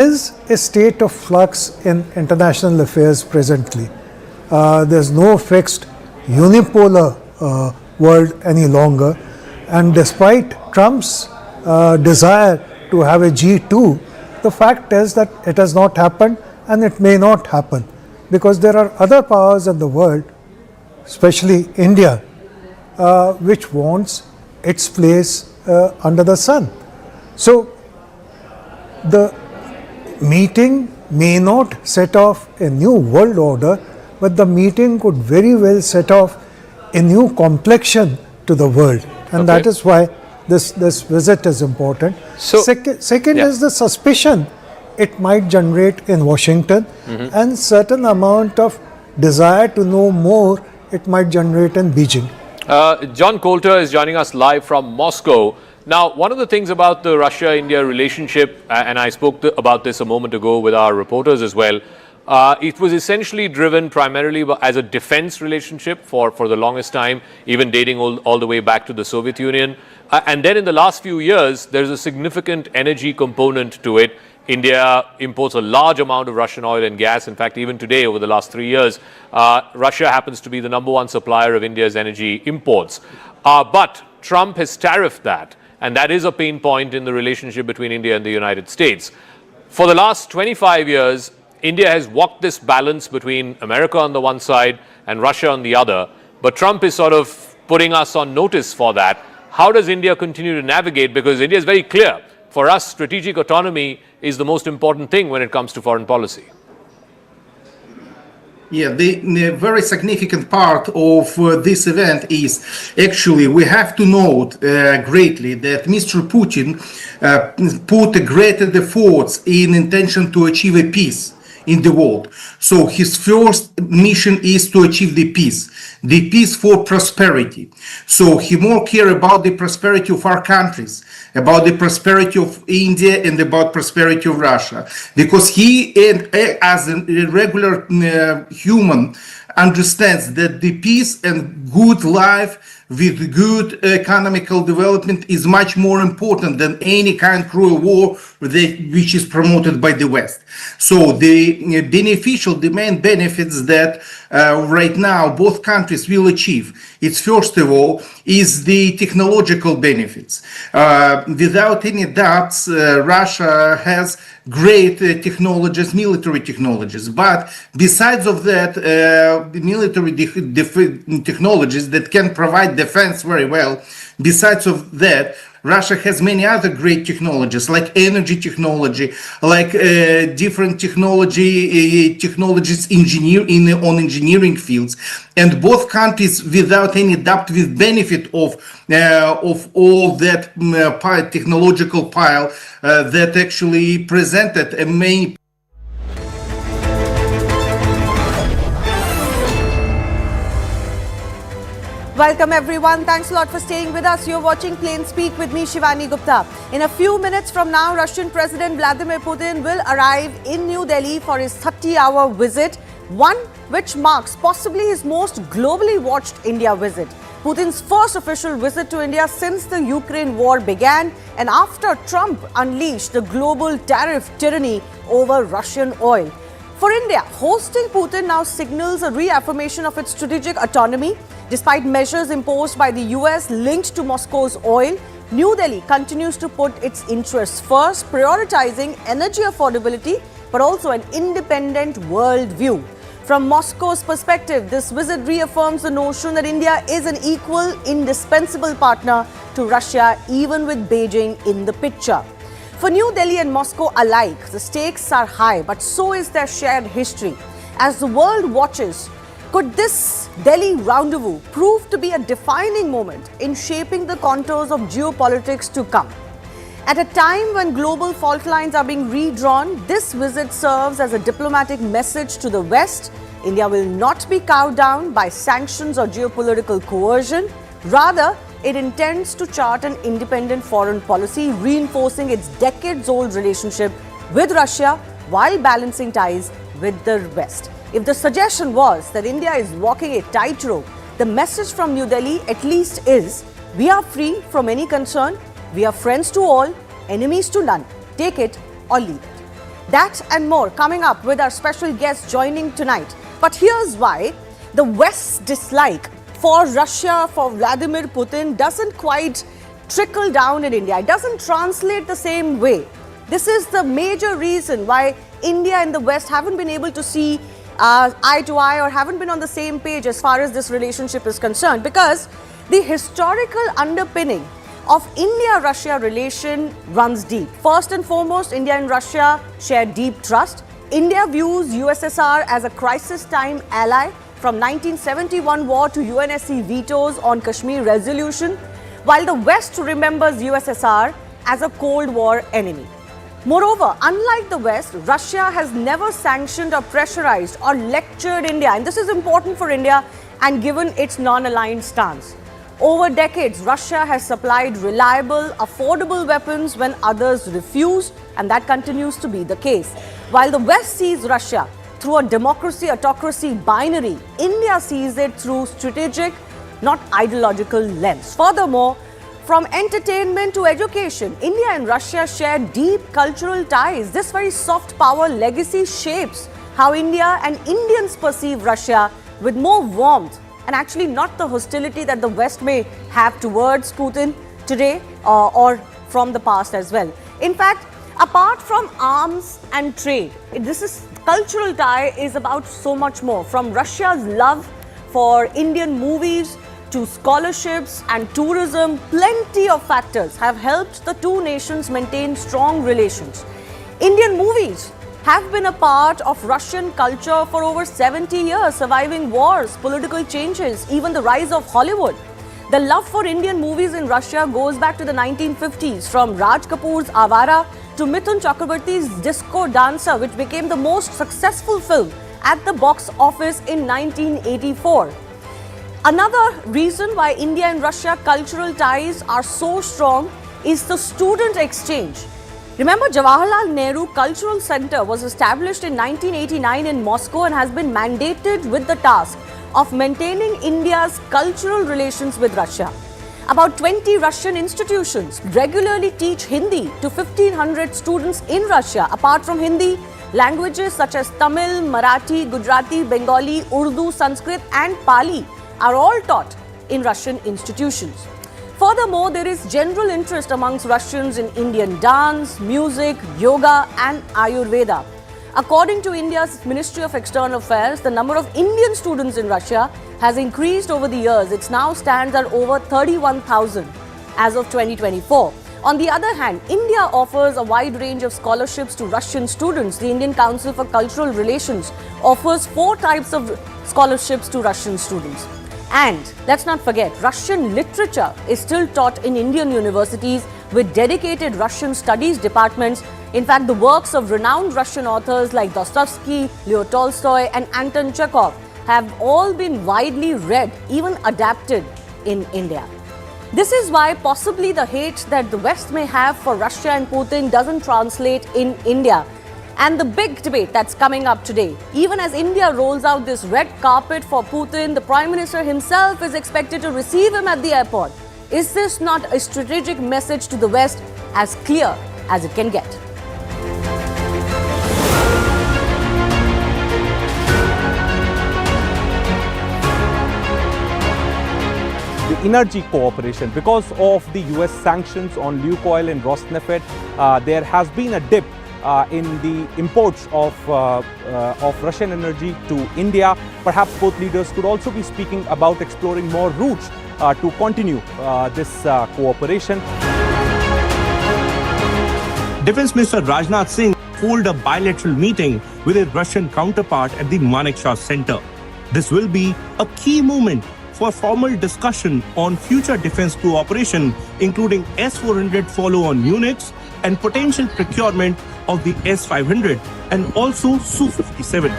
is a state of flux in international affairs presently. There's no fixed unipolar world any longer, and despite Trump's desire to have a G2, the fact is that it has not happened and it may not happen because there are other powers in the world, especially India, which wants its place under the sun. So the meeting may not set off a new world order, but the meeting could very well set off a new complexion to the world, and that is why this visit is important. So, second is the suspicion it might generate in Washington, and certain amount of desire to know more it might generate in Beijing. John Coulter is joining us live from Moscow. Now, one of the things about the Russia-India relationship, and I spoke about this a moment ago with our reporters as well, it was essentially driven primarily as a defense relationship for the longest time, even dating all the way back to the Soviet Union. And then in the last few years, there's a significant energy component to it. India imports a large amount of Russian oil and gas. In fact, even today, over the last 3 years, Russia happens to be the #1 supplier of India's energy imports. But Trump has tariffed that, and that is a pain point in the relationship between India and the United States. For the last 25 years, India has walked this balance between America on the one side and Russia on the other, but Trump is sort of putting us on notice for that. How does India continue to navigate? Because India is very clear. For us, strategic autonomy is the most important thing when it comes to foreign policy. Yeah, the very significant part of this event is actually we have to note greatly that Mr. Putin put greater efforts in intention to achieve a peace in the world. So his first mission is to achieve the peace for prosperity. So he more care about the prosperity of our countries, about the prosperity of India and about prosperity of Russia, because he, as a regular human, understands that the peace and good life with good economical development is much more important than any kind of cruel war which is promoted by the West. So the main benefits that right now both countries will achieve, it's first of all is the technological benefits. Without any doubts, Russia has great technologies, military technologies, but besides of that, the military technologies that can provide defense very well, besides of that, Russia has many other great technologies like energy technology, like different technologies on engineering fields, and both countries without any doubt will benefit of all that technological pile that actually presented a main. Welcome everyone. Thanks a lot for staying with us. You're watching Plain Speak with me, Shivani Gupta. In a few minutes from now, Russian President Vladimir Putin will arrive in New Delhi for his 30-hour visit, one which marks possibly his most globally watched India visit. Putin's first official visit to India since the Ukraine war began and after Trump unleashed the global tariff tyranny over Russian oil. For India, hosting Putin now signals a reaffirmation of its strategic autonomy. Despite measures imposed by the US linked to Moscow's oil, New Delhi continues to put its interests first, prioritizing energy affordability, but also an independent world view. From Moscow's perspective, this visit reaffirms the notion that India is an equal, indispensable partner to Russia, even with Beijing in the picture. For New Delhi and Moscow alike, the stakes are high, but so is their shared history. As the world watches, could this Delhi rendezvous prove to be a defining moment in shaping the contours of geopolitics to come? At a time when global fault lines are being redrawn, this visit serves as a diplomatic message to the West. India will not be cowed down by sanctions or geopolitical coercion. Rather, it intends to chart an independent foreign policy, reinforcing its decades-old relationship with Russia while balancing ties with the West. If the suggestion was that India is walking a tightrope, the message from New Delhi at least is, we are free from any concern, we are friends to all, enemies to none, take it or leave it. That and more coming up with our special guest joining tonight. But here's why the West's dislike for Russia, for Vladimir Putin, doesn't quite trickle down in India. It doesn't translate the same way. This is the major reason why India and the West haven't been able to see eye to eye or haven't been on the same page as far as this relationship is concerned, because the historical underpinning of India-Russia relation runs deep. First and foremost, India and Russia share deep trust. India views USSR as a crisis time ally from 1971 war to UNSC vetoes on Kashmir resolution, while the West remembers USSR as a Cold War enemy. Moreover, unlike the West, Russia has never sanctioned or pressurized or lectured India, and this is important for India and given its non-aligned stance. Over decades, Russia has supplied reliable, affordable weapons when others refuse, and that continues to be the case. While the West sees Russia through a democracy-autocracy binary, India sees it through strategic, not ideological lens. Furthermore, from entertainment to education, India and Russia share deep cultural ties. This very soft power legacy shapes how India and Indians perceive Russia with more warmth and actually not the hostility that the West may have towards Putin today or from the past as well. In fact, apart from arms and trade, cultural tie is about so much more. From Russia's love for Indian movies to scholarships and tourism, plenty of factors have helped the two nations maintain strong relations. Indian movies have been a part of Russian culture for over 70 years, surviving wars, political changes, even the rise of Hollywood. The love for Indian movies in Russia goes back to the 1950s, from Raj Kapoor's Avara to Mithun Chakrabarti's Disco Dancer, which became the most successful film at the box office in 1984. Another reason why India and Russia cultural ties are so strong is the student exchange. Remember, Jawaharlal Nehru Cultural Center was established in 1989 in Moscow and has been mandated with the task of maintaining India's cultural relations with Russia. About 20 Russian institutions regularly teach Hindi to 1,500 students in Russia. Apart from Hindi, languages such as Tamil, Marathi, Gujarati, Bengali, Urdu, Sanskrit and Pali are all taught in Russian institutions. Furthermore, there is general interest amongst Russians in Indian dance, music, yoga and Ayurveda. According to India's Ministry of External Affairs, the number of Indian students in Russia has increased over the years. It now stands at over 31,000 as of 2024. On the other hand, India offers a wide range of scholarships to Russian students. The Indian Council for Cultural Relations offers 4 types of scholarships to Russian students. And let's not forget, Russian literature is still taught in Indian universities with dedicated Russian studies departments. In fact, the works of renowned Russian authors like Dostoevsky, Leo Tolstoy and Anton Chekhov have all been widely read, even adapted in India. This is why possibly the hate that the West may have for Russia and Putin doesn't translate in India. And the big debate that's coming up today, even as India rolls out this red carpet for Putin, the Prime Minister himself is expected to receive him at the airport. Is this not a strategic message to the West as clear as it can get? The energy cooperation, because of the US sanctions on Lukoil and Rosneft, there has been a dip in the imports of Russian energy to India. Perhaps both leaders could also be speaking about exploring more routes to continue this cooperation. Defense Minister Rajnath Singh held a bilateral meeting with his Russian counterpart at the Manekshaw Center. This will be a key moment for formal discussion on future defense cooperation, including S-400 follow-on units and potential procurement of the S-500 and also Su-57.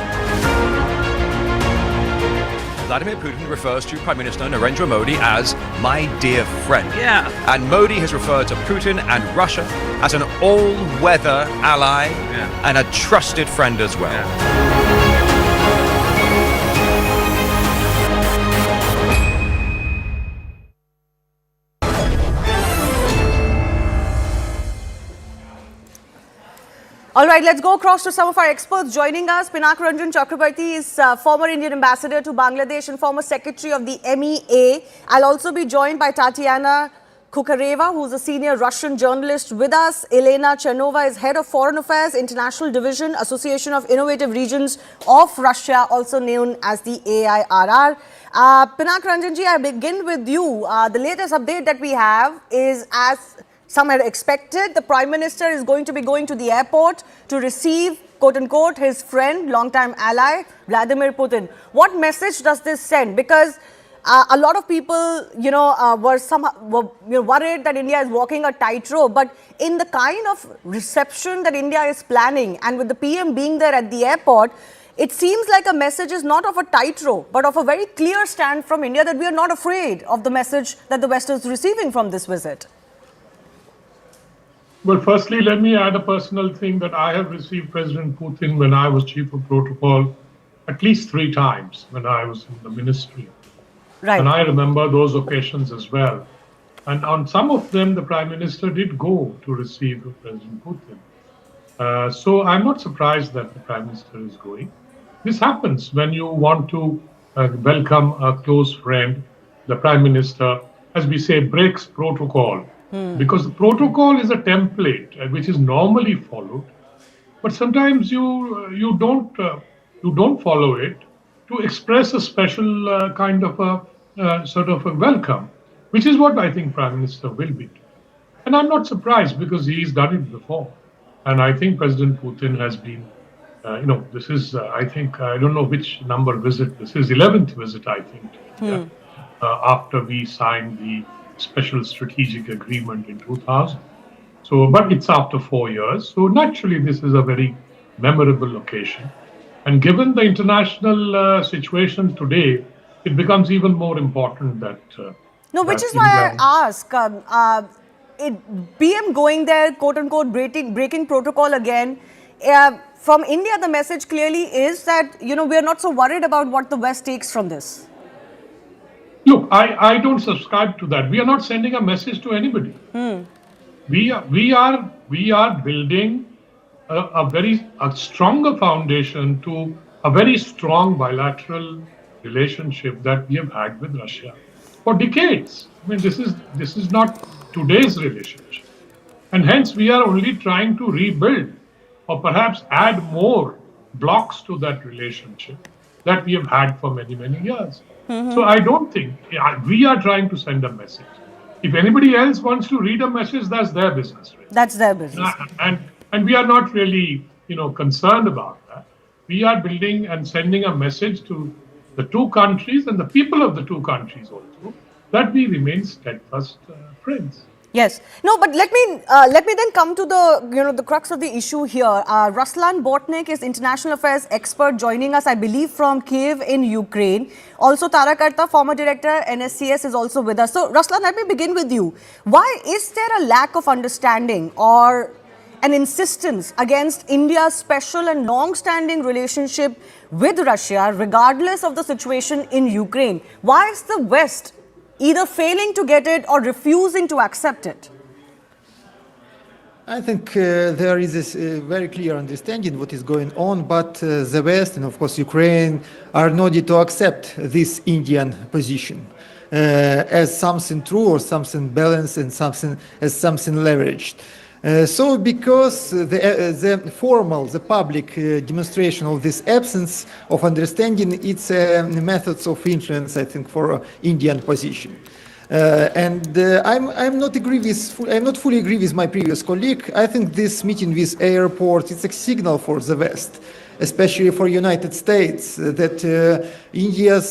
Vladimir Putin refers to Prime Minister Narendra Modi as my dear friend. Yeah. And Modi has referred to Putin and Russia as an all-weather ally and a trusted friend as well. All right, let's go across to some of our experts joining us. Pinak Ranjan Chakrabarti is former Indian ambassador to Bangladesh and former secretary of the MEA. I'll also be joined by Tatiana Kukareva, who's a senior Russian journalist with us. Elena Chernova is head of Foreign Affairs, International Division, Association of Innovative Regions of Russia, also known as the AIRR. Pinak Ranjanji, I begin with you. The latest update that we have is, as some had expected, the Prime Minister is going to be going to the airport to receive, quote-unquote, his friend, long-time ally, Vladimir Putin. What message does this send? Because a lot of people, were worried that India is walking a tightrope. But in the kind of reception that India is planning, and with the PM being there at the airport, it seems like a message is not of a tightrope, but of a very clear stand from India that we are not afraid of the message that the West is receiving from this visit. Well, firstly, let me add a personal thing that I have received President Putin when I was chief of protocol at least 3 times when I was in the ministry. Right. And I remember those occasions as well. And on some of them, the Prime Minister did go to receive President Putin. So I'm not surprised that the Prime Minister is going. This happens when you want to welcome a close friend. The Prime Minister, as we say, breaks protocol. Because the protocol is a template which is normally followed, but sometimes you don't follow it to express a special kind of a sort of a welcome, which is what I think Prime Minister will be doing. And I'm not surprised because he's done it before, and I think President Putin has been, this is I think I don't know which number visit this is, 11th visit I think, after we signed the special strategic agreement in 2000. So, but it's after 4 years. So naturally, this is a very memorable occasion. And given the international situation today, it becomes even more important that... which is why I ask, PM going there, quote-unquote, breaking protocol again. From India, the message clearly is that, we are not so worried about what the West takes from this. Look, I don't subscribe to that. We are not sending a message to anybody. We are building a stronger foundation to a very strong bilateral relationship that we have had with Russia for decades. I mean, this is not today's relationship, and hence we are only trying to rebuild or perhaps add more blocks to that relationship that we have had for many years. So I don't think we are trying to send a message. If anybody else wants to read a message, that's their business. Really. That's their business. And we are not really, concerned about that. We are building and sending a message to the 2 countries and the people of the 2 countries also that we remain steadfast friends. Yes. No, but let me then come to the the crux of the issue here. Ruslan Botnik is international affairs expert joining us, I believe, from Kiev in Ukraine. Also, Tara Karta, former director NSCS, is also with us. So, Ruslan, let me begin with you. Why is there a lack of understanding or an insistence against India's special and long-standing relationship with Russia, regardless of the situation in Ukraine? Why is the West either failing to get it or refusing to accept it? I think there is this very clear understanding what is going on, but the West and of course Ukraine are not ready to accept this Indian position as something true or something balanced and something leveraged. So because the public demonstration of this absence of understanding, it's methods of influence, I think, for Indian position. I'm not fully agree with my previous colleague. I think this meeting with airport is a signal for the West, especially for United States, that India's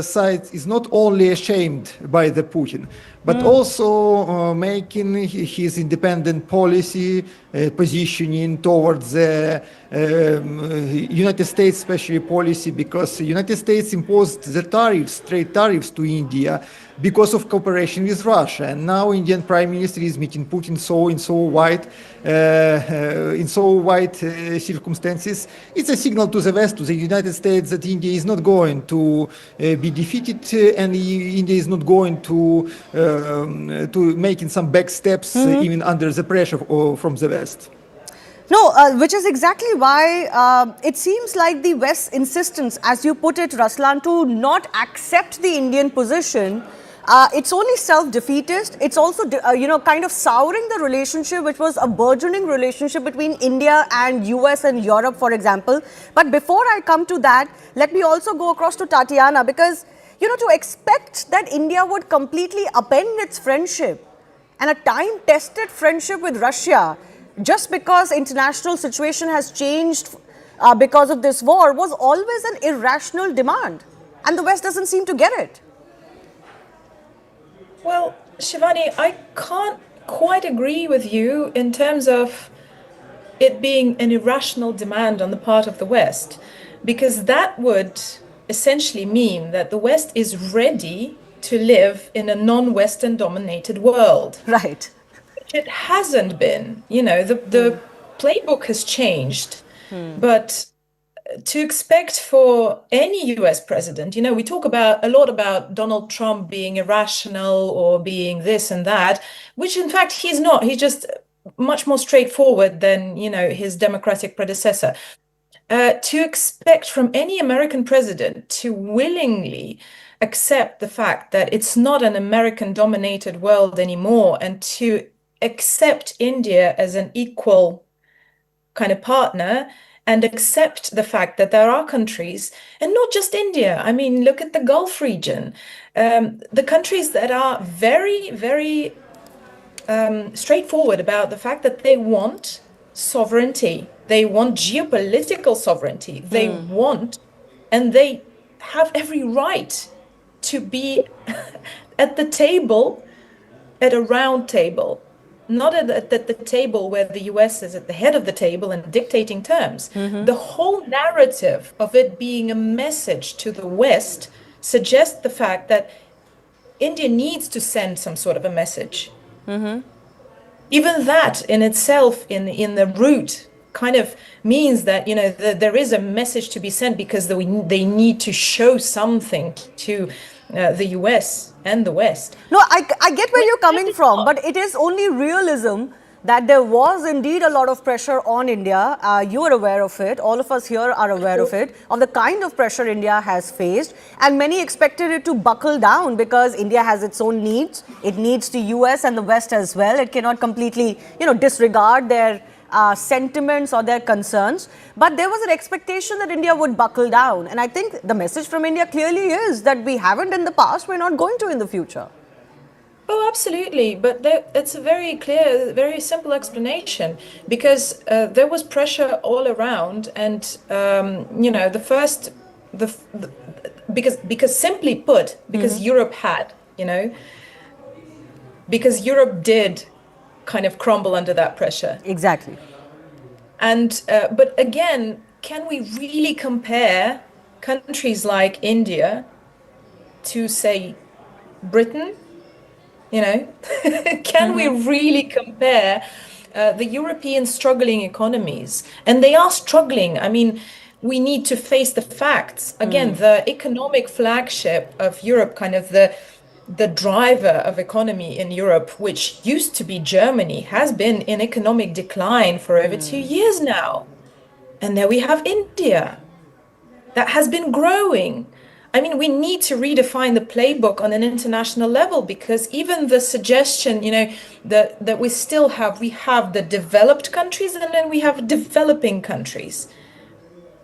side is not only ashamed by the Putin, but also making his independent policy positioning towards the United States, especially policy, because the United States imposed the trade tariffs to India because of cooperation with Russia. And now Indian Prime Minister is meeting Putin in so wide circumstances. It's a signal to the West, to the United States, that India is not going to be defeated, and India is not going to making some back steps even under the pressure from the West. No, which is exactly why it seems like the West's insistence, as you put it, Raslan, to not accept the Indian position, it's only self-defeatist. It's also, kind of souring the relationship, which was a burgeoning relationship between India and US and Europe, for example. But before I come to that, let me also go across to Tatiana, because, to expect that India would completely upend its friendship and a time-tested friendship with Russia, just because international situation has changed because of this war, was always an irrational demand. And the West doesn't seem to get it. Well, Shivani, I can't quite agree with you in terms of it being an irrational demand on the part of the West, because that would essentially mean that the West is ready to live in a non-Western dominated world. Right. It hasn't been, the playbook has changed, but to expect for any US president, we talk a lot about Donald Trump being irrational or being this and that, which in fact he's not. He's just much more straightforward than, his Democratic predecessor. To expect from any American president to willingly accept the fact that it's not an American dominated world anymore, and to accept India as an equal kind of partner, and accept the fact that there are countries, and not just India, I mean, look at the Gulf region, the countries that are very, very straightforward about the fact that they want sovereignty, they want geopolitical sovereignty, they want, and they have every right to be at the table, at a round table. Not at the table where the US is at the head of the table and dictating terms. The whole narrative of it being a message to the West suggests the fact that India needs to send some sort of a message. Even that in itself, in the root, kind of means that, there is a message to be sent, because they need to show something to the US and the West. No, I get where you're coming from, but it is only realism that there was indeed a lot of pressure on India. You are aware of it. All of us here are aware of it, of the kind of pressure India has faced. And many expected it to buckle down, because India has its own needs. It needs the US and the West as well. It cannot completely, disregard their sentiments or their concerns, but there was an expectation that India would buckle down. And I think the message from India clearly is that we haven't in the past, we're not going to in the future. Oh, absolutely. But it's a very clear, very simple explanation, because there was pressure all around, and because simply put, because Europe had, because Europe did kind of crumble under that pressure. Exactly. And but again, can we really compare countries like India to, say, Britain? Can we really compare the European struggling economies? And they are struggling. I mean, we need to face the facts. Again, the economic flagship of Europe, kind of the driver of economy in Europe, which used to be Germany, has been in economic decline for over 2 years now. And there we have India that has been growing. I mean, we need to redefine the playbook on an international level, because even the suggestion, that we have the developed countries, and then we have developing countries.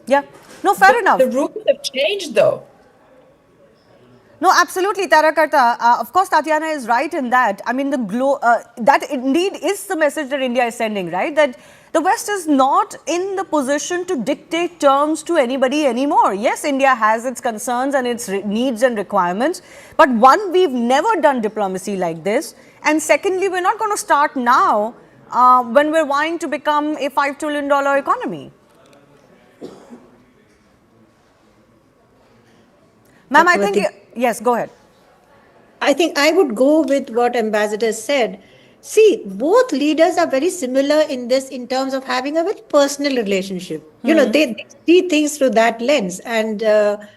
Yeah, no, fair enough. The rules have changed, though. No, absolutely, Tarakarta. Of course, Tatiana is right in that. I mean, that indeed is the message that India is sending, right? That the West is not in the position to dictate terms to anybody anymore. Yes, India has its concerns and its needs and requirements. But one, we've never done diplomacy like this. And secondly, we're not going to start now when we're vying to become a $5 trillion economy. Ma'am, I think, yes, go ahead. I think I would go with what Ambassador said. See, both leaders are very similar in this, in terms of having a very personal relationship. They see things through that lens. And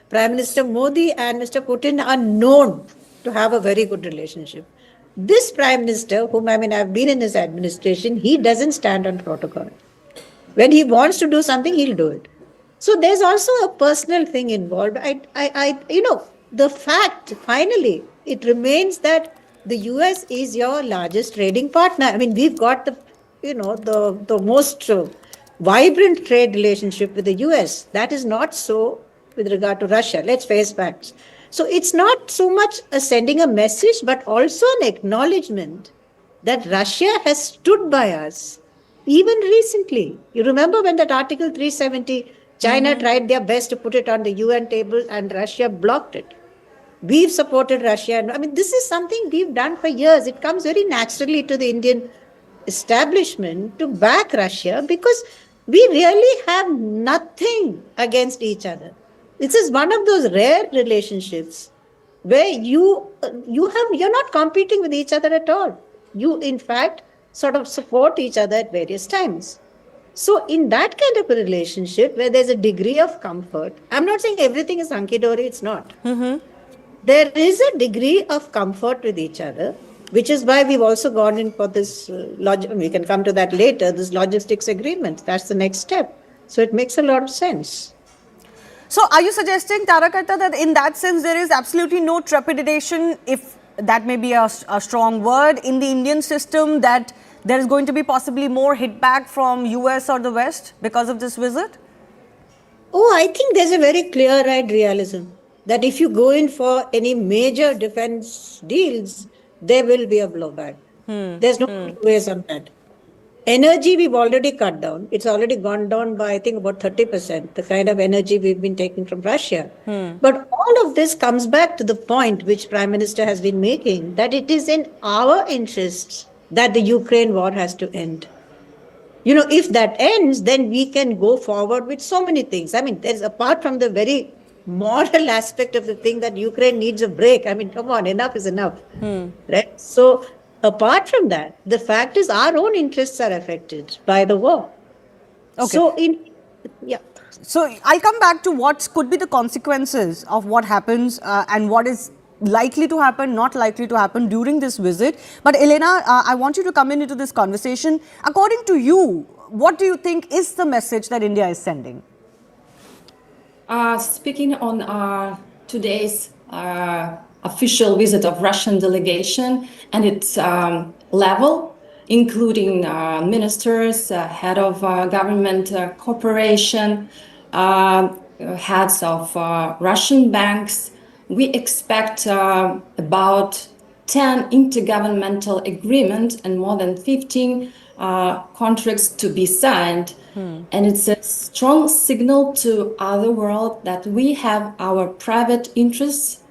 Prime Minister Modi and Mr. Putin are known to have a very good relationship. This Prime Minister, I've been in his administration, he doesn't stand on protocol. When he wants to do something, he'll do it. So there's also a personal thing involved. The fact, finally, it remains that the US is your largest trading partner. I mean, we've got the most vibrant trade relationship with the US. That is not so with regard to Russia. Let's face facts. So it's not so much sending a message, but also an acknowledgement that Russia has stood by us, even recently. You remember when that Article 370, China tried their best to put it on the UN table and Russia blocked it. We've supported Russia. I mean, this is something we've done for years. It comes very naturally to the Indian establishment to back Russia because we really have nothing against each other. This is one of those rare relationships where you're not competing with each other at all. You, in fact, sort of support each other at various times. So in that kind of a relationship where there's a degree of comfort, I'm not saying everything is hunky-dory, it's not. There is a degree of comfort with each other, which is why we've also gone in for this, we can come to that later, this logistics agreement. That's the next step. So it makes a lot of sense. So are you suggesting, Tarakata, that in that sense there is absolutely no trepidation, if that may be a strong word, in the Indian system, that there is going to be possibly more hit back from US or the West because of this visit? Oh, I think there's a very clear-eyed realism that if you go in for any major defense deals, there will be a blowback. There's no two ways on that. Energy we've already cut down. It's already gone down by, I think, about 30%, the kind of energy we've been taking from Russia. But all of this comes back to the point which Prime Minister has been making, that it is in our interests that the Ukraine war has to end. If that ends, then we can go forward with so many things. I mean, there's, apart from the very moral aspect of the thing that Ukraine needs a break. I mean, come on, enough is enough. Right? So, apart from that, the fact is our own interests are affected by the war. Okay. So, I'll come back to what could be the consequences of what happens and what is likely to happen, not likely to happen during this visit. But Elena, I want you to come into this conversation. According to you, what do you think is the message that India is sending? Speaking on today's official visit of Russian delegation and its level, including ministers, head of government cooperation, heads of Russian banks, we expect about 10 intergovernmental agreements and more than 15 contracts to be signed. And it's a strong signal to other world that we have our private interests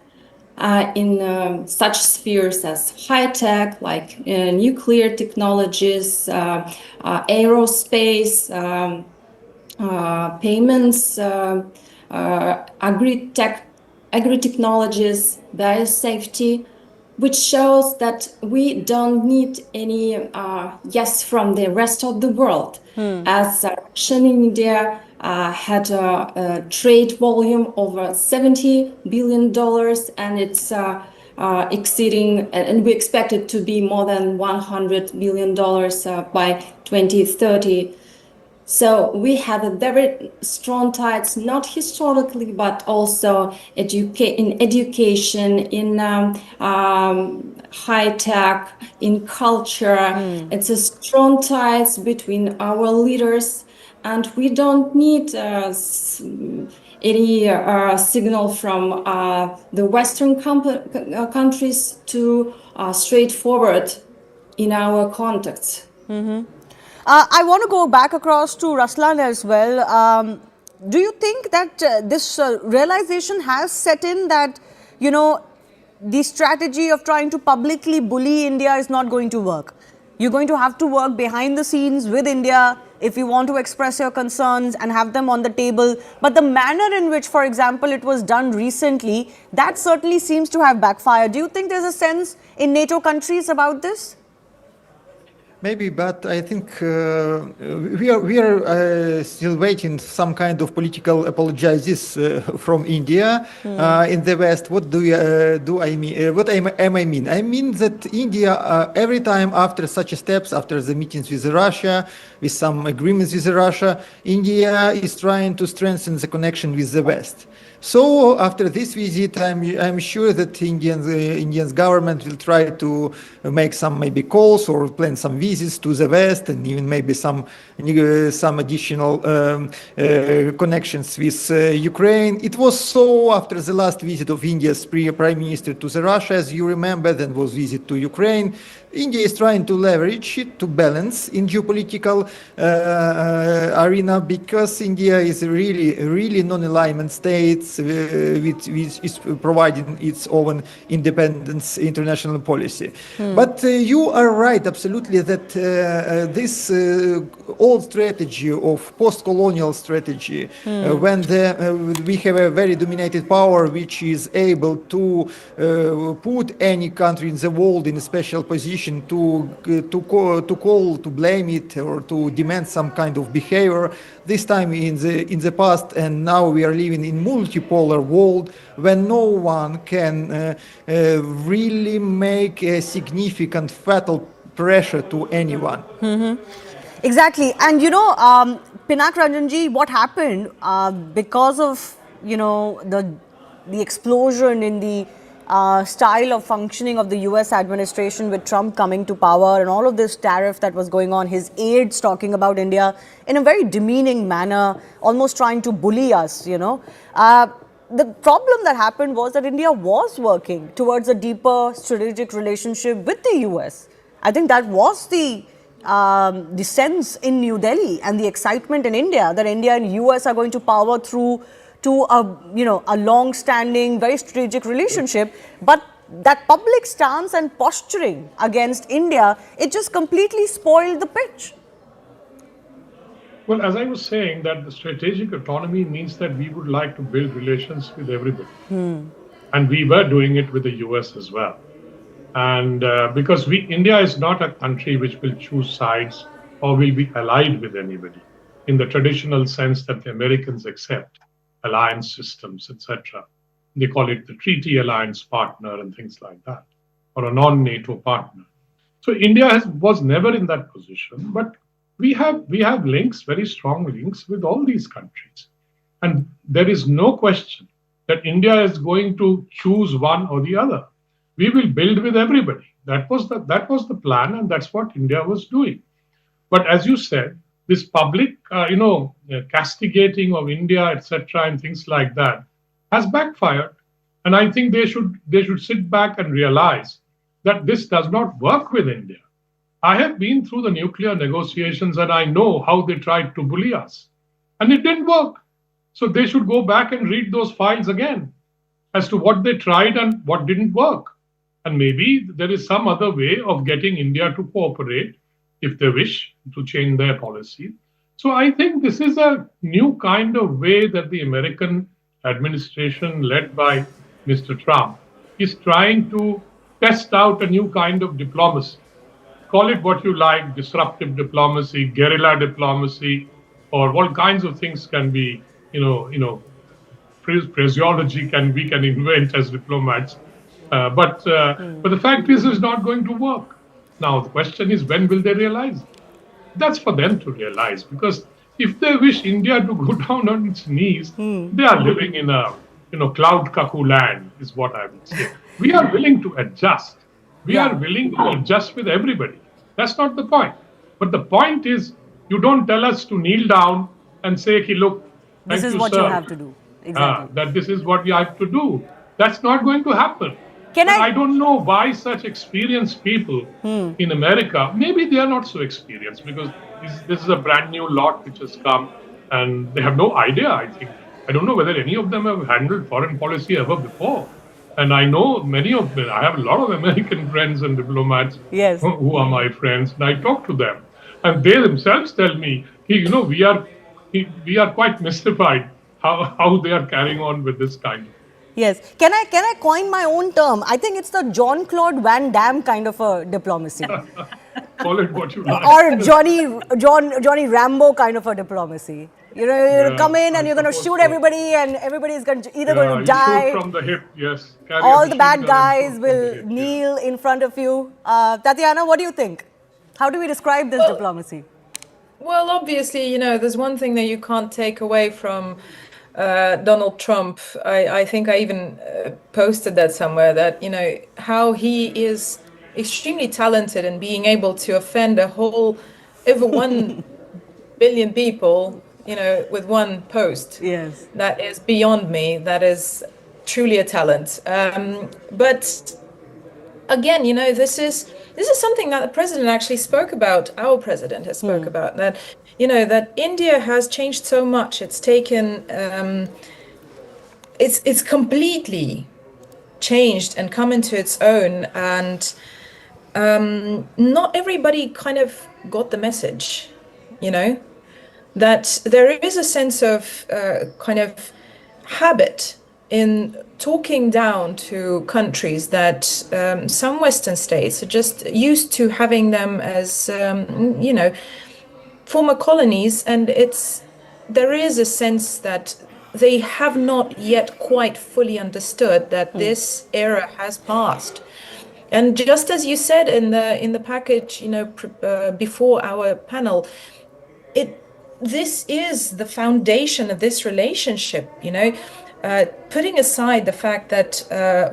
in such spheres as high tech, like nuclear technologies, aerospace, payments, agri-technologies, biosafety, which shows that we don't need any yes from the rest of the world. As Russia and India had a trade volume over $70 billion, and it's exceeding, and we expect it to be more than $100 billion by 2030. So we have a very strong ties, not historically, but also in education, in high tech, in culture. It's a strong ties between our leaders, and we don't need any signal from the Western countries to straightforward in our contacts. I want to go back across to Ruslan as well. Do you think that this realization has set in that, the strategy of trying to publicly bully India is not going to work? You're going to have to work behind the scenes with India if you want to express your concerns and have them on the table. But the manner in which, for example, it was done recently, that certainly seems to have backfired. Do you think there's a sense in NATO countries about this? Maybe, but I think we are still waiting some kind of political apologies from India in the West. What do I mean? What am I mean? I mean that India every time after such steps, after the meetings with Russia, with some agreements with Russia, India is trying to strengthen the connection with the West. So after this visit, I'm sure that Indian government will try to make some maybe calls or plan some visits to the West, and even maybe some additional connections with Ukraine. It was so after the last visit of India's Prime Minister to Russia, as you remember, then was visit to Ukraine. India is trying to leverage it to balance in geopolitical arena, because India is really non-alignment state which is providing its own independence international policy. But you are right absolutely that this old strategy of post-colonial strategy, when we have a very dominated power which is able to put any country in the world in a special position to blame it or to demand some kind of behavior. This time in the past, and now we are living in multipolar world when no one can really make a significant fatal pressure to anyone. Exactly. And Pinak Ranjanji, what happened because of the explosion in the style of functioning of the US administration with Trump coming to power and all of this tariff that was going on, his aides talking about India in a very demeaning manner, almost trying to bully us, the problem that happened was that India was working towards a deeper strategic relationship with the US. I think that was the sense in New Delhi and the excitement in India that India and US are going to power through to a long-standing, very strategic relationship. But that public stance and posturing against India, it just completely spoiled the pitch. Well, as I was saying, that the strategic autonomy means that we would like to build relations with everybody. And we were doing it with the US as well. And because India is not a country which will choose sides or will be allied with anybody in the traditional sense that the Americans accept. Alliance systems, etc. They call it the treaty alliance partner and things like that, or a non-NATO partner. So India was never in that position, but we have links, very strong links with all these countries. And there is no question that India is going to choose one or the other. We will build with everybody. That was the plan, and that's what India was doing. But as you said, this public, castigating of India, etc., and things like that, has backfired. And I think they should sit back and realize that this does not work with India. I have been through the nuclear negotiations, and I know how they tried to bully us, and it didn't work. So they should go back and read those files again as to what they tried and what didn't work. And maybe there is some other way of getting India to cooperate if they wish to change their policy. So I think this is a new kind of way that the American administration, led by Mr. Trump, is trying to test out a new kind of diplomacy. Call it what you like, disruptive diplomacy, guerrilla diplomacy, or all kinds of things can be, phraseology we can invent as diplomats. But the fact is, it's not going to work. Now, the question is, when will they realize? That's for them to realize, because if they wish India to go down on its knees, they are living in a cloud cuckoo land, is what I would say. We are willing to adjust. We are willing to adjust with everybody. That's not the point. But the point is, you don't tell us to kneel down and say, hey, look, this is what you have to do. Exactly. That this is what you have to do. That's not going to happen. I don't know why such experienced people in America, maybe they are not so experienced, because this is a brand new lot which has come and they have no idea, I think. I don't know whether any of them have handled foreign policy ever before. And I know many of them. I have a lot of American friends and diplomats who are my friends, and I talk to them. And they themselves tell me, we are quite mystified how they are carrying on with this kind of. Yes. Can I coin my own term? I think it's the Jean-Claude Van Damme kind of a diplomacy. Call it what you like. Or Johnny Rambo kind of a diplomacy. You know, you come in and you're going to shoot everybody, and everybody's going to either going to die. Shoot from the hip, yes. Carry All the bad machine gun and guys shoot from will the hip, kneel in front of you. Tatiana, what do you think? How do we describe this diplomacy? Well, obviously, you know, there's one thing that you can't take away from Donald Trump. I think I even posted that somewhere, that, you know, how he is extremely talented in being able to offend over 1 billion people, you know, with one post. Yes. That is beyond me. That is truly a talent. But again, you know, this is something that the president actually spoke about. Our president has spoke about that. You know, that India has changed so much. It's taken, it's completely changed and come into its own. And not everybody kind of got the message, you know, that there is a sense of kind of habit in talking down to countries that some Western states are just used to having them as, you know, former colonies. And there is a sense that they have not yet quite fully understood that this era has passed. And just as you said in the package, you know, before our panel, this is the foundation of this relationship, you know. Putting aside the fact that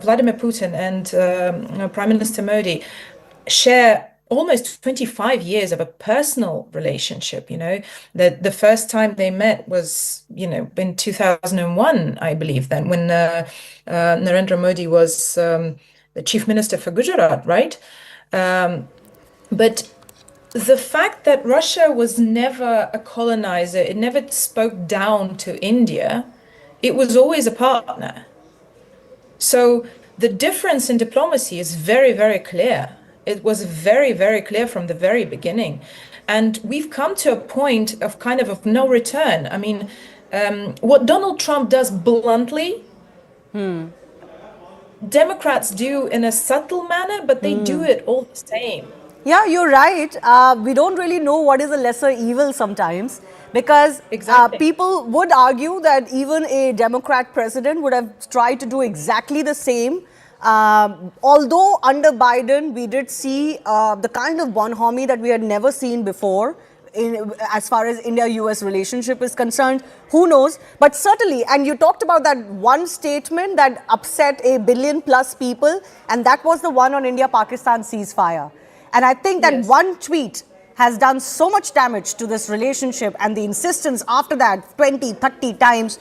Vladimir Putin and Prime Minister Modi share almost 25 years of a personal relationship, you know, that the first time they met was, you know, in 2001, I believe, then when Narendra Modi was the chief minister for Gujarat, right? But the fact that Russia was never a colonizer, it never spoke down to India, it was always a partner. So the difference in diplomacy is very, very clear. It was very, very clear from the very beginning. And we've come to a point of kind of no return. I mean, what Donald Trump does bluntly, Democrats do in a subtle manner, but they do it all the same. Yeah, you're right. We don't really know what is a lesser evil sometimes, because people would argue that even a Democrat president would have tried to do exactly the same. Although under Biden, we did see the kind of bonhomie that we had never seen before as far as India-US relationship is concerned. Who knows? But certainly, and you talked about that one statement that upset 1 billion plus people, and that was the one on India-Pakistan ceasefire. And I think that one tweet has done so much damage to this relationship, and the insistence after that 20, 30 times,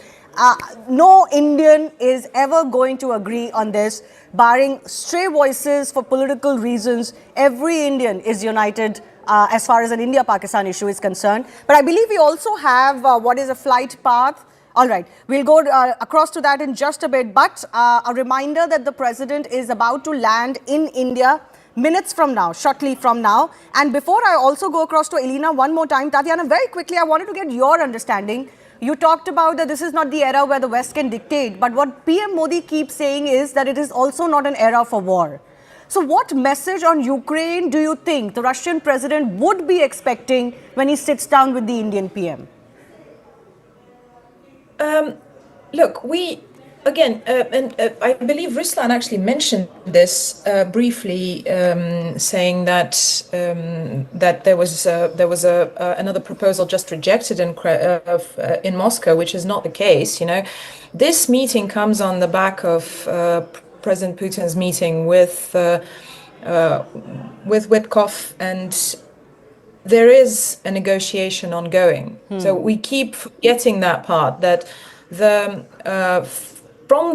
no Indian is ever going to agree on this, barring stray voices for political reasons. Every Indian is united as far as an India-Pakistan issue is concerned. But I believe we also have what is a flight path. All right, we'll go across to that in just a bit. But a reminder that the president is about to land in India minutes from now, shortly from now. And before I also go across to Elena one more time, Tatiana, very quickly, I wanted to get your understanding. You talked about that this is not the era where the West can dictate, but what PM Modi keeps saying is that it is also not an era for war. So what message on Ukraine do you think the Russian president would be expecting when he sits down with the Indian PM? Look, I believe Ruslan actually mentioned this briefly, saying that there was another proposal just rejected in Moscow, which is not the case. You know, this meeting comes on the back of President Putin's meeting with Witkoff, and there is a negotiation ongoing. So we keep getting that part, that from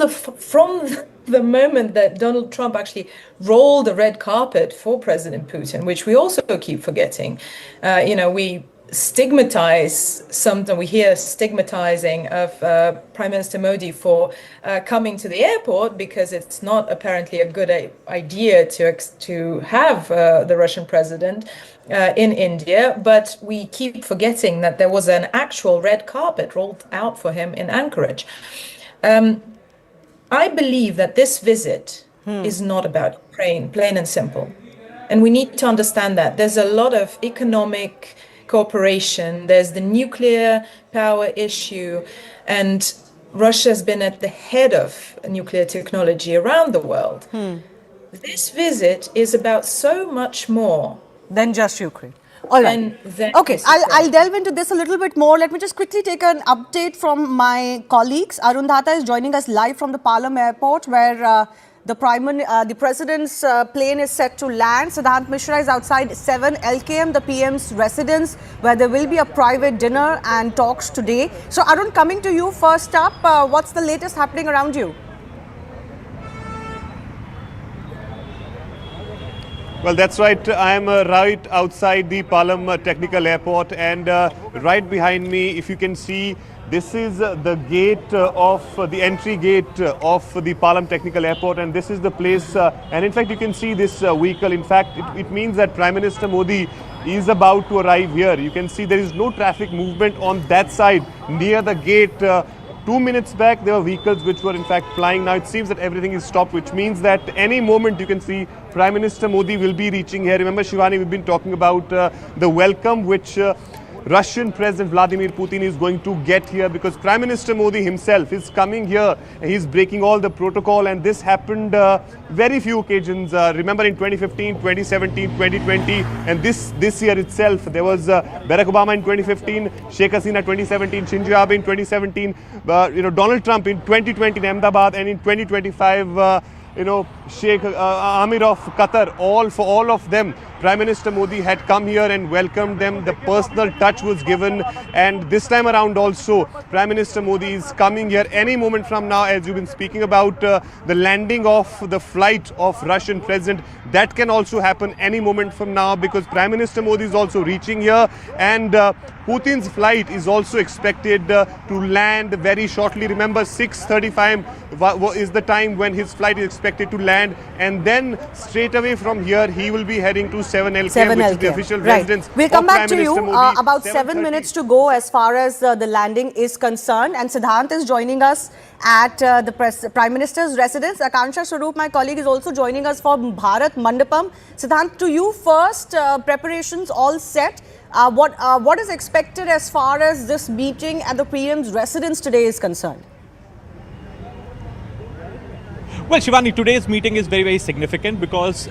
the moment that Donald Trump actually rolled the red carpet for President Putin, which we also keep forgetting, you know, we stigmatize something. We hear stigmatizing of Prime Minister Modi for coming to the airport because it's not apparently a good idea to have the Russian president in India. But we keep forgetting that there was an actual red carpet rolled out for him in Anchorage. I believe that this visit is not about Ukraine, plain and simple. And we need to understand that. There's a lot of economic cooperation, there's the nuclear power issue, and Russia has been at the head of nuclear technology around the world. This visit is about so much more than just Ukraine. All right. Okay, I'll delve into this a little bit more. Let me just quickly take an update from my colleagues. Arun Dhata is joining us live from the Palam airport, where the president's plane is set to land. Siddhant Mishra is outside 7 LKM, the PM's residence, where there will be a private dinner and talks today. So Arun, coming to you first up, what's the latest happening around you? Well, that's right. I am right outside the Palam Technical Airport, and right behind me, if you can see, this is the gate of the entry gate of the Palam Technical Airport, and this is the place. And in fact, you can see this vehicle. In fact, it means that Prime Minister Modi is about to arrive here. You can see there is no traffic movement on that side near the gate. 2 minutes back, there were vehicles which were in fact flying. Now it seems that everything is stopped, which means that any moment you can see Prime Minister Modi will be reaching here. Remember, Shivani, we've been talking about the welcome which Russian President Vladimir Putin is going to get here, because Prime Minister Modi himself is coming here. He's breaking all the protocol, and this happened very few occasions. Remember in 2015, 2017, 2020, and this year itself, there was Barack Obama in 2015, Sheikh Hasina 2017, Shinzo Abe in 2017, Donald Trump in 2020 in Ahmedabad, and in 2025, Sheikh Amir of Qatar. For all of them, Prime Minister Modi had come here and welcomed them. The personal touch was given, and this time around also Prime Minister Modi is coming here any moment from now, as you've been speaking about the landing of the flight of Russian President. That can also happen any moment from now, because Prime Minister Modi is also reaching here, and Putin's flight is also expected to land very shortly. Remember, 6:35 is the time when his flight is expected to land, and then straight away from here he will be heading to 7 LKM, which is the official residence. We'll come back Prime to you. Minister About 7 minutes to go as far as the landing is concerned, and Siddhant is joining us at the Prime Minister's residence. Akansha Swarup, my colleague, is also joining us from Bharat Mandapam. Siddhant, to you first. Preparations all set. What is expected as far as this meeting at the PM's residence today is concerned? Well, Shivani, today's meeting is very, very significant, because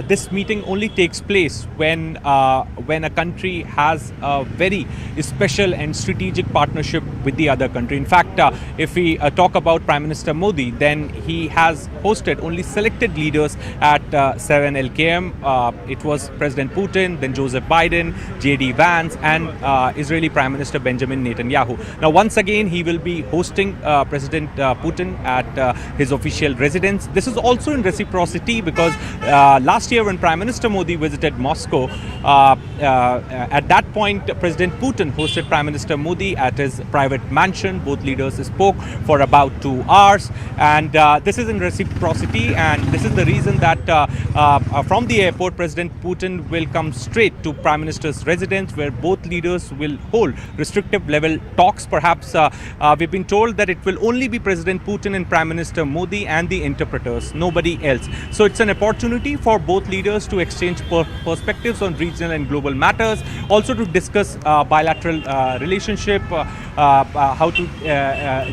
this meeting only takes place when a country has a very special and strategic partnership with the other country. In fact, if we talk about Prime Minister Modi, then he has hosted only selected leaders at 7 LKM. It was President Putin, then Joseph Biden, JD Vance, and Israeli Prime Minister Benjamin Netanyahu. Now, once again, he will be hosting President Putin at his official residence. This is also in reciprocity, because last year when Prime Minister Modi visited Moscow, at that point President Putin hosted Prime Minister Modi at his private mansion. Both leaders spoke for about 2 hours, and this is in reciprocity, and this is the reason that from the airport President Putin will come straight to Prime Minister's residence, where both leaders will hold restrictive level talks. Perhaps we've been told that it will only be President Putin and Prime Minister Modi and the interpreters, nobody else. So it's an opportunity for both leaders to exchange perspectives on regional and global matters, also to discuss bilateral relationship, how to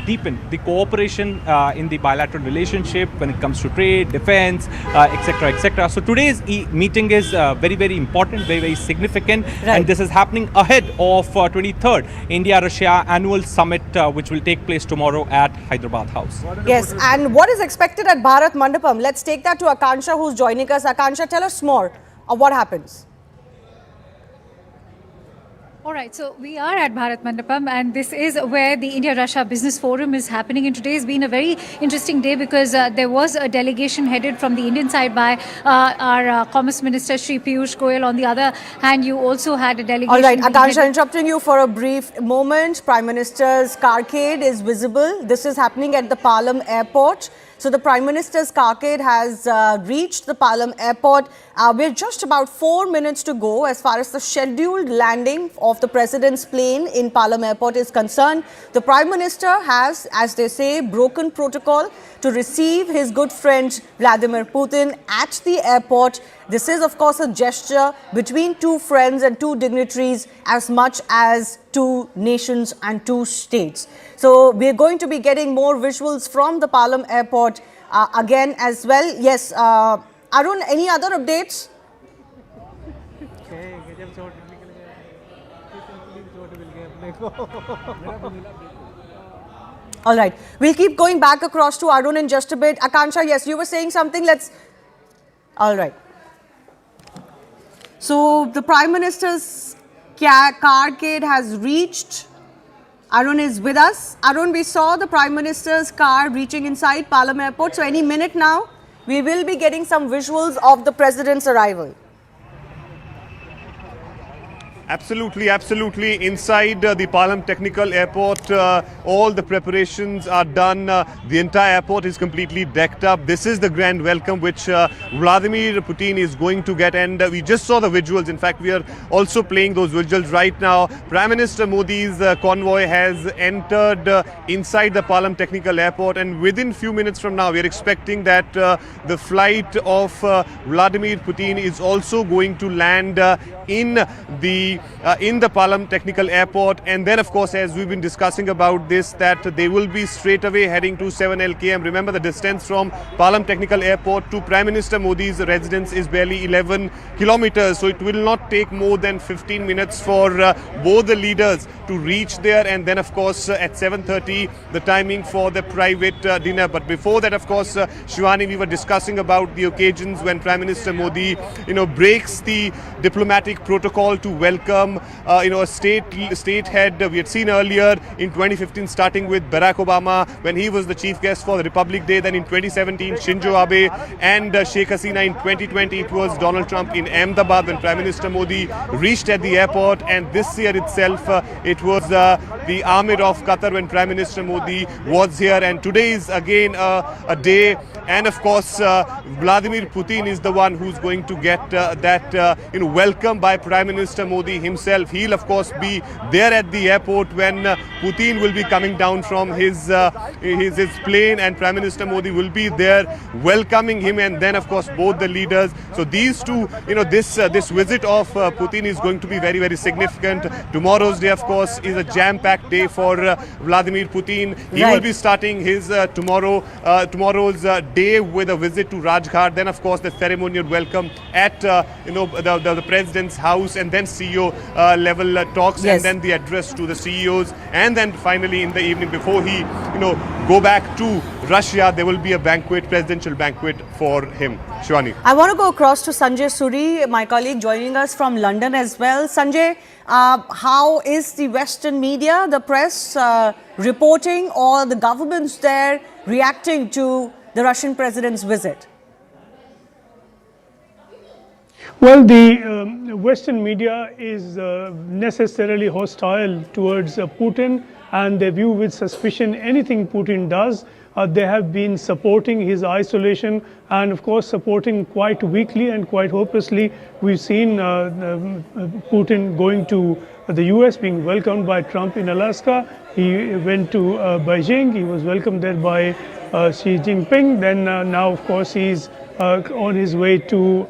deepen the cooperation in the bilateral relationship when it comes to trade, defense, etc., etc. So today's meeting is very, very important, very, very significant, and this is happening ahead of 23rd India-Russia annual summit, which will take place tomorrow at Hyderabad House. Yes, and what is expected at Bharat Mandapam? Let's take that to Akansha, who's joining us. Akansha, tell us more of what happens. All right, so we are at Bharat Mandapam, and this is where the India-Russia Business Forum is happening. And today has been a very interesting day, because there was a delegation headed from the Indian side by our Commerce Minister, Shri Piyush Goyal. On the other hand, you also had a delegation. All right, Akansha, interrupting you for a brief moment. Prime Minister's carcade is visible. This is happening at the Palam airport. So the Prime Minister's carcade has reached the Palam airport. We're just about 4 minutes to go as far as the scheduled landing of the President's plane in Palam airport is concerned. The Prime Minister has, as they say, broken protocol to receive his good friend Vladimir Putin at the airport. This is, of course, a gesture between two friends and two dignitaries as much as two nations and two states. So we're going to be getting more visuals from the Palam airport again as well. Yes, Arun, any other updates? All right, we'll keep going back across to Arun in just a bit. Akansha, yes, you were saying something. All right. So the Prime Minister's carcade has reached. Arun is with us. Arun, we saw the Prime Minister's car reaching inside Palam Airport. So any minute now, we will be getting some visuals of the President's arrival. Absolutely, absolutely. Inside the Palam Technical Airport, all the preparations are done. The entire airport is completely decked up. This is the grand welcome which Vladimir Putin is going to get. And we just saw the visuals. In fact, we are also playing those visuals right now. Prime Minister Modi's convoy has entered inside the Palam Technical Airport. And within few minutes from now, we are expecting that the flight of Vladimir Putin is also going to land in the Palam Technical Airport. And then, of course, as we've been discussing about this, that they will be straight away heading to 7 LKM. Remember, the distance from Palam Technical Airport to Prime Minister Modi's residence is barely 11 kilometers. So it will not take more than 15 minutes for both the leaders to reach there. And then, of course, at 7:30, the timing for the private dinner. But before that, of course, Shivani, we were discussing about the occasions when Prime Minister Modi, breaks the diplomatic protocol to welcome, a state head. We had seen earlier in 2015, starting with Barack Obama when he was the chief guest for the Republic Day. Then in 2017, Shinzo Abe and Sheikh Hasina. In 2020, it was Donald Trump in Ahmedabad when Prime Minister Modi reached at the airport. And this year itself, it was the Amir of Qatar when Prime Minister Modi was here. And today is again a day. And of course, Vladimir Putin is the one who's going to get that welcome by Prime Minister Modi himself. He'll of course be there at the airport when Putin will be coming down from his plane, and Prime Minister Modi will be there welcoming him. And then of course both the leaders. So these two, this visit of Putin is going to be very, very significant. Tomorrow's day, of course, is a jam-packed day for Vladimir Putin. He will be starting his tomorrow's day with a visit to Rajghat. Then of course the ceremonial welcome at the president's house, and then CEO level talks, and then the address to the CEOs, and then finally in the evening before he go back to Russia, there will be a presidential banquet for him. Shivani. I want to go across to Sanjay Suri, my colleague joining us from London as well. Sanjay, how is the Western media, the press reporting, or the governments there reacting to the Russian president's visit? Well, the Western media is necessarily hostile towards Putin, and they view with suspicion anything Putin does. They have been supporting his isolation and, of course, supporting quite weakly and quite hopelessly. We've seen Putin going to the US, being welcomed by Trump in Alaska. He went to Beijing. He was welcomed there by Xi Jinping. Then now, of course, he's on his way to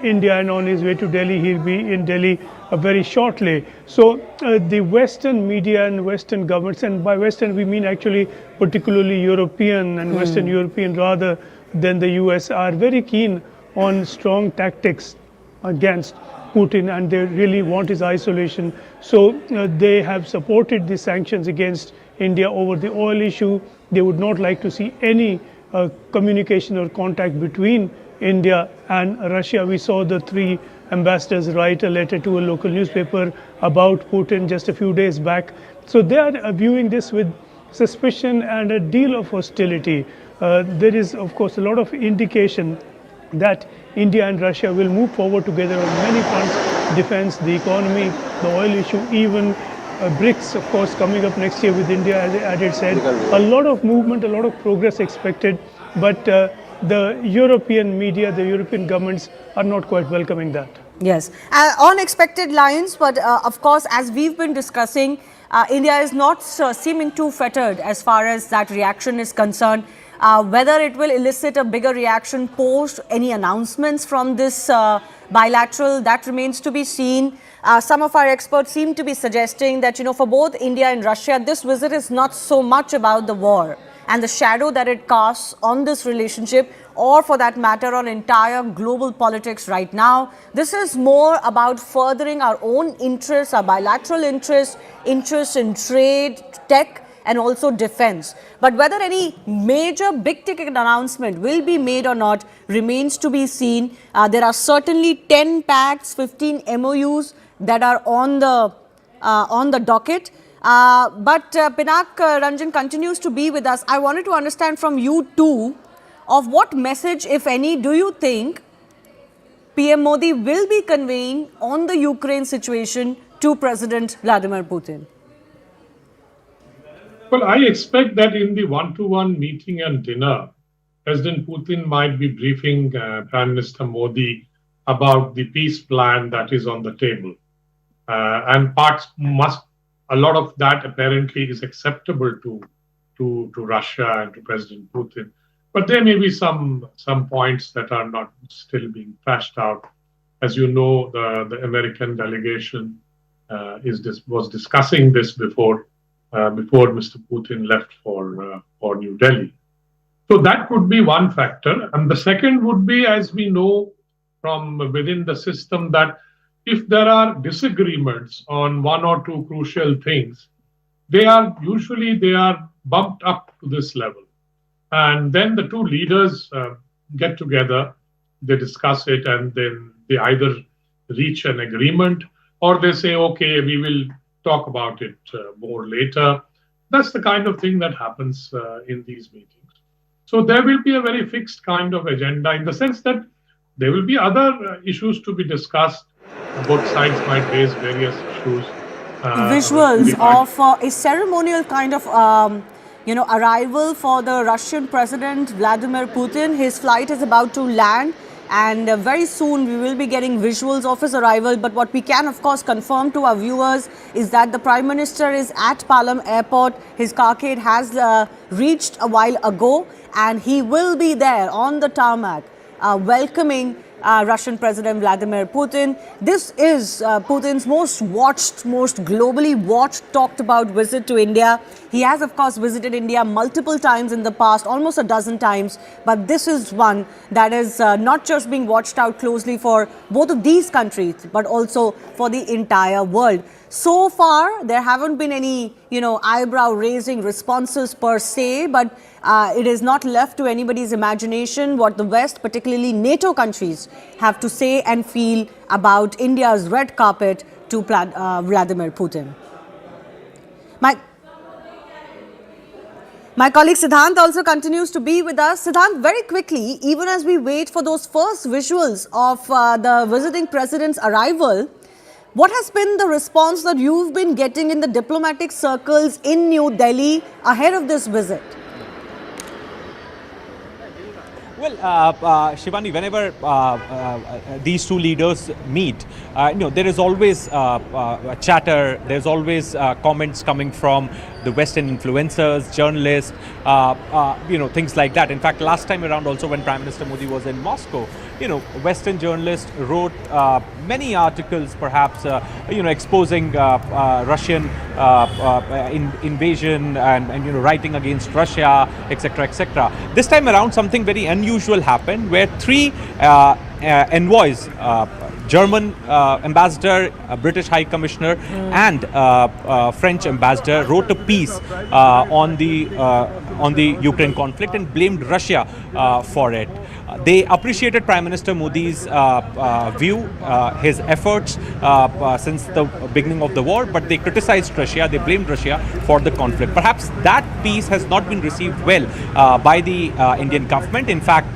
India and on his way to Delhi. He'll be in Delhi very shortly. So the Western media and Western governments, and by Western we mean actually particularly European and Western European rather than the US, are very keen on strong tactics against Putin, and they really want his isolation. So they have supported the sanctions against India over the oil issue. They would not like to see any communication or contact between India and Russia. We saw the three ambassadors write a letter to a local newspaper about Putin just a few days back. So they are viewing this with suspicion and a deal of hostility. There is, of course, a lot of indication that India and Russia will move forward together on many fronts: defense, the economy, the oil issue, even BRICS, of course, coming up next year with India, as Adit said. A lot of movement, a lot of progress expected, but the European media, the European governments are not quite welcoming that. Yes, on expected lines, but of course, as we've been discussing, India is not seeming too fettered as far as that reaction is concerned. Whether it will elicit a bigger reaction post any announcements from this bilateral, that remains to be seen. Some of our experts seem to be suggesting that, for both India and Russia, this visit is not so much about the war and the shadow that it casts on this relationship, or for that matter on entire global politics right now. This is more about furthering our own interests, our bilateral interests in trade, tech and also defense. But whether any major big ticket announcement will be made or not remains to be seen. There are certainly 10 pacts, 15 MOUs that are on the docket. But Pinak Ranjan continues to be with us. I wanted to understand from you too, of what message, if any, do you think PM Modi will be conveying on the Ukraine situation to President Vladimir Putin? Well, I expect that in the one-to-one meeting and dinner, President Putin might be briefing Prime Minister Modi about the peace plan that is on the table. And a lot of that apparently is acceptable to Russia and to President Putin. But there may be some points that are not still being thrashed out. As you know, the American delegation was discussing this before Mr. Putin left for New Delhi. So that could be one factor. And the second would be, as we know from within the system, that if there are disagreements on one or two crucial things, they are bumped up to this level. And then the two leaders get together, they discuss it, and then they either reach an agreement or they say, okay, we will talk about it more later. That's the kind of thing that happens in these meetings. So there will be a very fixed kind of agenda in the sense that there will be other issues to be discussed. Both sides might raise various issues. Visuals of a ceremonial kind of arrival for the Russian President Vladimir Putin. His flight is about to land, and very soon we will be getting visuals of his arrival. But what we can of course confirm to our viewers is that the Prime Minister is at Palam Airport. His carcade has reached a while ago, and he will be there on the tarmac welcoming Russian President Vladimir Putin. This is Putin's most watched, most globally watched, talked about visit to India. He has, of course, visited India multiple times in the past, almost a dozen times. But this is one that is not just being watched out closely for both of these countries, but also for the entire world. So far, there haven't been any, eyebrow-raising responses per se, but it is not left to anybody's imagination what the West, particularly NATO countries, have to say and feel about India's red carpet to Vladimir Putin. My colleague Siddhant also continues to be with us. Siddhant, very quickly, even as we wait for those first visuals of the visiting president's arrival, what has been the response that you've been getting in the diplomatic circles in New Delhi ahead of this visit? Well, Shivani, whenever these two leaders meet, there is always chatter, there's always comments coming from the Western influencers, journalists, things like that. In fact, last time around also when Prime Minister Modi was in Moscow, Western journalists wrote many articles, perhaps, exposing Russian invasion and writing against Russia, etc., etc. This time around, something very unusual happened, where three envoys, German ambassador, British High Commissioner, and French ambassador, wrote a piece on the Ukraine conflict and blamed Russia for it. They appreciated Prime Minister Modi's view, his efforts since the beginning of the war, but they criticized Russia, they blamed Russia for the conflict. Perhaps that piece has not been received well by the Indian government. In fact,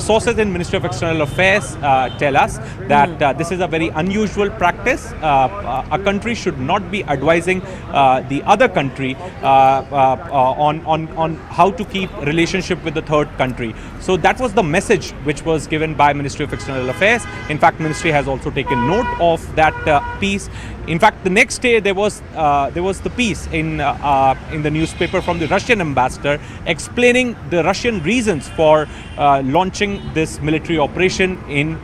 sources in Ministry of External Affairs tell us that this is a very unusual practice. A country should not be advising the other country on how to keep relationship with the third country. So that was the message message which was given by Ministry of External Affairs. In fact, Ministry has also taken note of that piece. In fact, the next day there was the piece in the newspaper from the Russian ambassador explaining the Russian reasons for launching this military operation in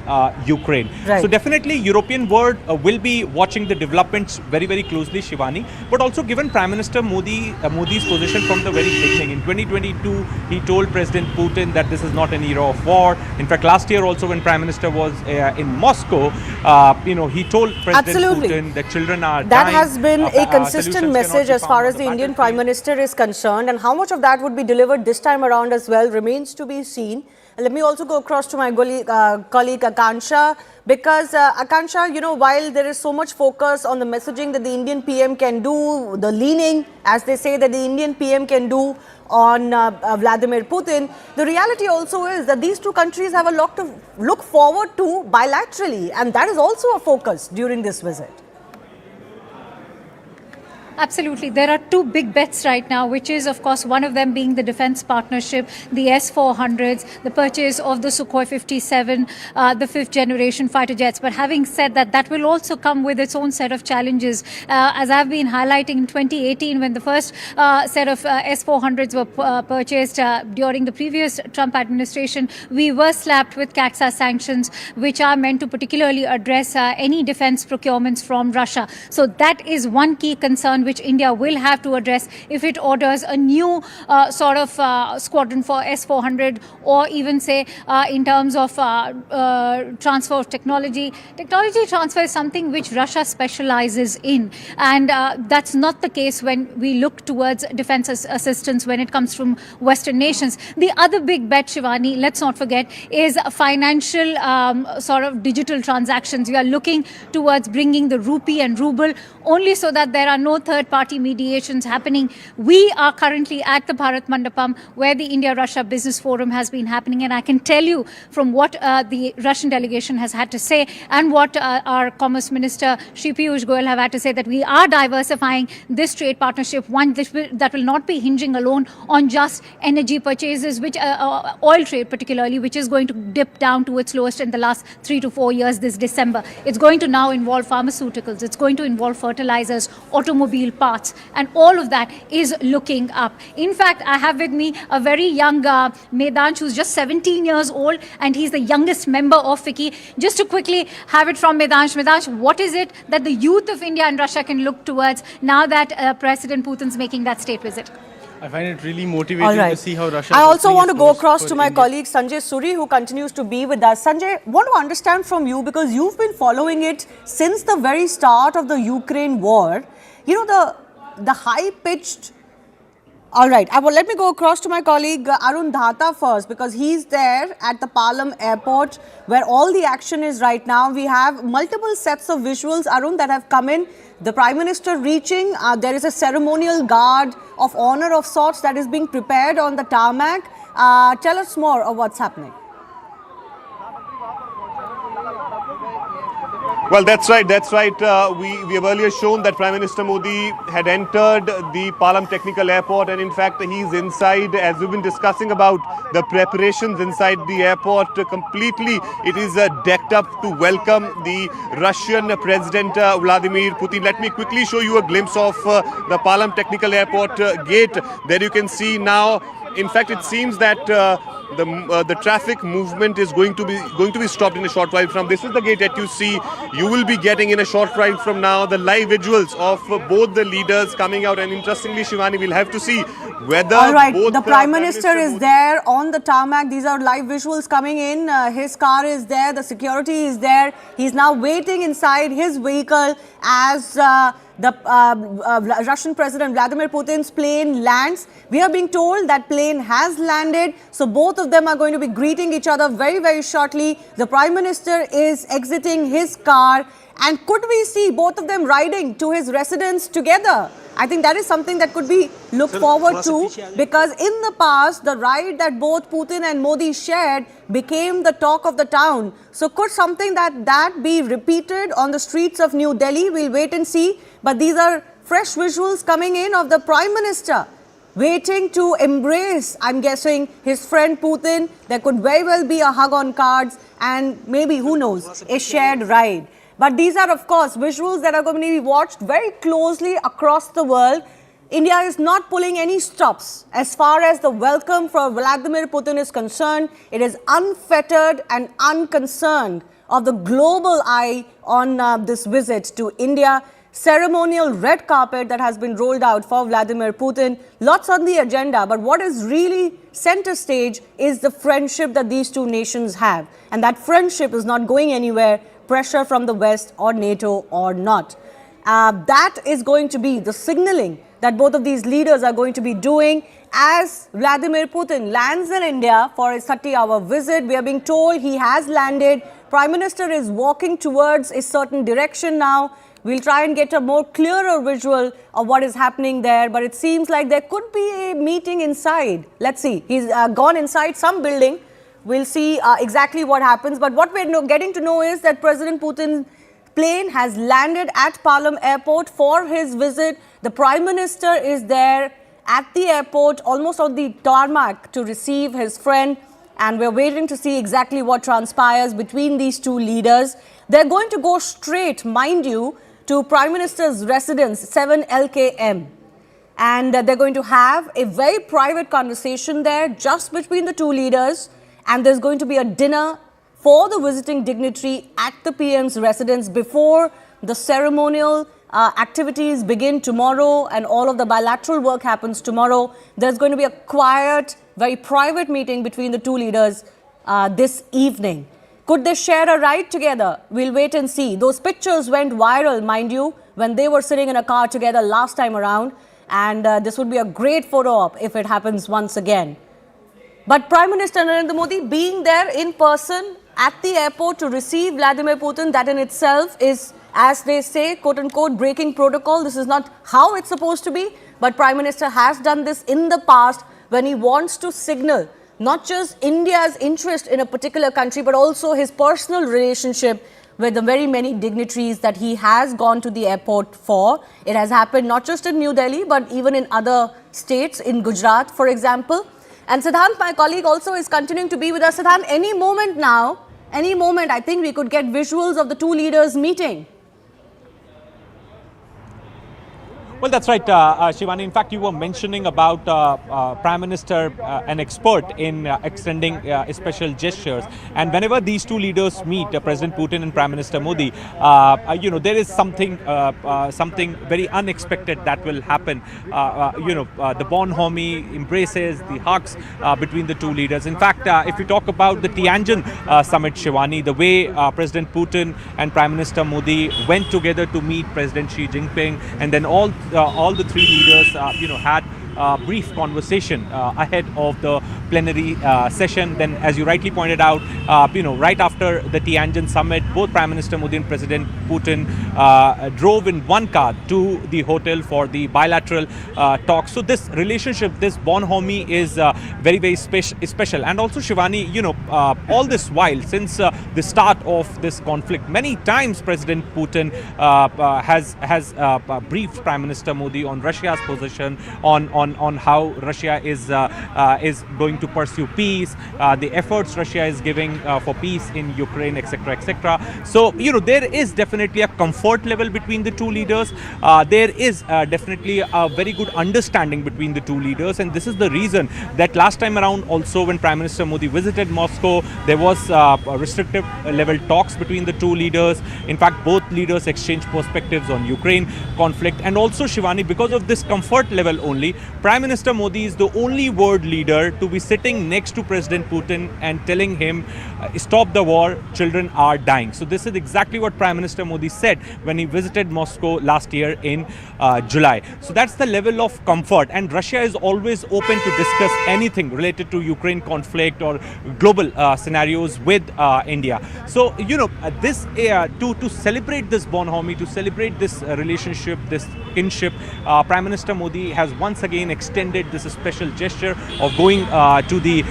Ukraine. Right. So definitely European world will be watching the developments very, very closely, Shivani. But also given Prime Minister Modi's position from the very beginning. In 2022, he told President Putin that this is not an era of war. In fact, last year also when Prime Minister was in Moscow, he told President Putin that children are dying. That has been a consistent message as far as the Indian Prime Minister is concerned, and how much of that would be delivered this time around as well remains to be seen. Let me also go across to my colleague Akansha, because Akansha, while there is so much focus on the messaging that the Indian PM can do, the leaning, as they say, that the Indian PM can do on Vladimir Putin, the reality also is that these two countries have a lot to look forward to bilaterally, and that is also a focus during this visit. Absolutely. There are two big bets right now, which is, of course, one of them being the defense partnership, the S-400s, the purchase of the Sukhoi 57, the fifth generation fighter jets. But having said that, that will also come with its own set of challenges. As I've been highlighting in 2018, when the first set of S-400s were purchased during the previous Trump administration, we were slapped with CAXA sanctions, which are meant to particularly address any defense procurements from Russia. So that is one key concern which India will have to address if it orders a new squadron for S-400, or even say in terms of transfer of technology. Technology transfer is something which Russia specializes in, and that's not the case when we look towards defense assistance when it comes from Western nations. The other big bet, Shivani, let's not forget, is financial digital transactions. We are looking towards bringing the rupee and ruble only so that there are no third-party mediations happening. We are currently at the Bharat Mandapam, where the India-Russia Business Forum has been happening, and I can tell you from what the Russian delegation has had to say and what our Commerce Minister Shri Piyush Goyal have had to say, that we are diversifying this trade partnership, one that will not be hinging alone on just energy purchases, which oil trade particularly, which is going to dip down to its lowest in the last 3 to 4 years this December. It's going to now involve pharmaceuticals, it's going to involve fertilizers, automobile parts, and all of that is looking up. In fact, I have with me a very young Medansh, who's just 17 years old, and he's the youngest member of FICCI. Just to quickly have it from Medansh. Medansh, what is it that the youth of India and Russia can look towards now that President Putin's making that state visit? I find it really motivating to see how Russia... I also want to go across to my colleague Sanjay Suri, who continues to be with us. Sanjay, want to understand from you, because you've been following it since the very start of the Ukraine war. The high-pitched... All right, let me go across to my colleague Arun Dhata first, because he's there at the Palam airport where all the action is right now. We have multiple sets of visuals, Arun, that have come in. The Prime Minister reaching, there is a ceremonial guard of honor of sorts that is being prepared on the tarmac. Tell us more of what's happening. Well, that's right. We have earlier shown that Prime Minister Modi had entered the Palam Technical Airport, and in fact he's inside. As we've been discussing about the preparations inside the airport, completely it is decked up to welcome the Russian President Vladimir Putin. Let me quickly show you a glimpse of the Palam Technical Airport gate. There you can see now. In fact, it seems that the traffic movement is going to be stopped in a short while from. This is the gate that you see. You will be getting in a short while from now the live visuals of both the leaders coming out. And interestingly, Shivani, we'll have to see whether both the Prime Minister is there on the tarmac. These are live visuals coming in. His car is there. The security is there. He's now waiting inside his vehicle as the Russian President Vladimir Putin's plane lands. We are being told that plane has landed. So both of them are going to be greeting each other very, very shortly. The Prime Minister is exiting his car. And could we see both of them riding to his residence together? I think that is something that could be looked forward to, because in the past, the ride that both Putin and Modi shared became the talk of the town. So could something that be repeated on the streets of New Delhi? We'll wait and see. But these are fresh visuals coming in of the Prime Minister waiting to embrace, I'm guessing, his friend Putin. There could very well be a hug on cards and maybe, who knows, a shared ride. But these are, of course, visuals that are going to be watched very closely across the world. India is not pulling any stops as far as the welcome for Vladimir Putin is concerned. It is unfettered and unconcerned of the global eye on this visit to India. Ceremonial red carpet that has been rolled out for Vladimir Putin. Lots on the agenda, but what is really center stage is the friendship that these two nations have. And that friendship is not going anywhere, pressure from the West or NATO or not. That is going to be the signaling that both of these leaders are going to be doing as Vladimir Putin lands in India for his 30-hour visit. We are being told he has landed. Prime Minister is walking towards a certain direction now. We'll try and get a more clearer visual of what is happening there, but it seems like there could be a meeting inside. Let's see. He's gone inside some building. We'll see exactly what happens. But what we're getting to know is that President Putin's plane has landed at Palam Airport for his visit. The Prime Minister is there at the airport, almost on the tarmac, to receive his friend. And we're waiting to see exactly what transpires between these two leaders. They're going to go straight, mind you, to Prime Minister's residence, 7 LKM. And they're going to have a very private conversation there just between the two leaders. And there's going to be a dinner for the visiting dignitary at the PM's residence before the ceremonial activities begin tomorrow and all of the bilateral work happens tomorrow. There's going to be a quiet, very private meeting between the two leaders this evening. Could they share a ride together? We'll wait and see. Those pictures went viral, mind you, when they were sitting in a car together last time around. And this would be a great photo op if it happens once again. But Prime Minister Narendra Modi being there in person at the airport to receive Vladimir Putin, that in itself is, as they say, quote-unquote, breaking protocol. This is not how it's supposed to be. But Prime Minister has done this in the past when he wants to signal not just India's interest in a particular country, but also his personal relationship with the very many dignitaries that he has gone to the airport for. It has happened not just in New Delhi, but even in other states, in Gujarat, for example. And Siddhant, my colleague, also is continuing to be with us. Siddhant, any moment now, any moment, I think we could get visuals of the two leaders meeting. Well, that's right, Shivani. In fact, you were mentioning about Prime Minister, an expert in extending special gestures. And whenever these two leaders meet, President Putin and Prime Minister Modi, there is something very unexpected that will happen. The bonhomie embraces, the hugs between the two leaders. In fact, if we talk about the Tianjin summit, Shivani, the way President Putin and Prime Minister Modi went together to meet President Xi Jinping, and then all the three leaders, had brief conversation ahead of the plenary session. Then, as you rightly pointed out, right after the Tianjin summit, both Prime Minister Modi and President Putin drove in one car to the hotel for the bilateral talks. So this relationship, this bonhomie is very, very special. And also, Shivani, all this while, since the start of this conflict, many times President Putin has briefed Prime Minister Modi on Russia's position, on how Russia is going to pursue peace, the efforts Russia is giving for peace in Ukraine, etc., etc. So, there is definitely a comfort level between the two leaders. There is definitely a very good understanding between the two leaders, and this is the reason that last time around also when Prime Minister Modi visited Moscow, there was restrictive level talks between the two leaders. In fact, both leaders exchanged perspectives on Ukraine conflict. And also, Shivani, because of this comfort level only, Prime Minister Modi is the only world leader to be sitting next to President Putin and telling him, stop the war, children are dying. So this is exactly what Prime Minister Modi said when he visited Moscow last year in July. So that's the level of comfort, and Russia is always open to discuss anything related to Ukraine conflict or global scenarios with India. So, this to celebrate this bonhomie, to celebrate this relationship, this kinship, Prime Minister Modi has once again extended this special gesture of going to the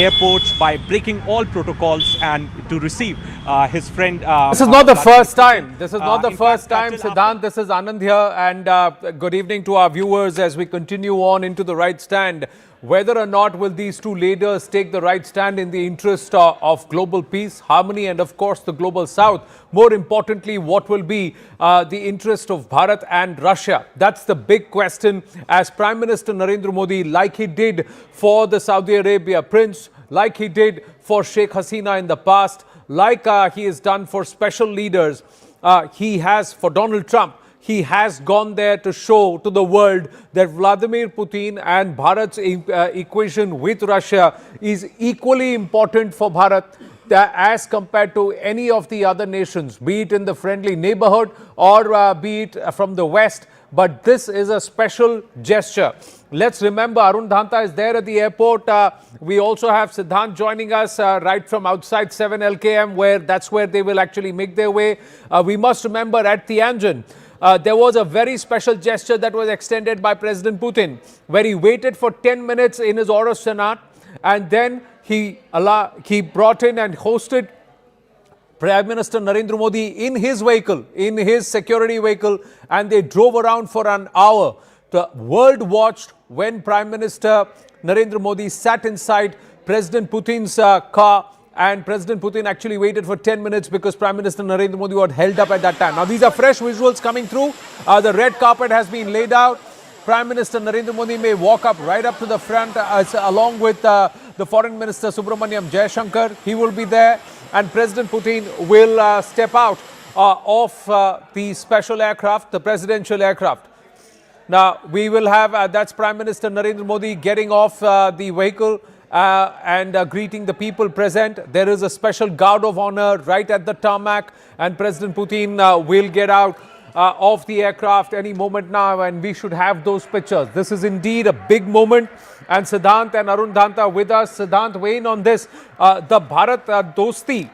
airports by breaking all protocols and to receive his friend. This is not the first time. This is not the first time, Siddhant. This is Anand here, and good evening to our viewers as we continue on into the right stand. Whether or not will these two leaders take the right stand in the interest of global peace, harmony, and of course the global south. More importantly, what will be the interest of Bharat and Russia? That's the big question, as Prime Minister Narendra Modi, like he did for the Saudi Arabia prince, like he did for Sheikh Hasina in the past, like he has done for special leaders, he has for Donald Trump. He has gone there to show to the world that Vladimir Putin and Bharat's equation with Russia is equally important for Bharat as compared to any of the other nations, be it in the friendly neighborhood or be it from the West. But this is a special gesture. Let's remember, Arun Dhanta is there at the airport. We also have Siddhant joining us right from outside 7 LKM, that's where they will actually make their way. We must remember at Tianjin, there was a very special gesture that was extended by President Putin, where he waited for 10 minutes in his Aurus Senat, and then he brought in and hosted Prime Minister Narendra Modi in his vehicle, in his security vehicle, and they drove around for an hour. The world watched when Prime Minister Narendra Modi sat inside President Putin's car, and President Putin actually waited for 10 minutes because Prime Minister Narendra Modi was held up at that time. Now, these are fresh visuals coming through. The red carpet has been laid out. Prime Minister Narendra Modi may walk up right up to the front along with the Foreign Minister Subramaniam Jaishankar. He will be there, and President Putin will step out of the special aircraft, the presidential aircraft. Now, we will have, that's Prime Minister Narendra Modi getting off the vehicle and greeting the people present. There is a special guard of honor right at the tarmac, and President Putin will get out of the aircraft any moment now, and we should have those pictures. This is indeed a big moment, and Siddhant and Arun Dhanta with us. Siddhant, weigh in on this. The Bharat Dosti,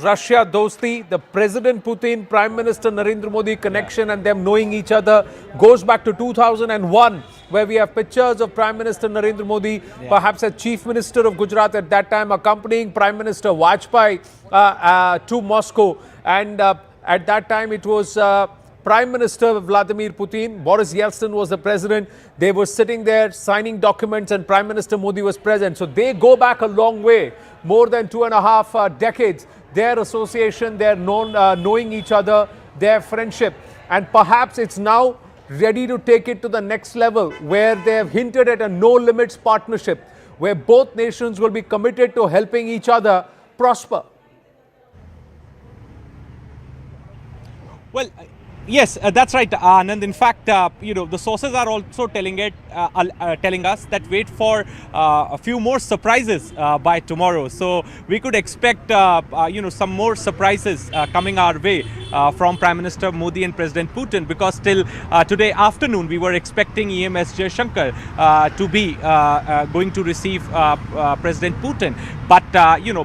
Russia Dosti, the President Putin, Prime Minister Narendra Modi connection and them knowing each other goes back to 2001, where we have pictures of Prime Minister Narendra Modi, perhaps as Chief Minister of Gujarat at that time, accompanying Prime Minister Vajpayee to Moscow. And at that time, it was Prime Minister Vladimir Putin, Boris Yeltsin was the president. They were sitting there signing documents, and Prime Minister Modi was present. So they go back a long way, more than 2.5 decades. Their association, their knowing each other, their friendship. And perhaps it's now ready to take it to the next level, where they have hinted at a no-limits partnership, where both nations will be committed to helping each other prosper. Well, yes, that's right, Anand. In fact, the sources are also telling us that wait for a few more surprises by tomorrow. So we could expect, some more surprises coming our way from Prime Minister Modi and President Putin, because till today afternoon we were expecting EMS Jaishankar to be going to receive President Putin. But,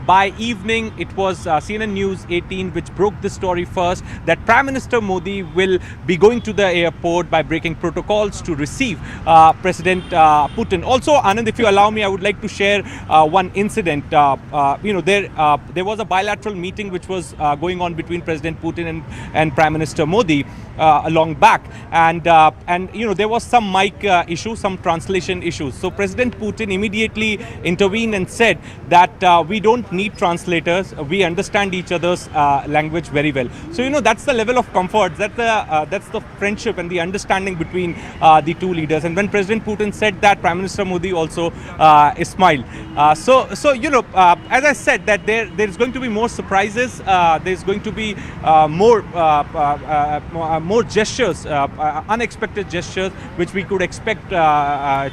by evening, it was CNN News 18 which broke the story first, that Prime Minister Modi will be going to the airport by breaking protocols to receive President Putin. Also, Anand, if you allow me, I would like to share one incident. There was a bilateral meeting which was going on between President Putin and Prime Minister Modi a long back, and there was some mic issue, some translation issues. So President Putin immediately intervened and said that we don't need translators, we understand each other's language very well. So that's the level of comfort, that's the friendship and the understanding between the two leaders. And when President Putin said that, Prime Minister Modi also smiled. So as I said, that there's going to be more surprises, there's going to be more gestures, unexpected gestures, which we could expect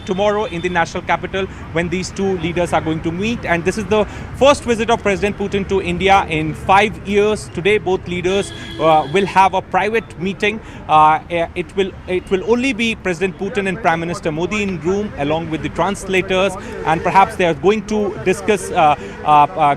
tomorrow in the national capital when these two leaders are going to meet. And this is the first visit of President Putin to India in 5 years. Today, both leaders will have a private meeting. It will only be President Putin and Prime Minister Modi in room, along with the translators, and perhaps they are going to discuss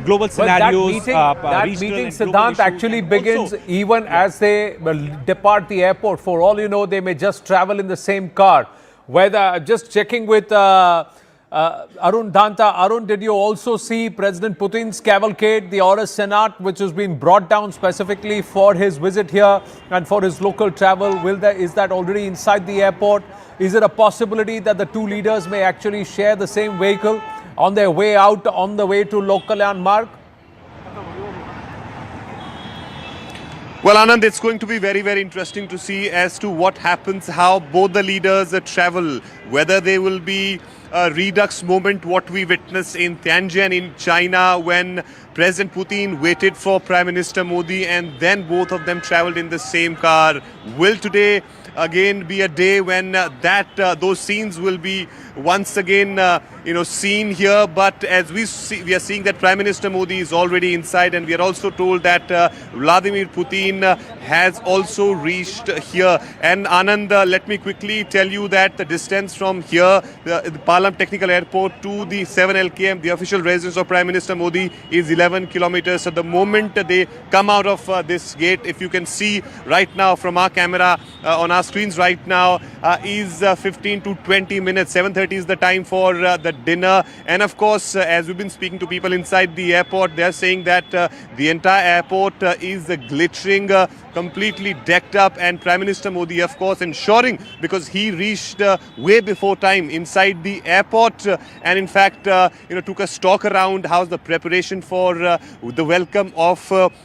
global scenarios. That meeting, Siddhant, actually begins even as they depart the airport. For all you know, they may just travel in the same car. whether, just checking with Arun Danta. Arun, did you also see President Putin's cavalcade, the Aurus Senat, which has been brought down specifically for his visit here and for his local travel? Is that already inside the airport? Is it a possibility that the two leaders may actually share the same vehicle on their way out, on the way to Lokkalyan Marg? Well, Anand, it's going to be very, very interesting to see as to what happens, how both the leaders travel, whether they will be a redux moment, what we witnessed in Tianjin in China when President Putin waited for Prime Minister Modi and then both of them traveled in the same car. Will today again be a day when those scenes will be once again seen here? But as we are seeing that Prime Minister Modi is already inside, and we are also told that Vladimir Putin has also reached here. And Anand, let me quickly tell you that the distance from here, the Palam Technical Airport to the 7 LKM, the official residence of Prime Minister Modi, is 11 kilometers. So the moment they come out of this gate, if you can see right now from our camera on our screens right now, is 15 to 20 minutes. 7:30 is the time for the dinner. And of course, as we've been speaking to people inside the airport, they're saying that the entire airport is glittering, completely decked up, and Prime Minister Modi, of course, ensuring, because he reached way before time inside the airport, and in fact, took a stalk around how's the preparation for the welcome of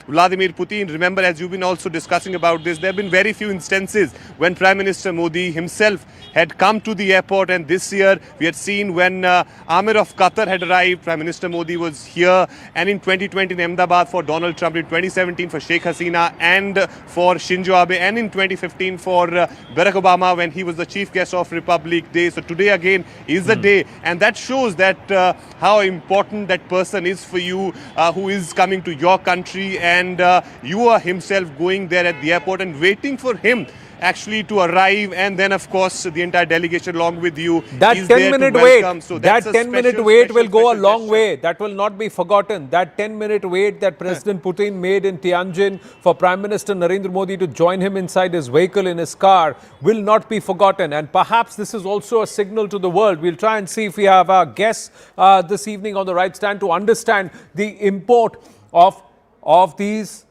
Vladimir Putin. Remember, as you've been also discussing about this, there have been very few instances when Prime Minister Modi himself had come to the airport, and this year we had seen when Amir of Qatar had arrived, Prime Minister Modi was here, and in 2020 in Ahmedabad for Donald Trump, in 2017 for Sheikh Hasina and for Shinzo Abe, and in 2015 for Barack Obama when he was the chief guest of Republic Day. So today again is the day, and that shows that how important that person is for you, who is coming to your country, and you are himself going there at the airport and waiting for him actually to arrive, and then of course the entire delegation along with you. That 10-minute wait, so that 10-minute wait will go a long way. That will not be forgotten. That 10-minute wait that President Putin made in Tianjin for Prime Minister Narendra Modi to join him inside his vehicle in his car will not be forgotten. And perhaps this is also a signal to the world. We'll try and see if we have our guests this evening on the right stand to understand the import of these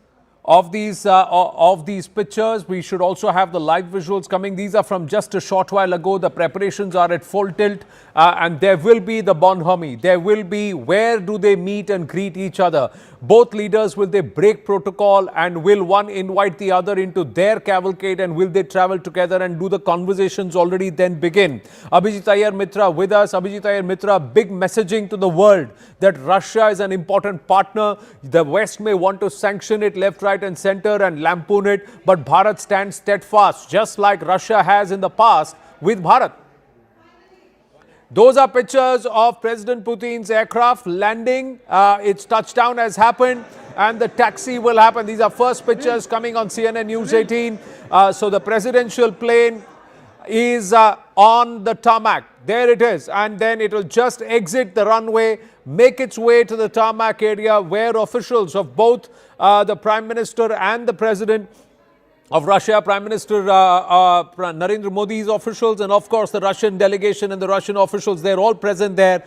pictures. We should also have the live visuals coming. These are from just a short while ago. The preparations are at full tilt, and there will be the bonhomie. There will be, where do they meet and greet each other? Both leaders, will they break protocol, and will one invite the other into their cavalcade, and will they travel together, and do the conversations already then begin? Abhijit Iyer Mitra with us. Abhijit Iyer Mitra, big messaging to the world that Russia is an important partner. The West may want to sanction it left, right and center and lampoon it, but Bharat stands steadfast, just like Russia has in the past with Bharat. Those are pictures of President Putin's aircraft landing. Its touchdown has happened and the taxi will happen. These are first pictures coming on CNN News 18. So the presidential plane is on the tarmac. There it is. And then it will just exit the runway, make its way to the tarmac area where officials of both the Prime Minister and the President of Russia, Prime Minister Narendra Modi's officials, and of course the Russian delegation and the Russian officials, they're all present there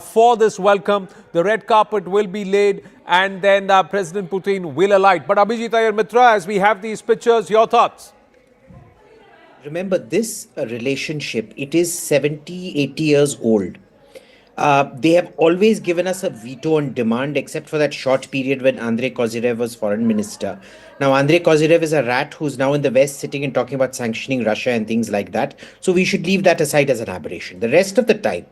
for this welcome. The red carpet will be laid and then President Putin will alight. But Abhijit Iyer Mitra, as we have these pictures, your thoughts? Remember, this relationship, it is 70, 80 years old. They have always given us a veto on demand, except for that short period when Andrei Kozyrev was foreign minister. Now, Andrei Kozyrev is a rat who's now in the West sitting and talking about sanctioning Russia and things like that. So we should leave that aside as an aberration. The rest of the time,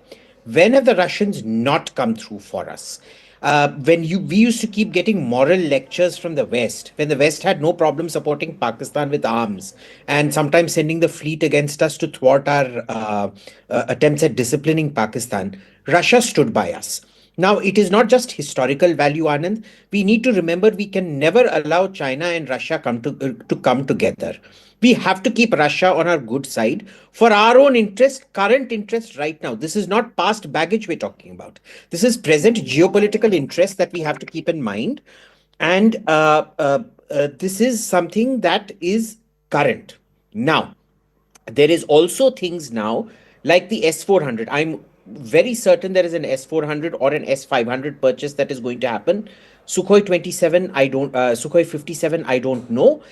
when have the Russians not come through for us? We used to keep getting moral lectures from the West, when the West had no problem supporting Pakistan with arms and sometimes sending the fleet against us to thwart our attempts at disciplining Pakistan. Russia stood by us. Now, it is not just historical value, Anand. We need to remember we can never allow China and Russia to come together. We have to keep Russia on our good side for our own interest, current interest right now. This is not past baggage we're talking about. This is present geopolitical interest that we have to keep in mind. And this is something that is current. Now, there is also things now like the S-400. I'm very certain there is an S-400 or an S-500 purchase that is going to happen. Sukhoi 27, Sukhoi 57, I don't know.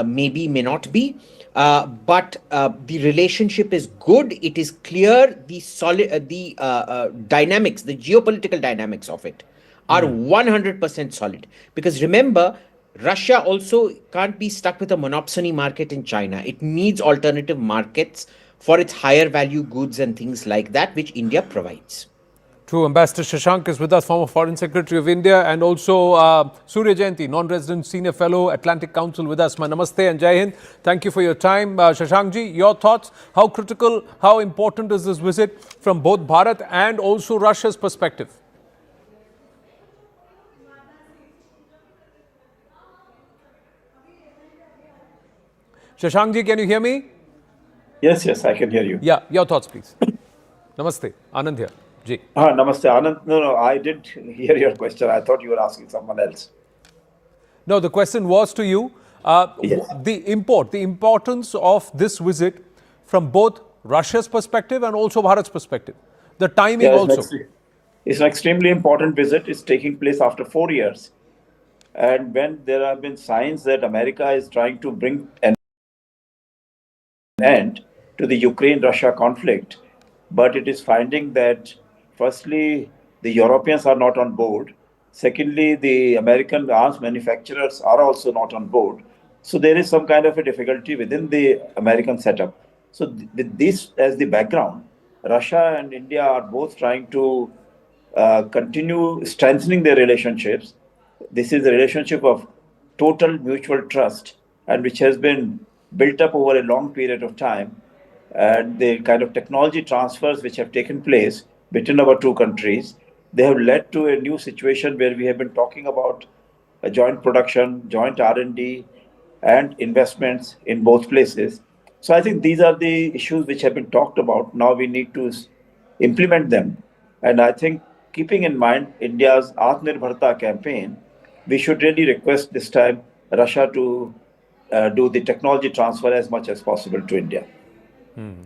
Maybe, may not be. But the relationship is good. It is clear. The dynamics, the geopolitical dynamics of it are 100% solid. Because remember, Russia also can't be stuck with a monopsony market in China. It needs alternative markets for its higher value goods and things like that, which India provides. True. Ambassador Shashank is with us, former Foreign Secretary of India, and also Surya Jayanti, non-resident senior fellow, Atlantic Council with us. My namaste and Jai Hind. Thank you for your time. Shashankji, your thoughts? How critical, how important is this visit from both Bharat and also Russia's perspective? Shashankji, can you hear me? Yes, I can hear you. Yeah, your thoughts, please. Namaste. Anand here. Ji. Namaste, Anand. No, I didn't hear your question. I thought you were asking someone else. No, the question was to you. Yes. The importance of this visit from both Russia's perspective and also Bharat's perspective. The timing also. It's an extremely important visit. It's taking place after 4 years. And when there have been signs that America is trying to bring an end to the Ukraine-Russia conflict, but it is finding that, firstly, the Europeans are not on board. Secondly, the American arms manufacturers are also not on board. So there is some kind of a difficulty within the American setup. So with this as the background, Russia and India are both trying to continue strengthening their relationships. This is a relationship of total mutual trust, and which has been built up over a long period of time. And the kind of technology transfers which have taken place between our two countries, they have led to a new situation where we have been talking about a joint production, joint R&D, and investments in both places. So I think these are the issues which have been talked about. Now we need to implement them. And I think, keeping in mind India's Atmanirbharta campaign, we should really request this time Russia to do the technology transfer as much as possible to India.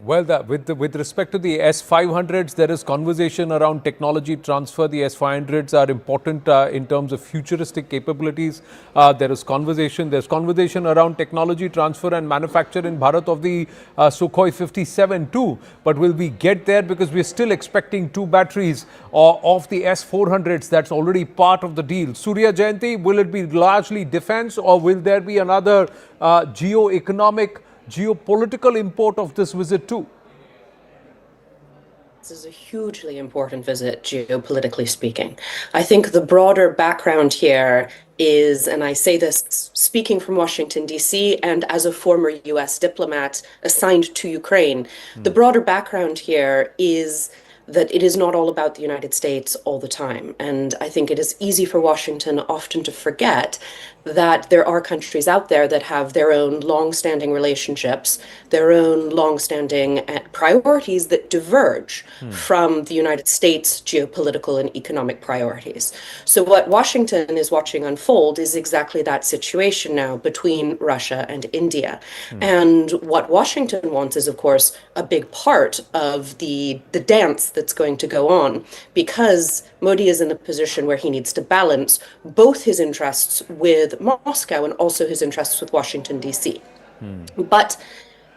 Well, with respect to the S-500s, there is conversation around technology transfer. The S-500s are important in terms of futuristic capabilities. There's conversation around technology transfer and manufacture in Bharat of the Sukhoi 57 too. But will we get there? Because we're still expecting 2 batteries of the S-400s. That's already part of the deal. Surya Jayanti, will it be largely defense, or will there be another geopolitical import of this visit too? This is a hugely important visit, geopolitically speaking. I think the broader background here is, and I say this speaking from Washington, D.C., and as a former U.S. diplomat assigned to Ukraine, the broader background here is that it is not all about the United States all the time. And I think it is easy for Washington often to forget that there are countries out there that have their own long-standing relationships, their own long-standing priorities that diverge from the United States' geopolitical and economic priorities. So what Washington is watching unfold is exactly that situation now between Russia and India. And what Washington wants is, of course, a big part of the dance that's going to go on, because Modi is in a position where he needs to balance both his interests with Moscow and also his interests with Washington, D.C. But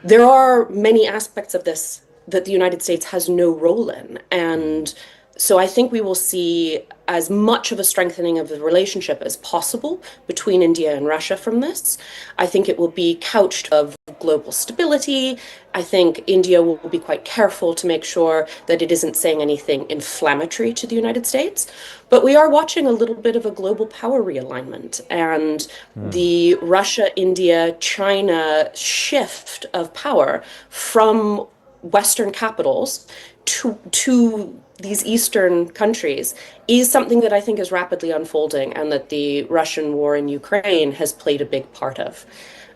there are many aspects of this that the United States has no role in. And so I think we will see as much of a strengthening of the relationship as possible between India and Russia from this. I think it will be couched of global stability. I think India will be quite careful to make sure that it isn't saying anything inflammatory to the United States. But we are watching a little bit of a global power realignment, and the Russia, India, China shift of power from Western capitals to these Eastern countries is something that I think is rapidly unfolding, and that the Russian war in Ukraine has played a big part of.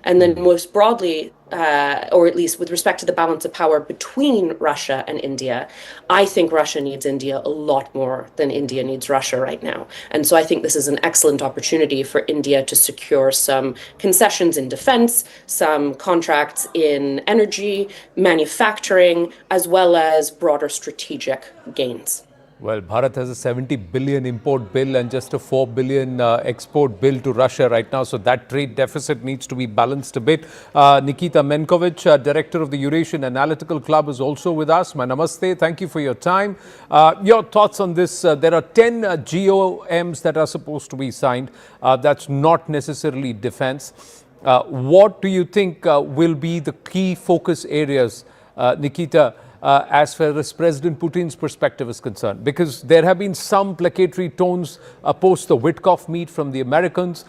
And then most broadly, or at least with respect to the balance of power between Russia and India, I think Russia needs India a lot more than India needs Russia right now. And so I think this is an excellent opportunity for India to secure some concessions in defense, some contracts in energy, manufacturing, as well as broader strategic gains. Well, Bharat has a 70 billion import bill and just a 4 billion export bill to Russia right now. So that trade deficit needs to be balanced a bit. Nikita Menkovich, director of the Eurasian Analytical Club, is also with us. My namaste. Thank you for your time. Your thoughts on this? There are 10 GOMs that are supposed to be signed. That's not necessarily defense. What do you think will be the key focus areas, Nikita, as far as President Putin's perspective is concerned? Because there have been some placatory tones post the Witkoff meet from the Americans.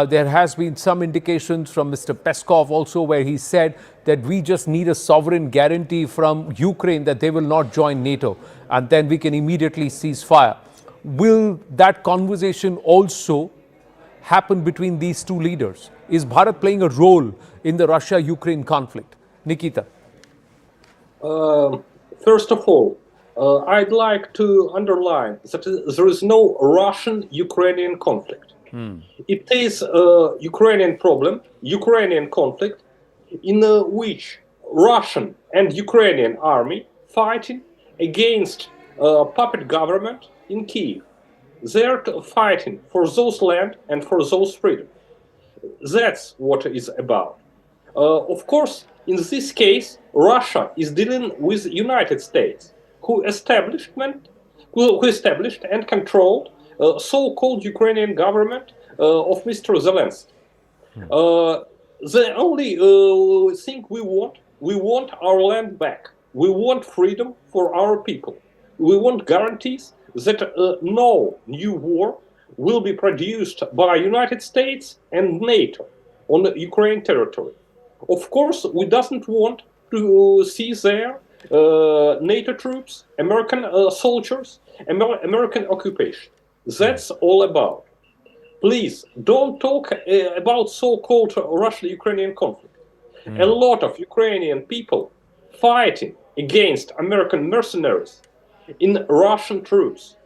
There has been some indications from Mr. Peskov also, where he said that we just need a sovereign guarantee from Ukraine that they will not join NATO, and then we can immediately cease fire. Will that conversation also happen between these two leaders? Is Bharat playing a role in the Russia-Ukraine conflict? Nikita. First of all, I'd like to underline that there is no Russian-Ukrainian conflict. It is a Ukrainian problem, Ukrainian conflict, in which Russian and Ukrainian army fighting against puppet government in Kiev. They're fighting for those land and for those freedom. That's what it is about. Of course, in this case, Russia is dealing with United States, who established and controlled so-called Ukrainian government of Mr. Zelensky. The only thing we want our land back. We want freedom for our people. We want guarantees that no new war will be produced by United States and NATO on the Ukraine territory. Of course, we doesn't want to see there NATO troops, American soldiers, American occupation. That's all about. Please don't talk about so-called Russian-Ukrainian conflict. A lot of Ukrainian people fighting against American mercenaries in Russian troops.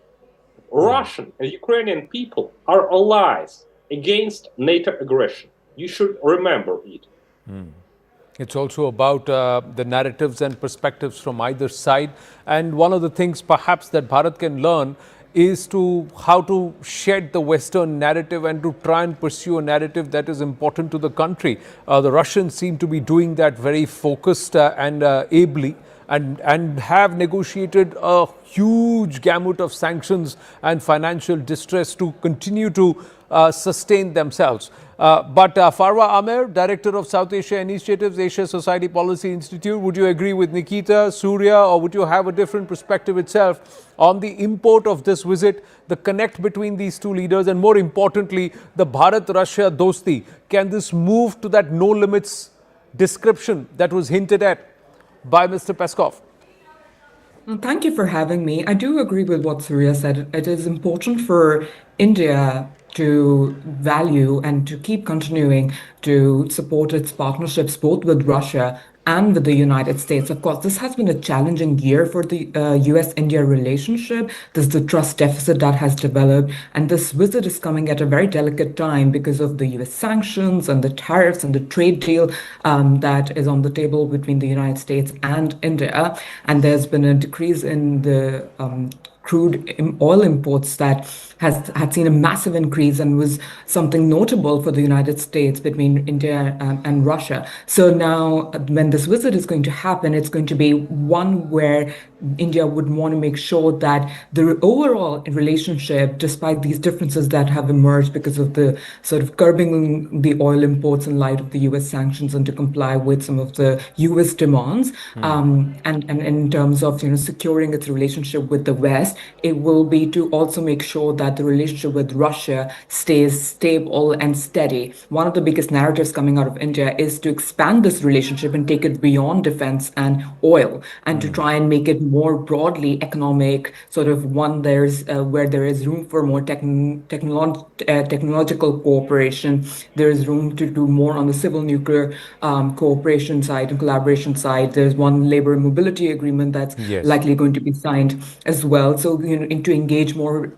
Russian and Ukrainian people are allies against NATO aggression. You should remember it. It's also about the narratives and perspectives from either side. And one of the things perhaps that Bharat can learn is how to shed the Western narrative and to try and pursue a narrative that is important to the country. The Russians seem to be doing that very focused and ably, and have negotiated a huge gamut of sanctions and financial distress to continue to sustain themselves. But Farwa Amer, Director of South Asia Initiatives, Asia Society Policy Institute, would you agree with Nikita, Surya, or would you have a different perspective itself on the import of this visit, the connect between these two leaders, and more importantly, the Bharat-Russia dosti? Can this move to that no limits description that was hinted at by Mr. Peskov? Thank you for having me. I do agree with what Surya said. It is important for India to value and to keep continuing to support its partnerships both with Russia and with the United States. Of course, this has been a challenging year for the US-India relationship. There's the trust deficit that has developed, and this visit is coming at a very delicate time because of the US sanctions and the tariffs and the trade deal that is on the table between the United States and India. And there's been a decrease in the crude oil imports that had seen a massive increase and was something notable for the United States between India and Russia. So now when this visit is going to happen, it's going to be one where India would want to make sure that the overall relationship, despite these differences that have emerged because of the sort of curbing the oil imports in light of the US sanctions and to comply with some of the US demands, and in terms of securing its relationship with the West, US, it will be to also make sure that the relationship with Russia stays stable and steady. One of the biggest narratives coming out of India is to expand this relationship and take it beyond defense and oil, and to try and make it more broadly economic, sort of one where there is room for more technological cooperation. There is room to do more on the civil nuclear cooperation side and collaboration side. There's one labor mobility agreement that's likely going to be signed as well. So, to engage more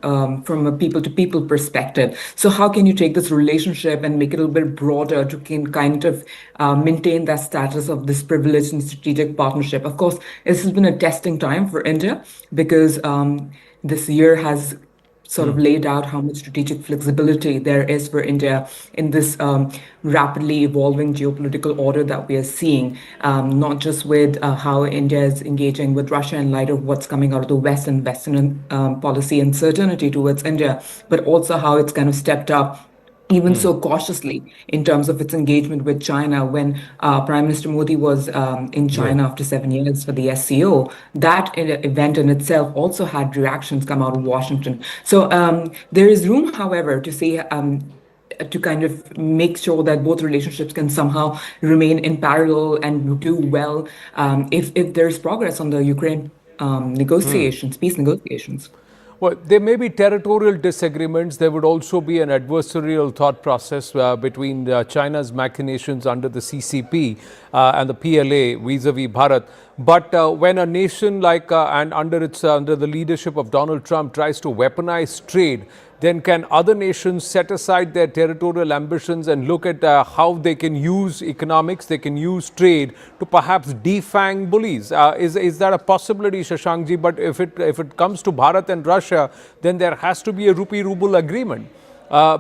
from a people-to-people perspective. So how can you take this relationship and make it a little bit broader to kind of maintain that status of this privileged and strategic partnership? Of course, this has been a testing time for India because this year has sort of laid out how much strategic flexibility there is for India in this rapidly evolving geopolitical order that we are seeing, not just with how India is engaging with Russia in light of what's coming out of the West and Western policy uncertainty towards India, but also how it's kind of stepped up even so cautiously in terms of its engagement with China. When Prime Minister Modi was in China after 7 years for the SCO, that event in itself also had reactions come out of Washington. So there is room, however, to see to kind of make sure that both relationships can somehow remain in parallel and do well if there's progress on the Ukraine negotiations, peace negotiations. Well, there may be territorial disagreements. There would also be an adversarial thought process between China's machinations under the CCP and the PLA vis-a-vis Bharat. But when a nation like and under the leadership of Donald Trump tries to weaponize trade, then can other nations set aside their territorial ambitions and look at how they can use economics, they can use trade to perhaps defang bullies? Is that a possibility, Shashankji? But if it comes to Bharat and Russia, then there has to be a rupee-ruble agreement.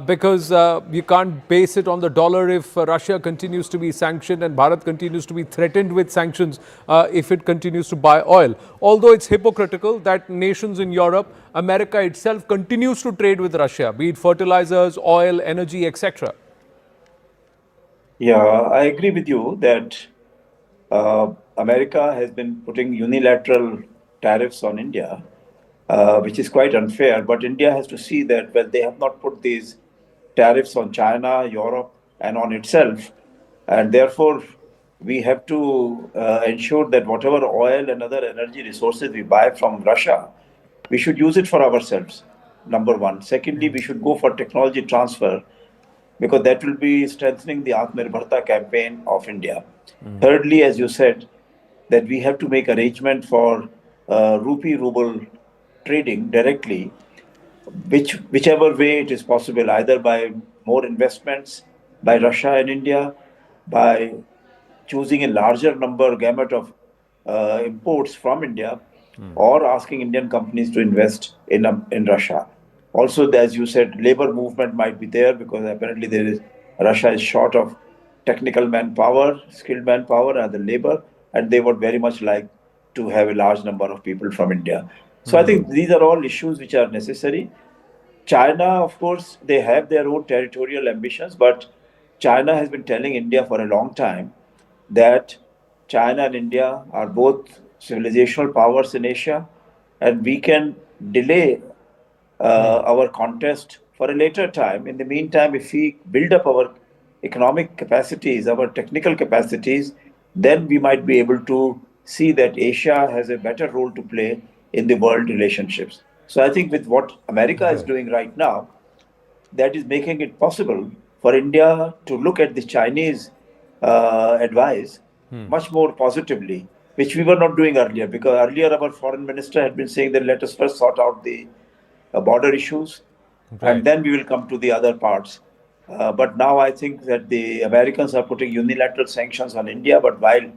Because you can't base it on the dollar if Russia continues to be sanctioned and Bharat continues to be threatened with sanctions if it continues to buy oil. Although it's hypocritical that nations in Europe, America itself continues to trade with Russia, be it fertilizers, oil, energy, etc. Yeah, I agree with you that America has been putting unilateral tariffs on India, which is quite unfair. But India has to see that, well, they have not put these tariffs on China, Europe, and on itself. And therefore, we have to ensure that whatever oil and other energy resources we buy from Russia, we should use it for ourselves, number one. Secondly, we should go for technology transfer, because that will be strengthening the Atmanirbharta campaign of India. Thirdly, as you said, that we have to make arrangement for rupee-ruble trading directly, whichever way it is possible, either by more investments by Russia and India, by choosing a larger gamut of imports from India, or asking Indian companies to invest in Russia. Also, as you said, labor movement might be there, because apparently Russia is short of technical manpower, skilled manpower, and the labor, and they would very much like to have a large number of people from India. So I think these are all issues which are necessary. China, of course, they have their own territorial ambitions, but China has been telling India for a long time that China and India are both civilizational powers in Asia, and we can delay our contest for a later time. In the meantime, if we build up our economic capacities, our technical capacities, then we might be able to see that Asia has a better role to play in the world relationships. So I think with what America is doing right now, that is making it possible for India to look at the Chinese advice much more positively, which we were not doing earlier, because earlier our foreign minister had been saying that let us first sort out the border issues, and then we will come to the other parts. But now I think that the Americans are putting unilateral sanctions on India, but while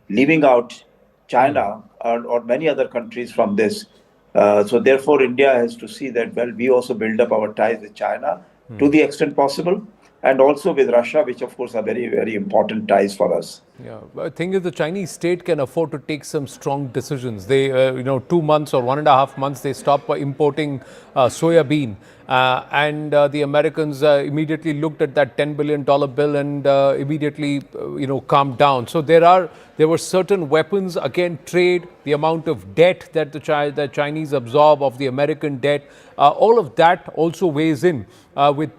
leaving out China or many other countries from this. So therefore, India has to see that, well, we also build up our ties with China to the extent possible, and also with Russia, which of course are very, very important ties for us. Yeah, I think the Chinese state can afford to take some strong decisions. They, 2 months or 1.5 months, they stop importing soya bean. And the Americans immediately looked at that $10 billion bill and immediately, calmed down. So there were certain weapons, again, trade, the amount of debt that the Chinese absorb of the American debt. All of that also weighs in with,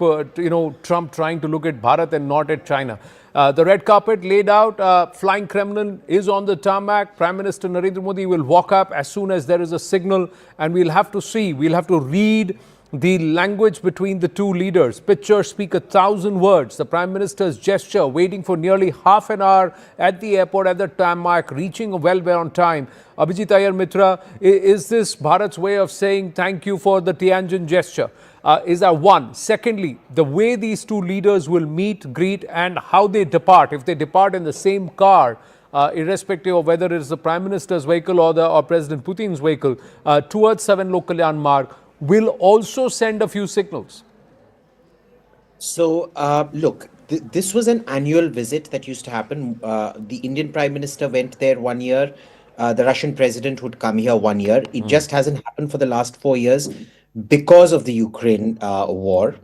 Trump trying to look at Bharat and not at China. The red carpet laid out, flying Kremlin is on the tarmac. Prime Minister Narendra Modi will walk up as soon as there is a signal, and we'll have to read the language between the two leaders. Pictures speak 1,000 words. The Prime Minister's gesture, waiting for nearly half an hour at the airport at the tarmac, reaching well on time. Abhijit Iyer Mitra, is this Bharat's way of saying thank you for the Tianjin gesture? Is that one? Secondly, the way these two leaders will meet, greet, and how they depart. If they depart in the same car, irrespective of whether it is the Prime Minister's vehicle or President Putin's vehicle, towards 7 Lok Kalyan Marg, will also send a few signals. So, look, this was an annual visit that used to happen. The Indian Prime Minister went there 1 year. The Russian President would come here 1 year. It just hasn't happened for the last 4 years because of the Ukraine war.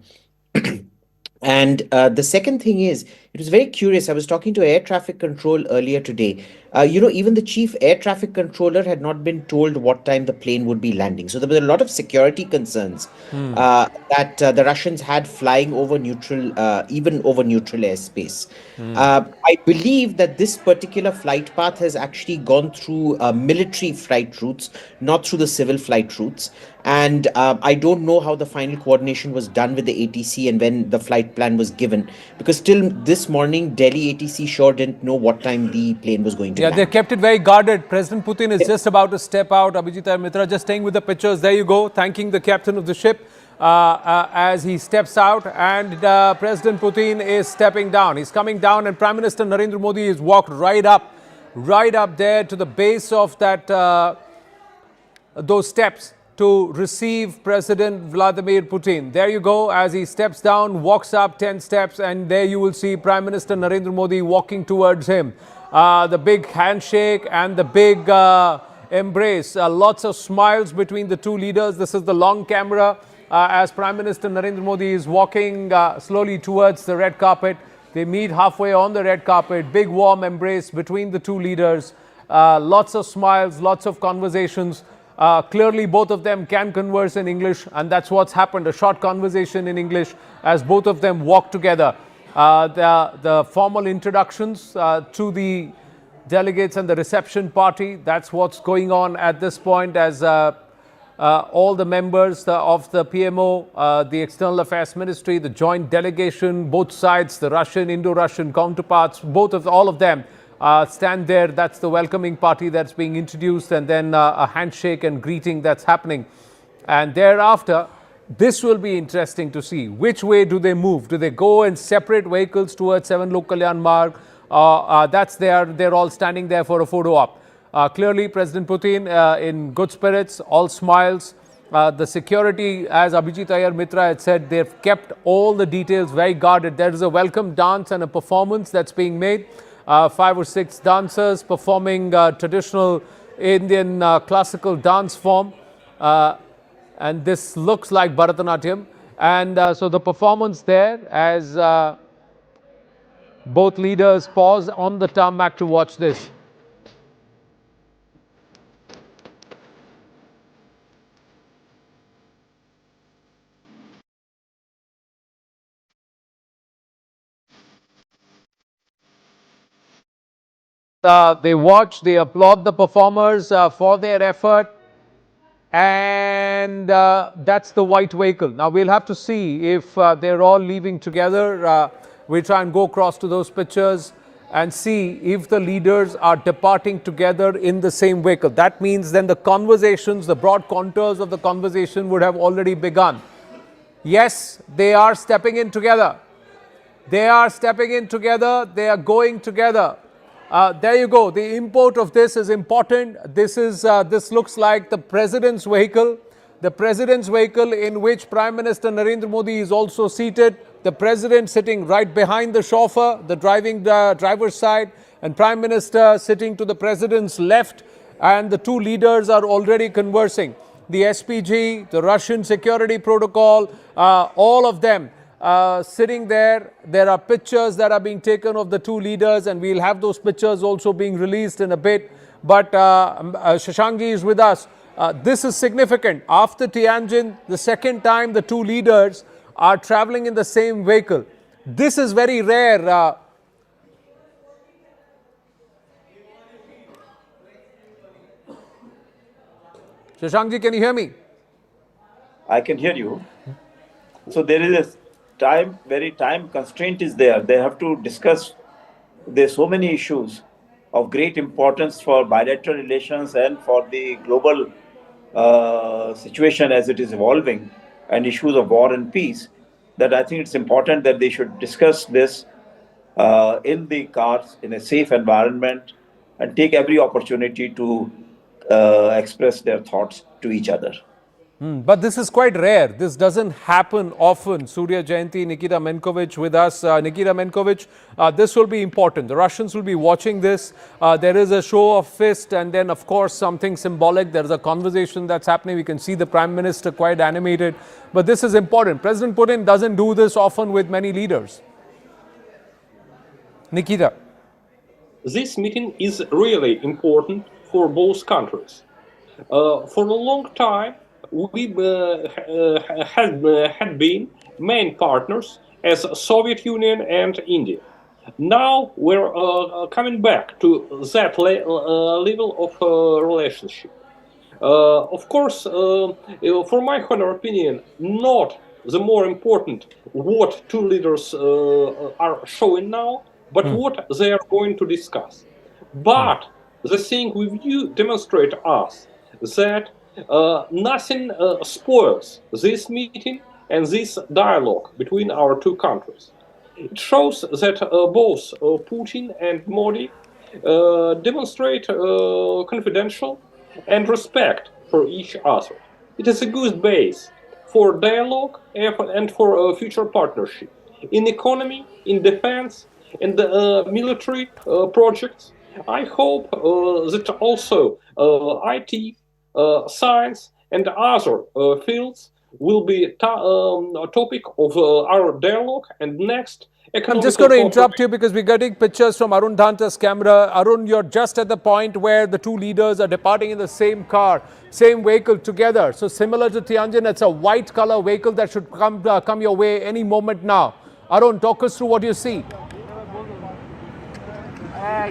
And the second thing is, it was very curious. I was talking to air traffic control earlier today. Even the chief air traffic controller had not been told what time the plane would be landing. So there were a lot of security concerns that the Russians had flying over neutral, even over neutral airspace. I believe that this particular flight path has actually gone through military flight routes, not through the civil flight routes. And I don't know how the final coordination was done with the ATC and when the flight plan was given, because till this morning, Delhi ATC sure didn't know what time the plane was going to land. They kept it very guarded. President Putin is just about to step out. Abhijit Iyer Mitra, just staying with the pictures. There you go, thanking the captain of the ship as he steps out. And President Putin is stepping down. He's coming down, and Prime Minister Narendra Modi has walked right up there to the base of that those steps to receive President Vladimir Putin. There you go, as he steps down, walks up 10 steps, and there you will see Prime Minister Narendra Modi walking towards him. The big handshake and the big embrace. Lots of smiles between the two leaders. This is the long camera as Prime Minister Narendra Modi is walking slowly towards the red carpet. They meet halfway on the red carpet. Big warm embrace between the two leaders. Lots of smiles, lots of conversations. Clearly, both of them can converse in English, and that's what's happened. A short conversation in English as both of them walk together. The formal introductions to the delegates and the reception party, that's what's going on at this point as all the members of the PMO, the External Affairs Ministry, the joint delegation, both sides, the Russian, Indo-Russian counterparts, all of them stand there. That's the welcoming party that's being introduced, and then a handshake and greeting that's happening. And thereafter, this will be interesting to see. Which way do they move? Do they go in separate vehicles towards 7 Lok Kalyan Marg? They're all standing there for a photo op. Clearly, President Putin in good spirits, all smiles. The security, as Abhijit Iyer Mitra had said, they've kept all the details very guarded. There is a welcome dance and a performance that's being made. 5 or 6 dancers performing traditional Indian classical dance form. And this looks like Bharatanatyam. And so the performance there as both leaders pause on the tarmac to watch this. They watch, they applaud the performers for their effort, and that's the white vehicle. Now we'll have to see if they're all leaving together. We'll try and go across to those pictures and see if the leaders are departing together in the same vehicle. That means then the conversations, the broad contours of the conversation would have already begun. Yes, they are stepping in together. They are stepping in together. They are going together. There you go. The import of this is important. This looks like the president's vehicle. The president's vehicle in which Prime Minister Narendra Modi is also seated. The president sitting right behind the chauffeur, the driver's side, and Prime Minister sitting to the President's left, and the two leaders are already conversing. The SPG, the Russian security protocol, all of them sitting there. There are pictures that are being taken of the two leaders, and we'll have those pictures also being released in a bit. But Shashankji is with us. This is significant. After Tianjin, the second time the two leaders are traveling in the same vehicle. This is very rare. Shashankji, can you hear me? I can hear you. So there is a very time constraint is there. They have to discuss. There's so many issues of great importance for bilateral relations and for the global situation as it is evolving, and issues of war and peace, that I think it's important that they should discuss this in the cars in a safe environment and take every opportunity to express their thoughts to each other. But this is quite rare. This doesn't happen often. Surya Jayanti, Nikita Menkovich with us. Nikita Menkovich, this will be important. The Russians will be watching this. There is a show of fist, and then, of course, something symbolic. There is a conversation that's happening. We can see the Prime Minister quite animated. But this is important. President Putin doesn't do this often with many leaders. Nikita. This meeting is really important for both countries. For a long time, we had been main partners as Soviet Union and India. Now we're coming back to that level of relationship. Of course, for my honor opinion, not the more important what two leaders are showing now, but what they are going to discuss. But the thing with you demonstrate us that nothing spoils this meeting and this dialogue between our two countries. It shows that both Putin and Modi demonstrate confidential and respect for each other. It is a good base for dialogue and for future partnership in economy, in defense, in the military projects. I hope that also IT, science and other fields will be a topic of our dialogue and next. I'm just going to interrupt you because we're getting pictures from Arun Dhanta's camera. Arun, you're just at the point where the two leaders are departing in the same car, same vehicle together. So similar to Tianjin, it's a white color vehicle that should come your way any moment now. Arun, talk us through what you see.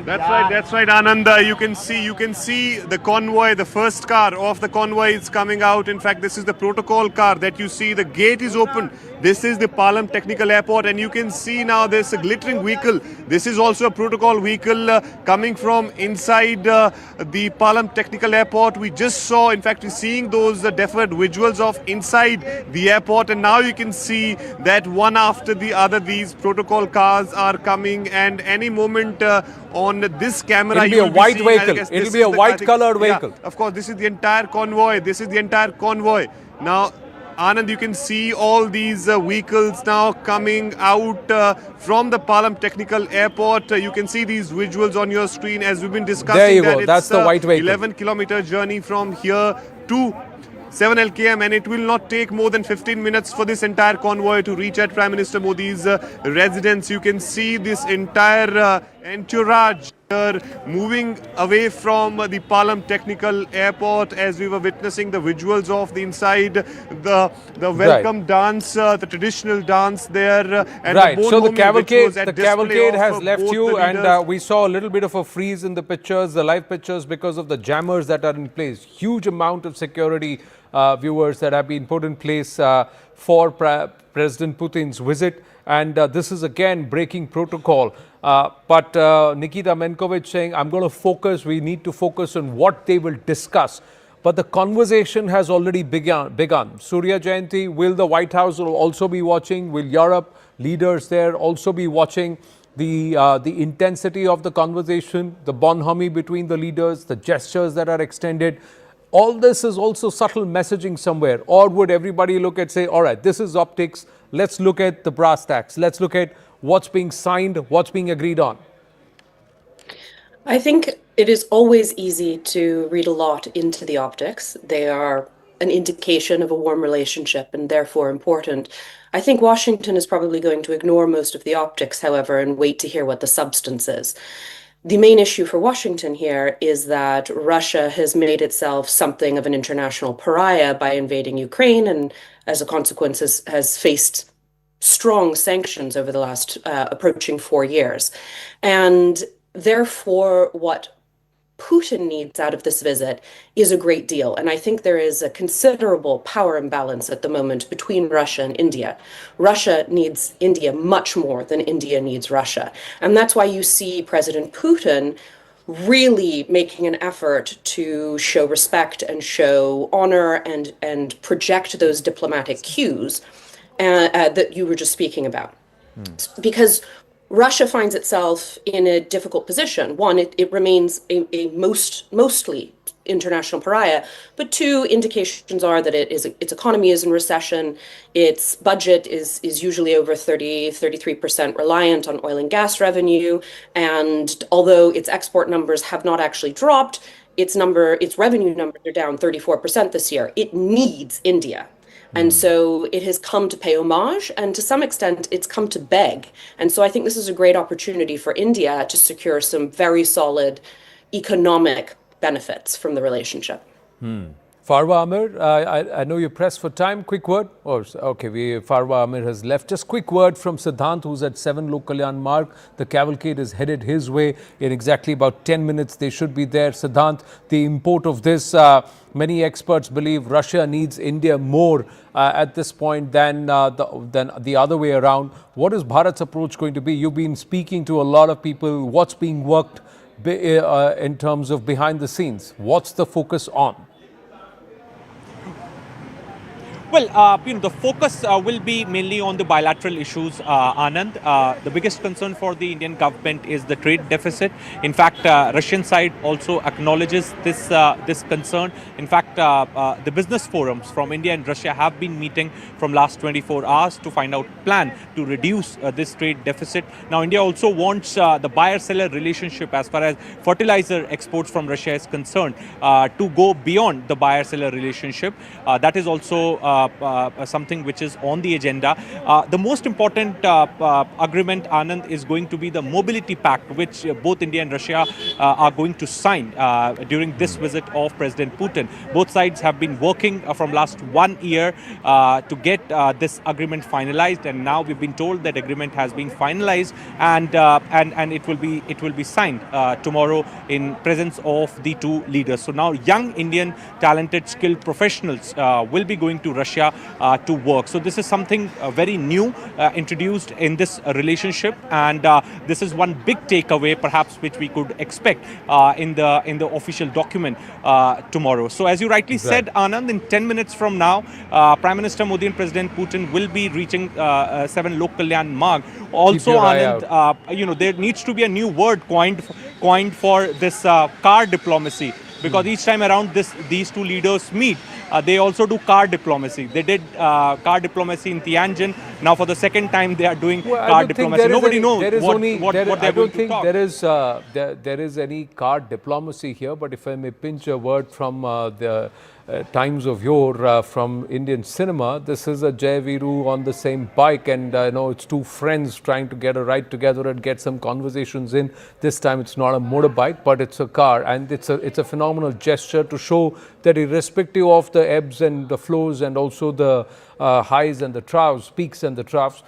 That's right, Anand. You can see the convoy, the first car of the convoy is coming out. In fact, this is the protocol car that you see. The gate is open. This is the Palam Technical Airport, and you can see now there's a glittering vehicle. This is also a protocol vehicle coming from inside the Palam Technical Airport. We just saw, in fact, we're seeing those deferred visuals of inside the airport, and now you can see that one after the other these protocol cars are coming, and any moment on this camera, it'll be a white vehicle. It'll be a white colored vehicle. Yeah, of course, this is the entire convoy. Now, Anand, you can see all these vehicles now coming out from the Palam Technical Airport. You can see these visuals on your screen as we've been discussing. There you go. That's the white vehicle. 11-kilometer journey from here to 7 LKM, and it will not take more than 15 minutes for this entire convoy to reach at Prime Minister Modi's residence. You can see this entire entourage moving away from the Palam Technical Airport as we were witnessing the visuals of the inside, the welcome dance, the traditional dance there. And so the cavalcade has left you, and we saw a little bit of a freeze in the pictures, the live pictures, because of the jammers that are in place. Huge amount of security, viewers, that have been put in place for President Putin's visit. And this is again breaking protocol. But Nikita Menkovich saying, I'm going to focus, we need to focus on what they will discuss. But the conversation has already begun. Surya Jayanti, will the White House also be watching? Will Europe leaders there also be watching the intensity of the conversation, the bonhomie between the leaders, the gestures that are extended? All this is also subtle messaging somewhere. Or would everybody look at, say, all right, this is optics. Let's look at the brass tacks. Let's look at what's being signed, what's being agreed on. I think it is always easy to read a lot into the optics. They are an indication of a warm relationship and therefore important. I think Washington is probably going to ignore most of the optics, however, and wait to hear what the substance is. The main issue for Washington here is that Russia has made itself something of an international pariah by invading Ukraine and, as a consequence, has faced strong sanctions over the last approaching 4 years. And therefore, what Putin needs out of this visit is a great deal. And I think there is a considerable power imbalance at the moment between Russia and India. Russia needs India much more than India needs Russia. And that's why you see President Putin really making an effort to show respect and show honor and project those diplomatic cues that you were just speaking about. Because Russia finds itself in a difficult position. One, it remains a mostly international pariah, but two, indications are that its economy is in recession, its budget is usually over 33% reliant on oil and gas revenue, and although its export numbers have not actually dropped, its revenue numbers are down 34% this year. It needs India. And so it has come to pay homage, and to some extent, it's come to beg. And so I think this is a great opportunity for India to secure some very solid economic benefits from the relationship. Farwa Amir, I know you're pressed for time. Quick word. Farwa Amir has left. Just quick word from Siddhant, who's at 7 Lok Kalyan Marg. The cavalcade is headed his way. In exactly about 10 minutes, they should be there. Siddhant, the import of this, many experts believe Russia needs India more at this point than the other way around. What is Bharat's approach going to be? You've been speaking to a lot of people. What's being worked in terms of behind the scenes? What's the focus on? Well, the focus will be mainly on the bilateral issues, Anand. The biggest concern for the Indian government is the trade deficit. In fact, Russian side also acknowledges this concern. In fact, the business forums from India and Russia have been meeting from last 24 hours to find out plan to reduce this trade deficit. Now, India also wants the buyer-seller relationship as far as fertilizer exports from Russia is concerned to go beyond the buyer-seller relationship. That is also something which is on the agenda. The most important agreement, Anand, is going to be the mobility pact, which both India and Russia are going to sign during this visit of President Putin. Both sides have been working from last 1 year to get this agreement finalized, and now we've been told that agreement has been finalized, and it will be signed tomorrow in presence of the two leaders. So now young Indian talented skilled professionals will be going to Russia to work. So this is something very new introduced in this relationship, and this is one big takeaway perhaps which we could expect in the official document tomorrow. So as you rightly said, Anand, in 10 minutes from now, Prime Minister Modi and President Putin will be reaching 7 Lok Kalyan Marg. Also, Anand, there needs to be a new word coined for this car diplomacy, because each time around these two leaders meet, they also do car diplomacy. They did car diplomacy in Tianjin. Now for the second time they are doing car diplomacy. Nobody knows what they're going to talk. I don't think there is any car diplomacy here, but if I may pinch a word from the times of yore from Indian cinema, this is a Jai Viru on the same bike, and I know it's two friends trying to get a ride together and get some conversations in. This time it's not a motorbike, but it's a car, and it's a phenomenal gesture to show that irrespective of the ebbs and the flows and also the highs and the troughs, peaks and the troughs,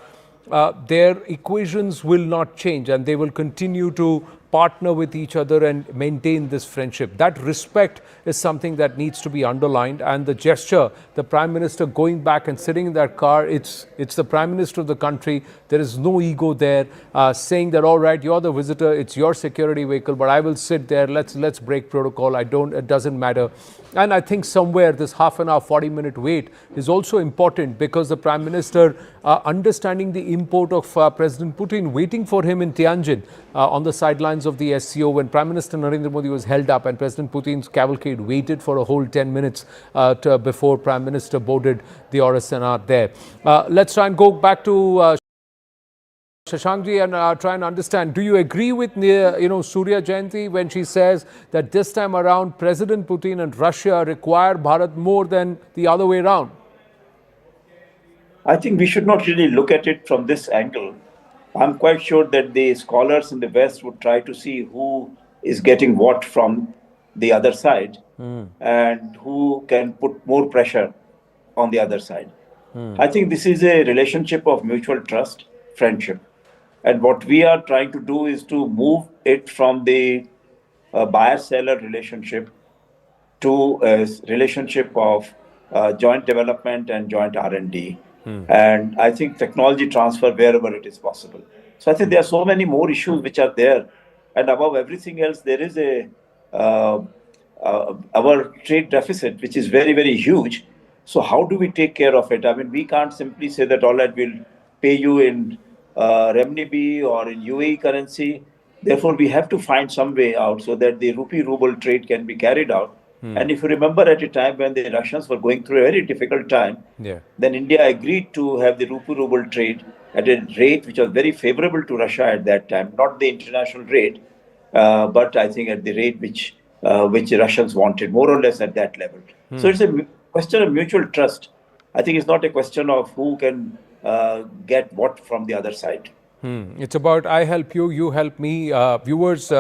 their equations will not change, and they will continue to partner with each other and maintain this friendship. That respect is something that needs to be underlined, and the gesture, the Prime Minister going back and sitting in that car, it's the Prime Minister of the country. There is no ego there, saying that, all right, you're the visitor, it's your security vehicle, but I will sit there, let's break protocol, it doesn't matter. And I think somewhere this half an hour, 40-minute wait is also important, because the Prime Minister understanding the import of President Putin, waiting for him in Tianjin on the sidelines of the SCO when Prime Minister Narendra Modi was held up, and President Putin's cavalcade waited for a whole 10 minutes before Prime Minister boarded the Aurasana there. Let's try and go back to Shashankji, and try and understand, do you agree with Surya Jayanti when she says that this time around President Putin and Russia require Bharat more than the other way around? I think we should not really look at it from this angle. I'm quite sure that the scholars in the West would try to see who is getting what from the other side and who can put more pressure on the other side. I think this is a relationship of mutual trust, friendship. And what we are trying to do is to move it from the buyer-seller relationship to a relationship of joint development and joint R&D. And I think technology transfer wherever it is possible. So I think there are so many more issues which are there. And above everything else, there is our trade deficit, which is very, very huge. So how do we take care of it? I mean, we can't simply say that, all right, we'll pay you in renminbi or in UAE currency. Therefore, we have to find some way out so that the rupee-ruble trade can be carried out. And if you remember, at a time when the Russians were going through a very difficult time, then India agreed to have the rupee-ruble trade at a rate which was very favorable to Russia at that time, not the international rate, but I think at the rate which the Russians wanted, more or less at that level. So it's a question of mutual trust. I think it's not a question of who can get what from the other side. It's about I help you, you help me. Viewers,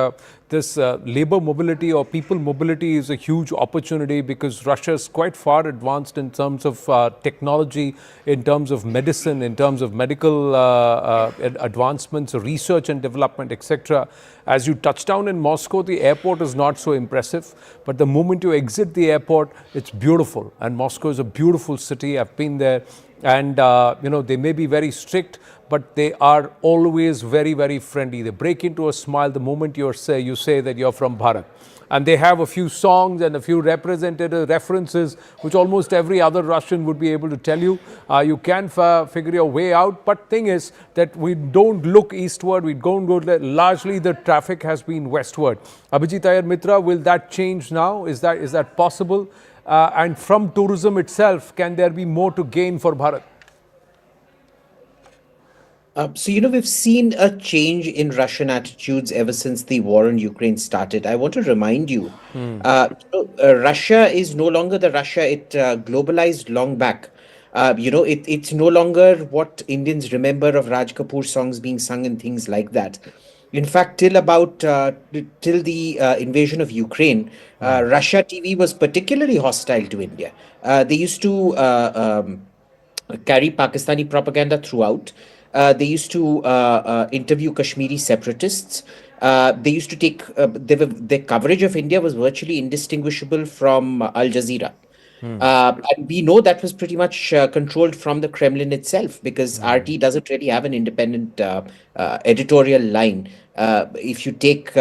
this labor mobility or people mobility is a huge opportunity because Russia is quite far advanced in terms of technology, in terms of medicine, in terms of medical advancements, research and development, etc. As you touch down in Moscow, the airport is not so impressive, but the moment you exit the airport, it's beautiful. And Moscow is a beautiful city. I've been there. And, they may be very strict, but they are always very, very friendly. They break into a smile the moment you say that you're from Bharat. And they have a few songs and a few representative references, which almost every other Russian would be able to tell you. You can figure your way out. But thing is that we don't look eastward. We don't go, largely the traffic has been westward. Abhijit Iyer Mitra, will that change now? Is that possible? And from tourism itself, can there be more to gain for Bharat? We've seen a change in Russian attitudes ever since the war in Ukraine started. I want to remind you, Russia is no longer the Russia it globalized long back. It's no longer what Indians remember of Raj Kapoor songs being sung and things like that. In fact, till the invasion of Ukraine, Russia TV was particularly hostile to India. They used to carry Pakistani propaganda throughout. They used to interview Kashmiri separatists. They used to take their coverage of India was virtually indistinguishable from Al Jazeera. And we know that was pretty much controlled from the Kremlin itself, because RT doesn't really have an independent editorial line. If you take,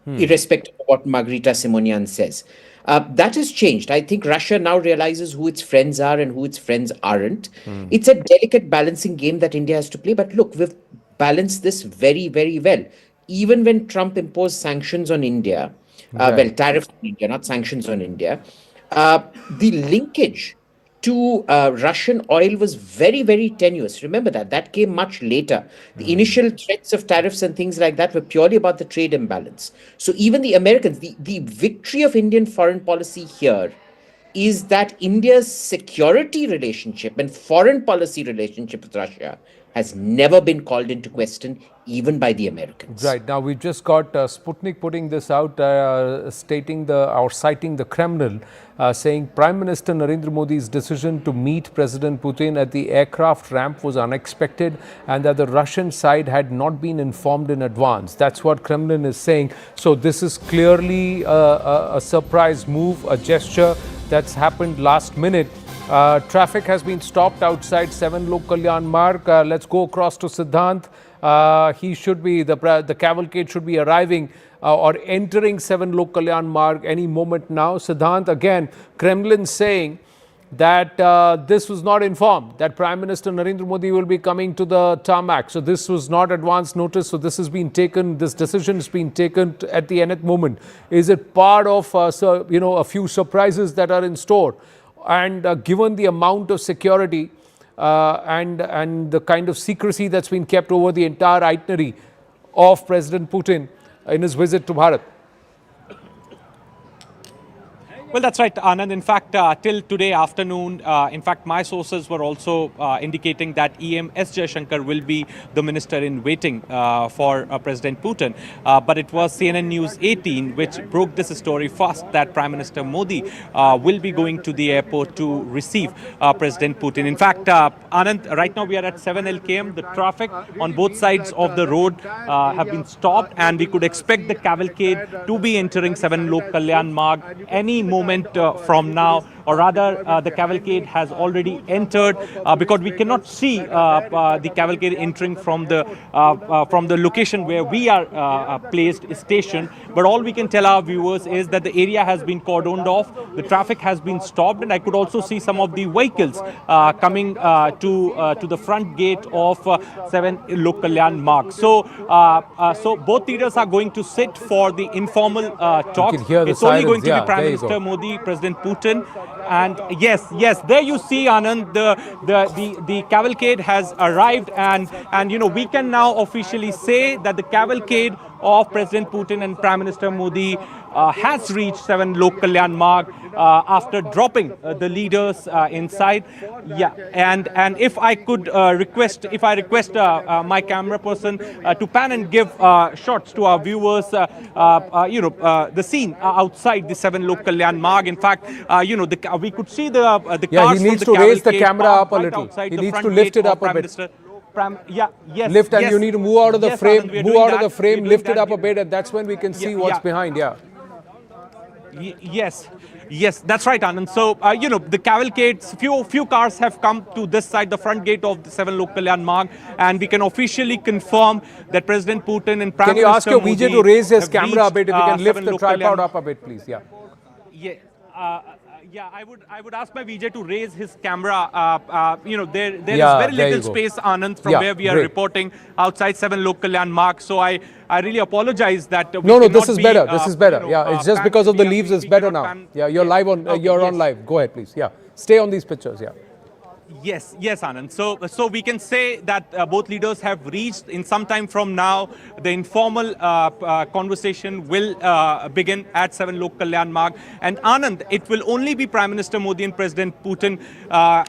irrespective of what Margarita Simonian says. That has changed. I think Russia now realizes who its friends are and who its friends aren't. It's a delicate balancing game that India has to play. But look, we've balanced this very, very well. Even when Trump imposed sanctions on India, tariffs on India, not sanctions on India, the linkage to Russian oil was very, very tenuous. Remember that. That came much later. The initial threats of tariffs and things like that were purely about the trade imbalance. So even the Americans, the victory of Indian foreign policy here is that India's security relationship and foreign policy relationship with Russia has never been called into question, even by the Americans. Right. Now, we've just got Sputnik putting this out, citing the Kremlin, saying Prime Minister Narendra Modi's decision to meet President Putin at the aircraft ramp was unexpected and that the Russian side had not been informed in advance. That's what Kremlin is saying. So this is clearly a surprise move, a gesture that's happened last minute. Traffic has been stopped outside 7 Lok Kalyan Marg. Let's go across to Siddhant. He should be, the cavalcade should be arriving or entering 7 Lok Kalyan Marg any moment now. Siddhant, again, Kremlin saying that this was not informed, that Prime Minister Narendra Modi will be coming to the tarmac. So this was not advance notice. So this has been taken, this decision has been taken at the nth moment. Is it part of, a few surprises that are in store? And given the amount of security, and the kind of secrecy that's been kept over the entire itinerary of President Putin in his visit to Bharat? Well, that's right, Anand. In fact, till today afternoon, in fact, my sources were also indicating that EM S. Jaishankar will be the minister in waiting for President Putin. But it was CNN News 18 which broke this story first, that Prime Minister Modi will be going to the airport to receive President Putin. In fact, Anand, right now we are at 7 LKM. The traffic on both sides of the road have been stopped, and we could expect the cavalcade to be entering 7 Lok Kalyan Marg any moment from now, or rather the cavalcade has already entered, because we cannot see the cavalcade entering from the location where we are placed, stationed. But all we can tell our viewers is that the area has been cordoned off, the traffic has been stopped, and I could also see some of the vehicles coming to the front gate of 7 Lok Kalyan Marg. So both leaders are going to sit for the informal talks. It's only going to be Prime Minister Modi, President Putin, and yes, there you see, Anand, the cavalcade has arrived, and you know, we can now officially say that the cavalcade of President Putin and Prime Minister Modi has reached 7 Lok Kalyan Marg after dropping the leaders inside. Yeah, and if I could request my camera person to pan and give shots to our viewers, the scene outside the 7 Lok Kalyan Marg. In fact, we could see the cars. He needs to raise the camera up a little. He needs to lift it up a bit. Lift, and you need to move out of the frame. Move out of the frame, lift it up a bit, and that's when we can see what's behind. Yeah. Yes, that's right, Anand. So, the cavalcades, few cars have come to this side, the front gate of the 7 Lok Kalyan Marg, and we can officially confirm that President Putin and Prime Minister Modi. Can you ask your VJ to raise his camera a bit, if you can lift the tripod up a bit, please? Yeah, I would ask my VJ to raise his camera. There is very little space, Anand, from where we are reporting outside 7 Lok Kalyan Marg. So I really apologize that no, this is better. This is better. It's just because of the leaves. It's better now. You're live on. You're on live. Go ahead, please. Stay on these pictures. Yes, Anand. So we can say that both leaders have reached. In some time from now, the informal conversation will begin at 7 Lok Kalyan Marg. And Anand, it will only be Prime Minister Modi and President Putin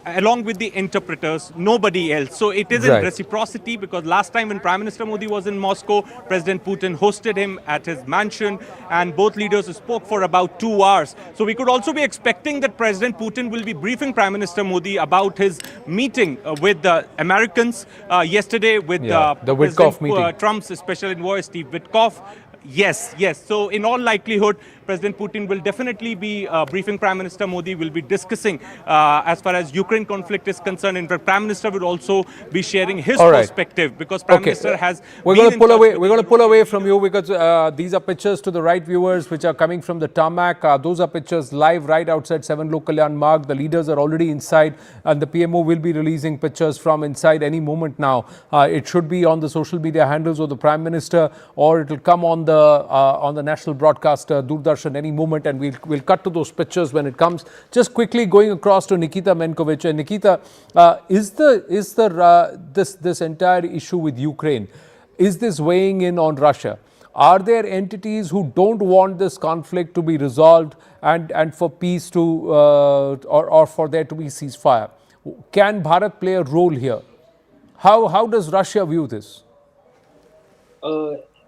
along with the interpreters, nobody else. So it is in reciprocity, because last time when Prime Minister Modi was in Moscow, President Putin hosted him at his mansion, and both leaders spoke for about 2 hours. So we could also be expecting that President Putin will be briefing Prime Minister Modi about his meeting with the Americans yesterday with President Trump's special envoy Steve Witkoff. Yes. So in all likelihood, President Putin will definitely be briefing Prime Minister Modi, will be discussing as far as Ukraine conflict is concerned. In fact, Prime Minister will also be sharing his perspective, because Prime Minister has We're going to pull away from you, because these are pictures to the right, viewers, which are coming from the tarmac. Those are pictures live right outside 7 Lok Kalyan Marg. The leaders are already inside, and the PMO will be releasing pictures from inside any moment now. It should be on the social media handles of the Prime Minister, or it will come on the national broadcaster Doordarshan any moment, and we'll cut to those pictures when it comes. Just quickly going across to Nikita Menkovich. And Nikita, this entire issue with Ukraine, is this weighing in on Russia? Are there entities who don't want this conflict to be resolved and for peace to or for there to be ceasefire? Can Bharat play a role here? How does Russia view this?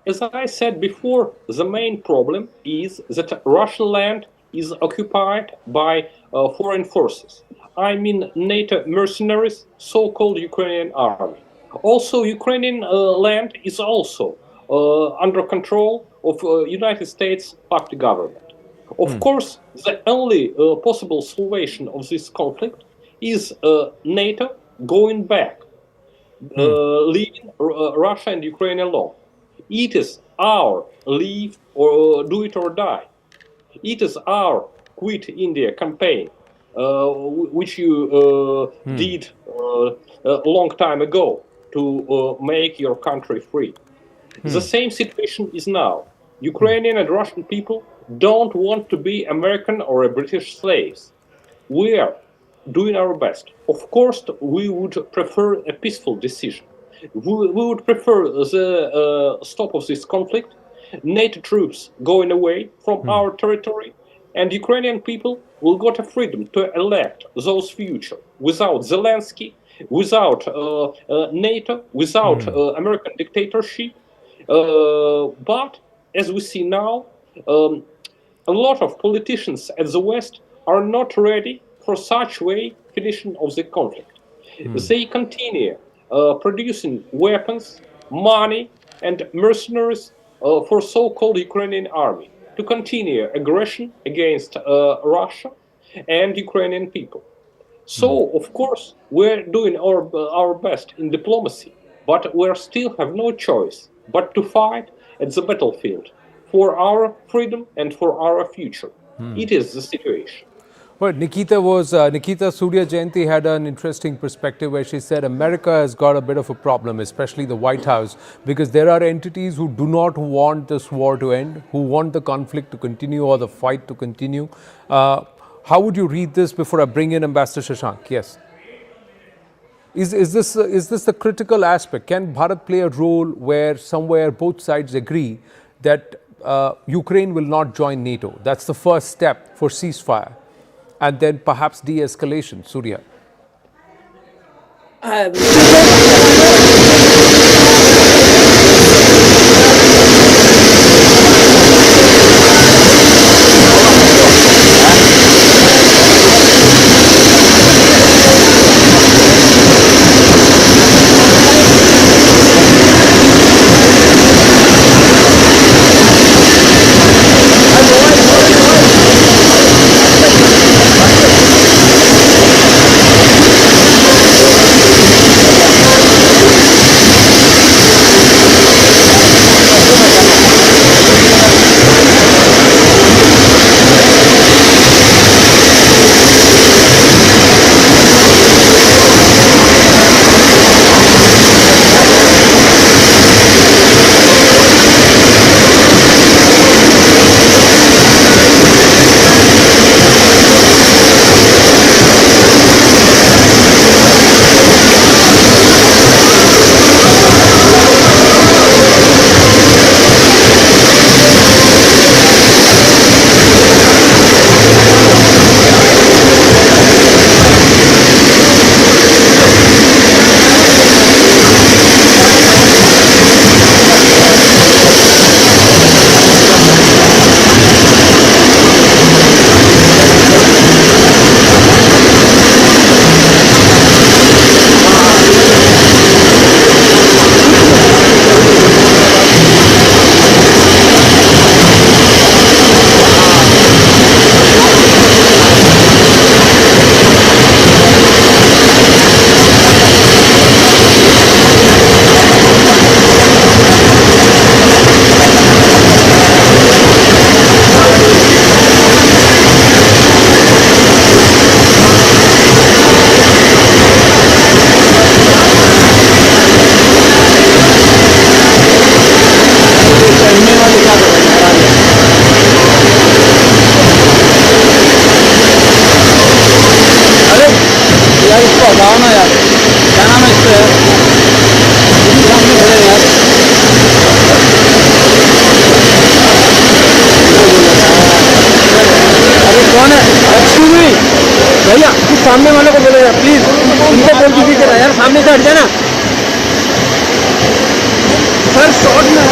As I said before, the main problem is that Russian land is occupied by foreign forces. I mean NATO mercenaries, so-called Ukrainian army. Also, Ukrainian land is also under control of United States party government. Of course, the only possible solution of this conflict is NATO going back, leaving Russia and Ukraine alone. It is our leave or do it or die. It is our quit India campaign, which you did a long time ago to make your country free. The same situation is now. Ukrainian and Russian people don't want to be American or British slaves. We are doing our best. Of course, we would prefer a peaceful decision. We would prefer the stop of this conflict, NATO troops going away from our territory, and Ukrainian people will get a freedom to elect those future without Zelensky, without NATO, without American dictatorship. But as we see now, a lot of politicians at the West are not ready for such way finishing of the conflict. They continue producing weapons, money, and mercenaries for so-called Ukrainian army to continue aggression against Russia and Ukrainian people. So, of course, we're doing our best in diplomacy, but we still have no choice but to fight at the battlefield for our freedom and for our future. It is the situation. Well, Nikita Surya Jayanti had an interesting perspective where she said America has got a bit of a problem, especially the White House, because there are entities who do not want this war to end, who want the conflict to continue or the fight to continue. How would you read this before I bring in Ambassador Shashank? Yes. Is this the critical aspect? Can Bharat play a role where somewhere both sides agree that Ukraine will not join NATO? That's the first step for ceasefire. And then perhaps de-escalation. Surya. भैया कुछ सामने वालों को बोलो यार please, उनको बोल दीजिए जरा यार, सामने से हट जाना सर, शॉर्ट में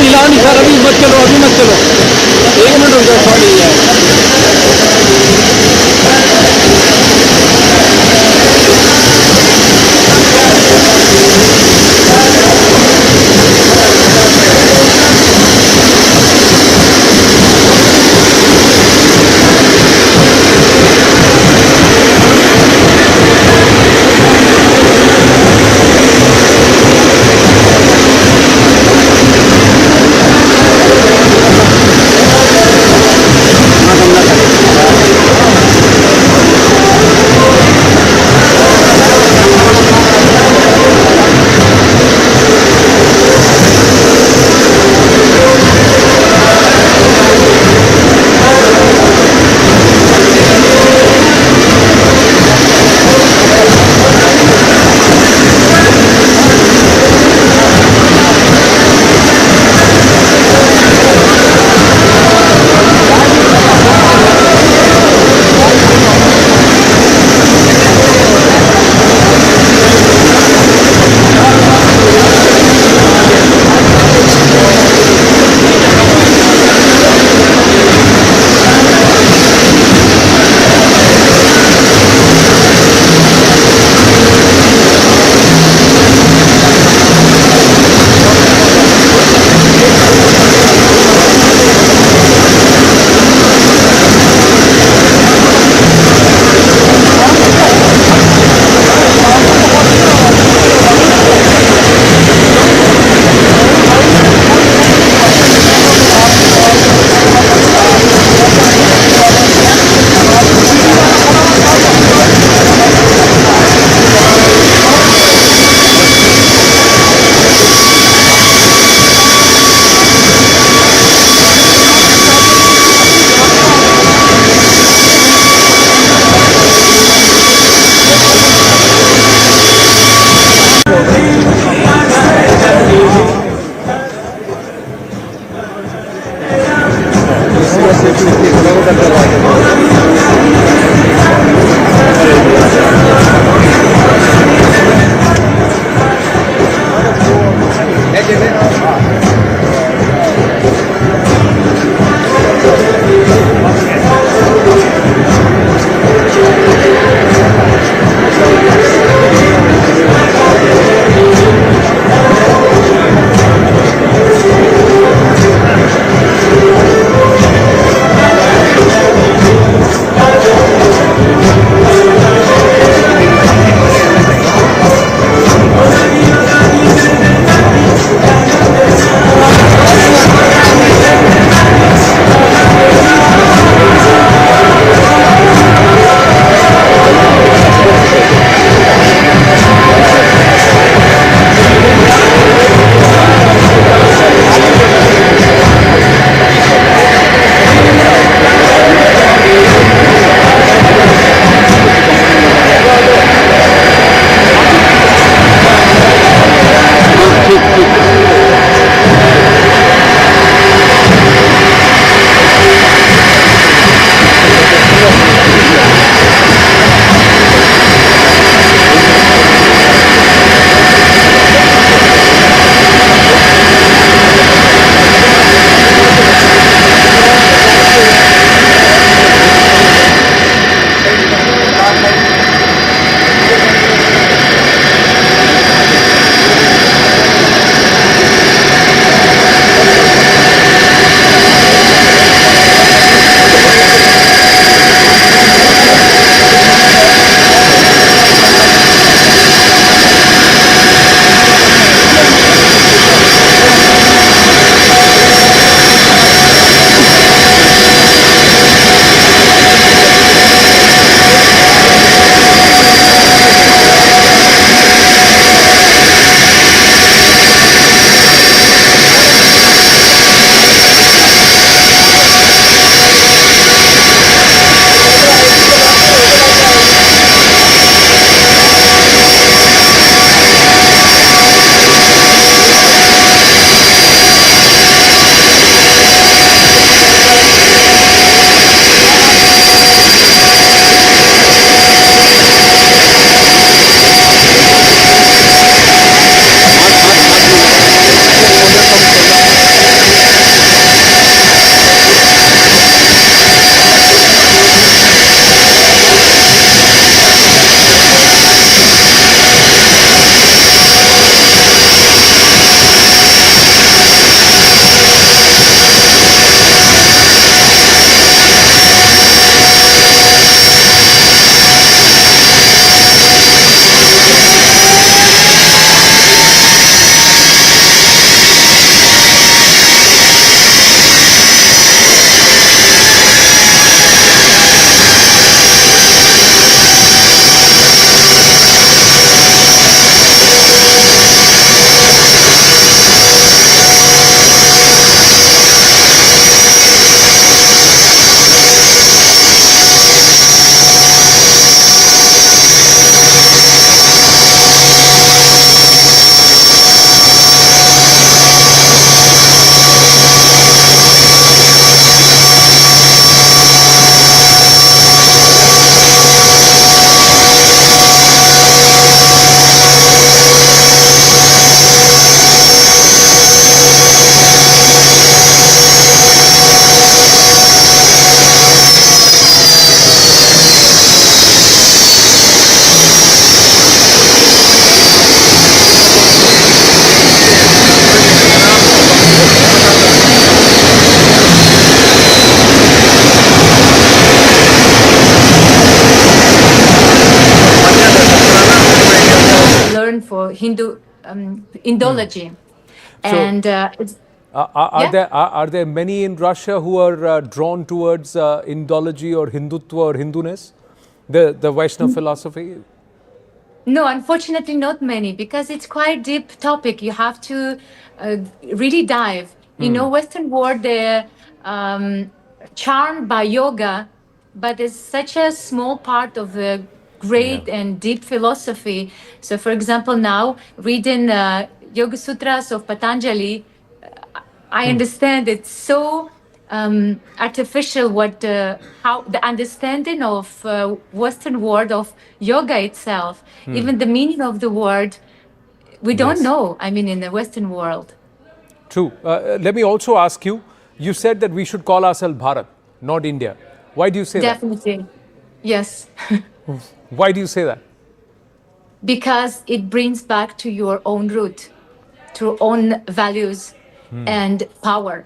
हिलाओ नहीं सर, अभी मत चलो, अभी मत चलो, 1 मिनट रुक जाओ, सॉरी यार। for Hindu Indology. And it's, are there many in Russia who are drawn towards Indology or Hindutva or Hinduness, the Vaishnava philosophy? no, unfortunately not many, because it's quite deep topic. You have to really dive. You know, Western world, they're charmed by yoga, but it's such a small part of the great and deep philosophy. So for example, now reading Yoga Sutras of Patanjali, I understand it's so artificial how the understanding of Western world of yoga itself, even the meaning of the word, we don't know. I mean, in the Western world. True. Let me also ask you. You said that we should call ourselves Bharat, not India. Why do you say Definitely. Yes. Why do you say that? Because it brings back to your own root, to own values and power.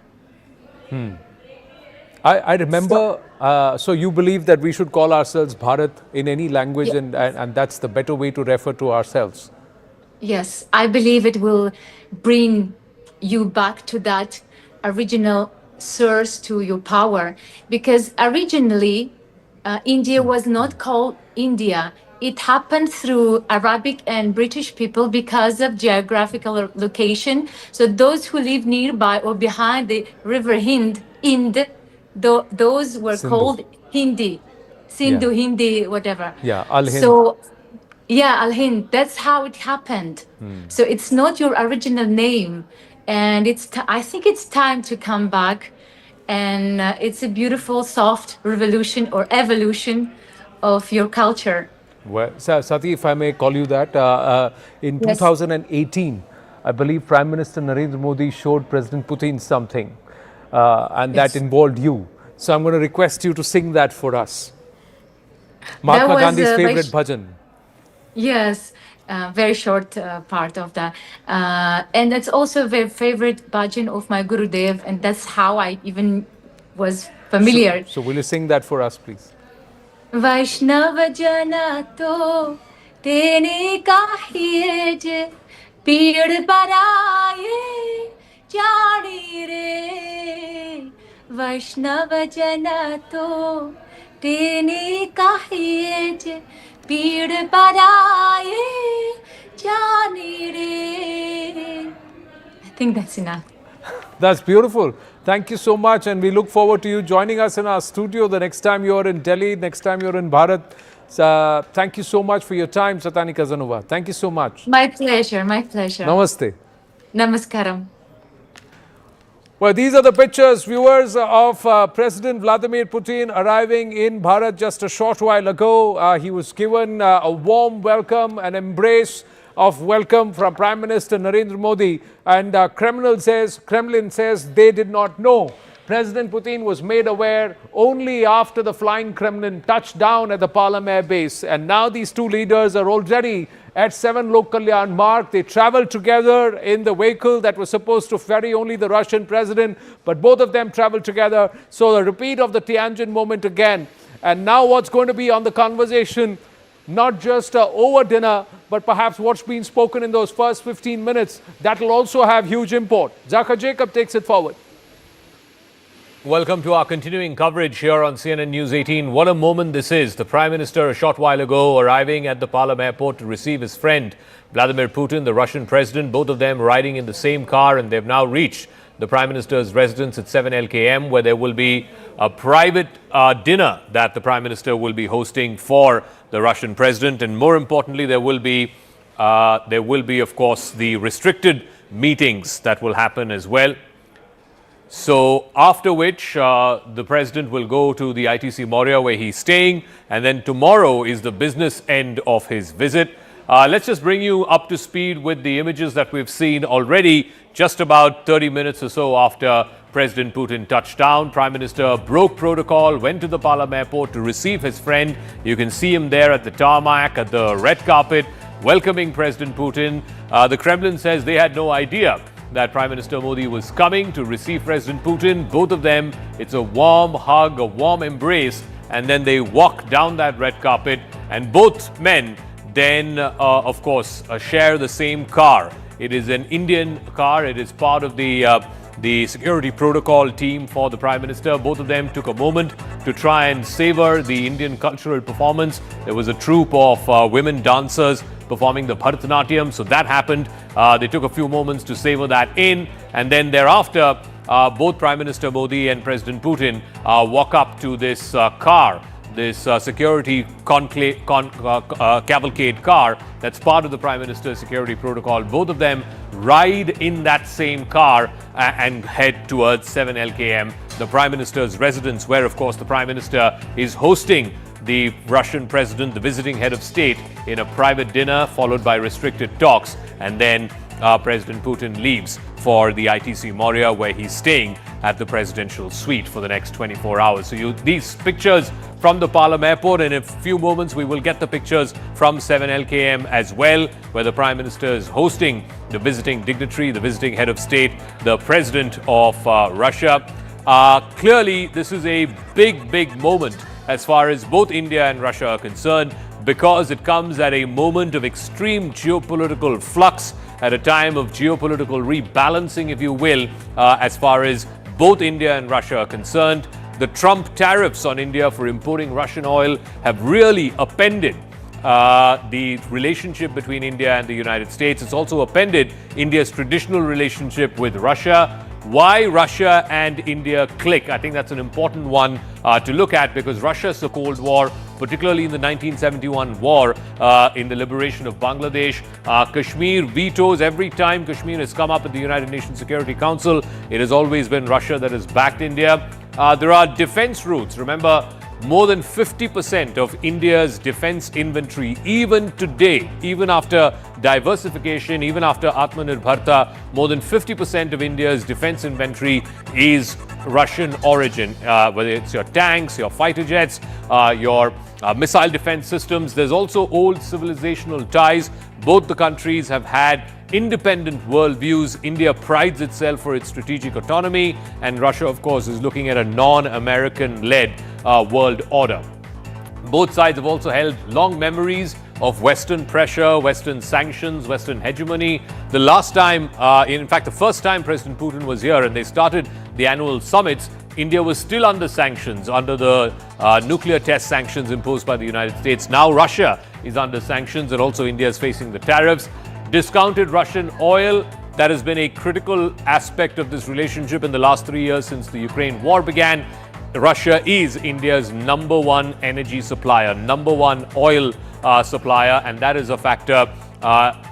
I remember, so you believe that we should call ourselves Bharat in any language, and that's the better way to refer to ourselves. Yes, I believe it will bring you back to that original source, to your power. Because originally, India was not called India. It happened through Arabic and British people because of geographical location. So those who live nearby or behind the river Hind, those were called Hindi, Sindhu, Hindi, whatever. Yeah, Al-Hind. So, yeah, Al-Hind, that's how it happened. So it's not your original name. And I think it's time to come back. And it's a beautiful, soft revolution or evolution of your culture. Well, Sati, if I may call you that, in 2018, I believe Prime Minister Narendra Modi showed President Putin something, and that involved you. So I'm going to request you to sing that for us. Mahatma Gandhi's favorite bhajan. Yes, very short part of that. And it's also a very favorite bhajan of my Gurudev, and that's how I even was familiar. So will you sing that for us, please? वैष्णव जना तो तेने काहिए जे पीड़ पराए जानी रे वैष्णव जना तो तेने काहिए जे पीड़ पराए जानी रे. I think that's enough. That's beautiful. Thank you so much, and we look forward to you joining us in our studio the next time you're in Delhi, next time you're in Bharat. Thank you so much for your time, Satani Kazanova. Thank you so much. My pleasure, my pleasure. Namaste. Namaskaram. Well, these are the pictures, viewers, of President Vladimir Putin arriving in Bharat just a short while ago. He was given a warm welcome, an embrace of welcome from Prime Minister Narendra Modi, and Kremlin says they did not know. President Putin was made aware only after the flying Kremlin touched down at the Palam Air Base, and now these two leaders are already at 7 Lok Kalyan Marg. They traveled together in the vehicle that was supposed to ferry only the Russian president, but both of them traveled together. So a repeat of the Tianjin moment again. And now what's going to be on the conversation, not just over dinner, but perhaps what's been spoken in those first 15 minutes, that will also have huge import. Zaka Jacob takes it forward. Welcome to our continuing coverage here on CNN News 18. What a moment this is. The Prime Minister a short while ago arriving at the Palam airport to receive his friend Vladimir Putin, the Russian president, both of them riding in the same car, and they've now reached the Prime Minister's residence at 7 LKM, where there will be a private dinner that the Prime Minister will be hosting for the Russian president. And more importantly, there will be, of course, the restricted meetings that will happen as well. So after which the president will go to the ITC Moria where he's staying, and then tomorrow is the business end of his visit. Let's just bring you up to speed with the images that we've seen already. Just about 30 minutes or so after President Putin touched down, Prime Minister broke protocol, went to the Palam airport to receive his friend. You can see him there at the tarmac, at the red carpet, welcoming President Putin. The Kremlin says they had no idea that Prime Minister Modi was coming to receive President Putin. Both of them, it's a warm hug, a warm embrace, and then they walk down that red carpet, and both men then, of course, share the same car. It is an Indian car. It is part of the security protocol team for the Prime Minister. Both of them took a moment to try and savor the Indian cultural performance. There was a troupe of women dancers performing the Bharatanatyam, so that happened. They took a few moments to savor that in, and then thereafter, both Prime Minister Modi and President Putin walk up to this car this security cavalcade car that's part of the Prime Minister's security protocol. Both of them ride in that same car and head towards 7 LKM, the Prime Minister's residence, where, of course, the Prime Minister is hosting the Russian president, the visiting head of state, in a private dinner followed by restricted talks. And then President Putin leaves for the ITC Moria, where he's staying at the presidential suite for the next 24 hours. So these pictures from the Palam airport, and in a few moments we will get the pictures from 7 LKM as well, where the Prime Minister is hosting the visiting dignitary, the visiting head of state, the president of Russia. Clearly, this is a big moment as far as both India and Russia are concerned, because it comes at a moment of extreme geopolitical flux, at a time of geopolitical rebalancing, if you will, as far as both India and Russia are concerned. The Trump tariffs on India for importing Russian oil have really upended the relationship between India and the United States. It's also upended India's traditional relationship with Russia. Why Russia and India click? I think that's an important one to look at, because Russia's the Cold War, particularly in the 1971 war, in the liberation of Bangladesh. Kashmir vetoes. Every time Kashmir has come up at the United Nations Security Council, it has always been Russia that has backed India. There are defense routes. Remember, more than 50% of India's defense inventory, even today, even after diversification, even after Atmanirbharta, more than 50% of India's defense inventory is Russian origin, whether it's your tanks, your fighter jets, your missile defense systems. There's also old civilizational ties. Both the countries have had independent worldviews. India prides itself for its strategic autonomy, and Russia, of course, is looking at a non-American-led world order. Both sides have also held long memories of Western pressure, Western sanctions, Western hegemony. The last time, in fact, the first time President Putin was here and they started the annual summits, India was still under sanctions, under the nuclear test sanctions imposed by the United States. Now Russia is under sanctions, and also India is facing the tariffs. Discounted Russian oil, that has been a critical aspect of this relationship in the last 3 years since the Ukraine war began. Russia is India's #1 energy supplier, #1 oil supplier, and that is a factor.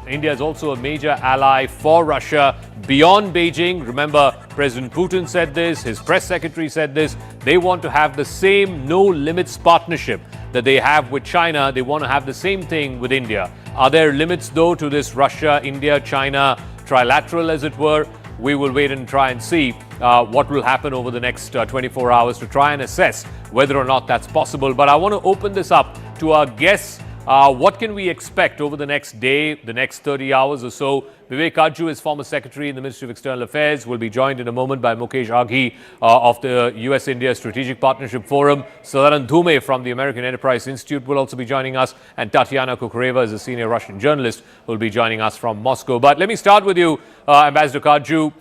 India is also a major ally for Russia beyond Beijing. Remember, President Putin said this, his press secretary said this. They want to have the same no-limits partnership that they have with China. They want to have the same thing with India. Are there limits, though, to this Russia, India, China trilateral, as it were? We will wait and try and see what will happen over the next 24 hours to try and assess whether or not that's possible. But I want to open this up to our guests. What can we expect over the next day, the next 30 hours or so? Vivek Kajju is former secretary in the Ministry of External Affairs, will be joined in a moment by Mukesh Aghi of the US-India Strategic Partnership Forum. Sadaran Dhume from the American Enterprise Institute will also be joining us, and Tatiana Kukureva is a senior Russian journalist who will be joining us from Moscow. But let me start with you, Ambassador Kajju.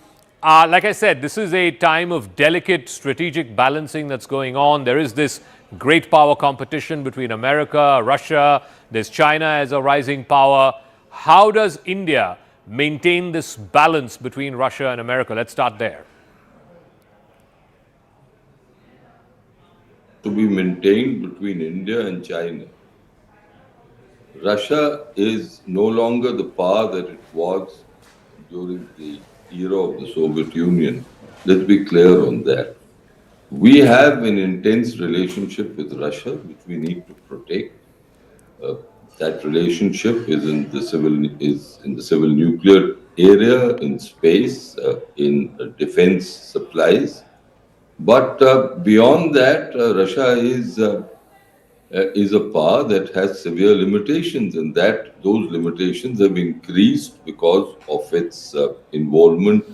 Like I said, this is a time of delicate strategic balancing that's going on. There is this great power competition between America, Russia. There's China as a rising power. How does India maintain this balance between Russia and America? Let's start there. To be maintained between India and China. Russia is no longer the power that it was during the era of the Soviet Union. Let's be clear on that. We have an intense relationship with Russia, which we need to protect. That relationship is in the civil nuclear area, in space, in defense supplies. But beyond that, Russia is a power that has severe limitations, and that those limitations have increased because of its involvement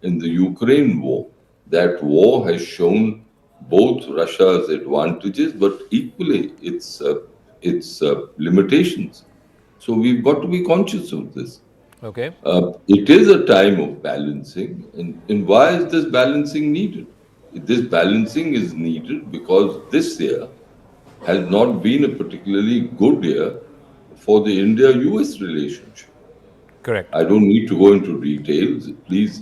in the Ukraine war. That war has shown both Russia's advantages, but equally its limitations. So we've got to be conscious of this. Okay. It is a time of balancing, and why is this balancing needed? This balancing is needed because this year has not been a particularly good year for the India-US relationship. Correct. I don't need to go into details. Please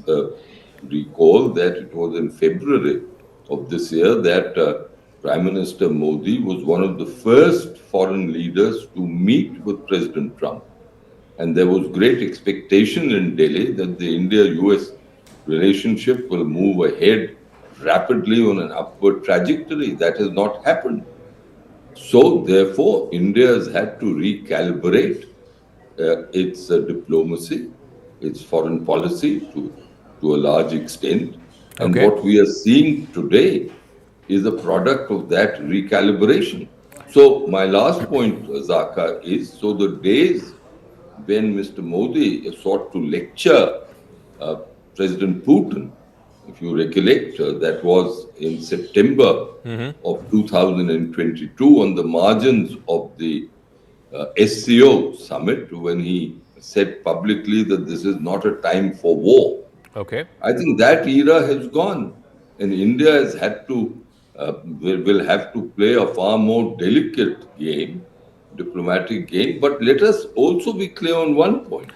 recall that it was in February of this year that Prime Minister Modi was one of the first foreign leaders to meet with President Trump. And there was great expectation in Delhi that the India-US relationship will move ahead rapidly on an upward trajectory. That has not happened. So, therefore, India has had to recalibrate its diplomacy, its foreign policy to a large extent. And what we are seeing today is a product of that recalibration. So, my last point, Zaka, is so the days when Mr. Modi sought to lecture President Putin, if you recollect, that was in September of 2022 on the margins of the SCO summit, when he said publicly that this is not a time for war. I think that era has gone, and India has had to will have to play a far more delicate game, diplomatic game. But let us also be clear on one point.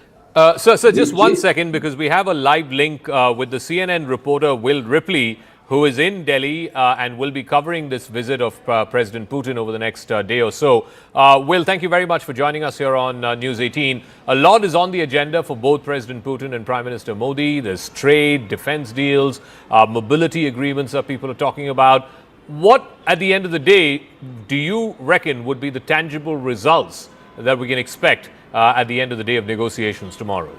Sir, just 1 second, because we have a live link with the CNN reporter Will Ripley, who is in Delhi and will be covering this visit of President Putin over the next day or so. Will, thank you very much for joining us here on News 18. A lot is on the agenda for both President Putin and Prime Minister Modi. There's trade, defense deals, mobility agreements that people are talking about. What, at the end of the day, do you reckon would be the tangible results that we can expect at the end of the day of negotiations tomorrow?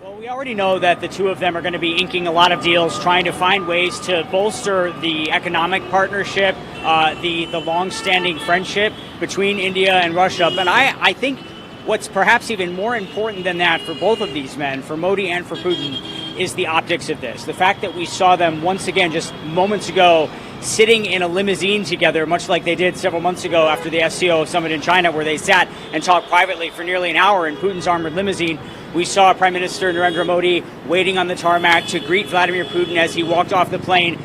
Well, we already know that the two of them are going to be inking a lot of deals, trying to find ways to bolster the economic partnership, the long-standing friendship between India and Russia. But I think what's perhaps even more important than that for both of these men, for Modi and for Putin, is the optics of this. The fact that we saw them once again just moments ago sitting in a limousine together, much like they did several months ago after the SCO summit in China, where they sat and talked privately for nearly an hour in Putin's armored limousine. We saw Prime Minister Narendra Modi waiting on the tarmac to greet Vladimir Putin as he walked off the plane.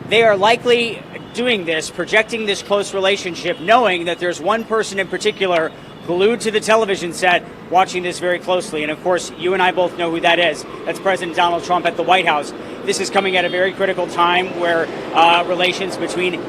They are likely doing this, projecting this close relationship, knowing that there's one person in particular glued to the television set watching this very closely. And of course, you and I both know who that is. That's President Donald Trump at the White House. This is coming at a very critical time where relations between New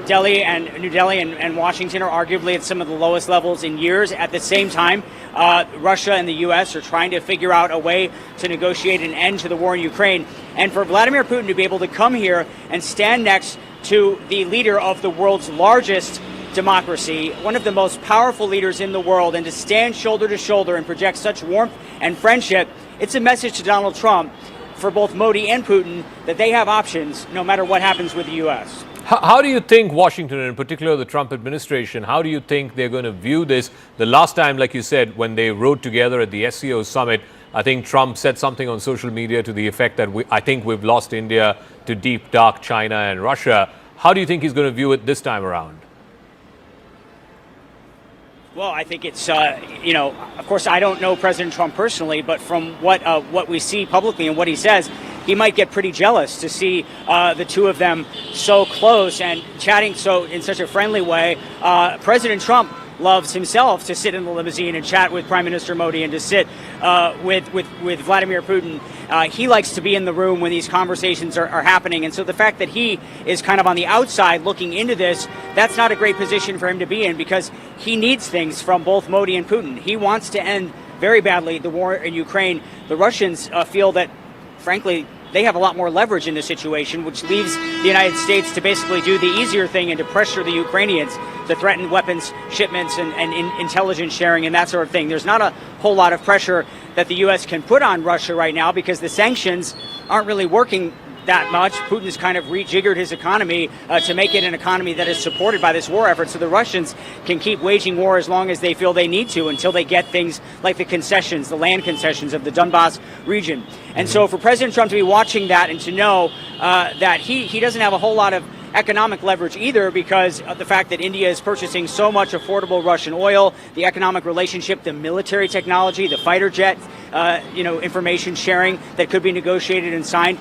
Delhi and Washington are arguably at some of the lowest levels in years. At the same time, Russia and the U.S. are trying to figure out a way to negotiate an end to the war in Ukraine. And for Vladimir Putin to be able to come here and stand next to the leader of the world's largest democracy, one of the most powerful leaders in the world, and to stand shoulder to shoulder and project such warmth and friendship, it's a message to Donald Trump, for both Modi and Putin, that they have options no matter what happens with the U.S. How do you think Washington, and in particular the Trump administration, how do you think they're going to view this? The last time, like you said, when they rode together at the SCO summit, I think Trump said something on social media to the effect that I think we've lost India to deep, dark China and Russia. How do you think he's going to view it this time around? Well, I think it's, of course, I don't know President Trump personally, but from what we see publicly and what he says, he might get pretty jealous to see the two of them so close and chatting so in such a friendly way. President Trump loves himself to sit in the limousine and chat with Prime Minister Modi and to sit with Vladimir Putin. He likes to be in the room when these conversations are happening. And so the fact that he is kind of on the outside looking into this, that's not a great position for him to be in, because he needs things from both Modi and Putin. He wants to end very badly the war in Ukraine. The Russians feel that, frankly, they have a lot more leverage in this situation, which leaves the United States to basically do the easier thing and to pressure the Ukrainians to threaten weapons shipments and intelligence sharing and that sort of thing. There's not a whole lot of pressure that the U.S. can put on Russia right now because the sanctions aren't really working that much. Putin's kind of rejiggered his economy to make it an economy that is supported by this war effort. So the Russians can keep waging war as long as they feel they need to, until they get things like the concessions, the land concessions of the Donbass region. And so for President Trump to be watching that and to know that he doesn't have a whole lot of economic leverage either, because of the fact that India is purchasing so much affordable Russian oil, the economic relationship, the military technology, the fighter jet, information sharing that could be negotiated and signed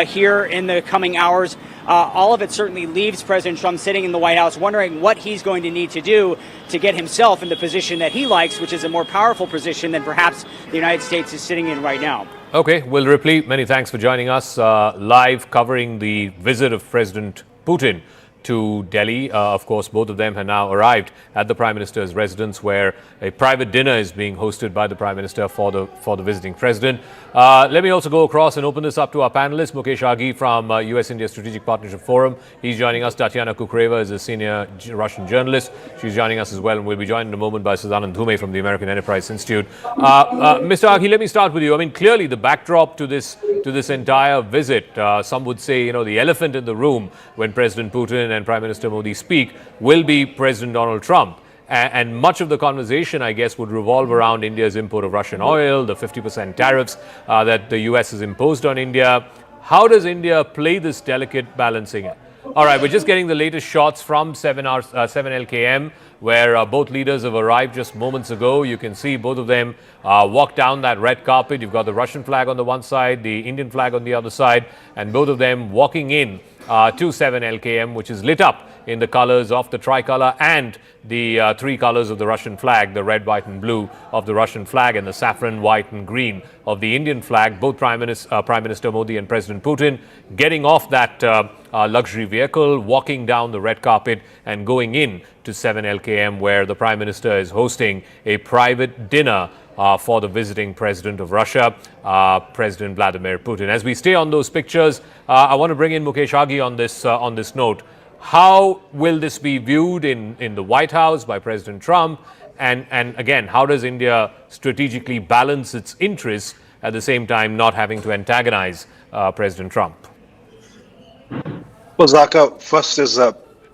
here in the coming hours. All of it certainly leaves President Trump sitting in the White House wondering what he's going to need to do to get himself in the position that he likes, which is a more powerful position than perhaps the United States is sitting in right now. Okay, we'll repeat. Many thanks for joining us live covering the visit of President Putin to Delhi. Of course, both of them have now arrived at the Prime Minister's residence, where a private dinner is being hosted by the Prime Minister for the visiting president. Let me also go across and open this up to our panelists. Mukesh Aghi from US-India Strategic Partnership Forum. He's joining us. Tatiana Kukreva is a senior Russian journalist. She's joining us as well, and we'll be joined in a moment by Sudanand Dhume from the American Enterprise Institute. Mr. Aghi, let me start with you. I mean, clearly the backdrop to this entire visit, some would say, you know, the elephant in the room when President Putin and Prime Minister Modi speak will be President Donald Trump. And much of the conversation, I guess, would revolve around India's import of Russian oil, the 50% tariffs that the US has imposed on India. How does India play this delicate balancing act? All right, we're just getting the latest shots from 7 LKM, where both leaders have arrived just moments ago. You can see both of them walk down that red carpet. You've got the Russian flag on the one side, the Indian flag on the other side, and both of them walking in to 7 LKM, which is lit up in the colors of the tricolor and the three colors of the Russian flag, the red, white and blue of the Russian flag and the saffron, white and green of the Indian flag. Both Prime Minister Modi and President Putin getting off that luxury vehicle, walking down the red carpet and going in to 7 LKM, where the Prime Minister is hosting a private dinner for the visiting President of Russia, President Vladimir Putin. As we stay on those pictures, I want to bring in Mukesh Aghi on this note. How will this be viewed in the White House by President Trump? And again, how does India strategically balance its interests at the same time not having to antagonize President Trump? Well, Zaka, first is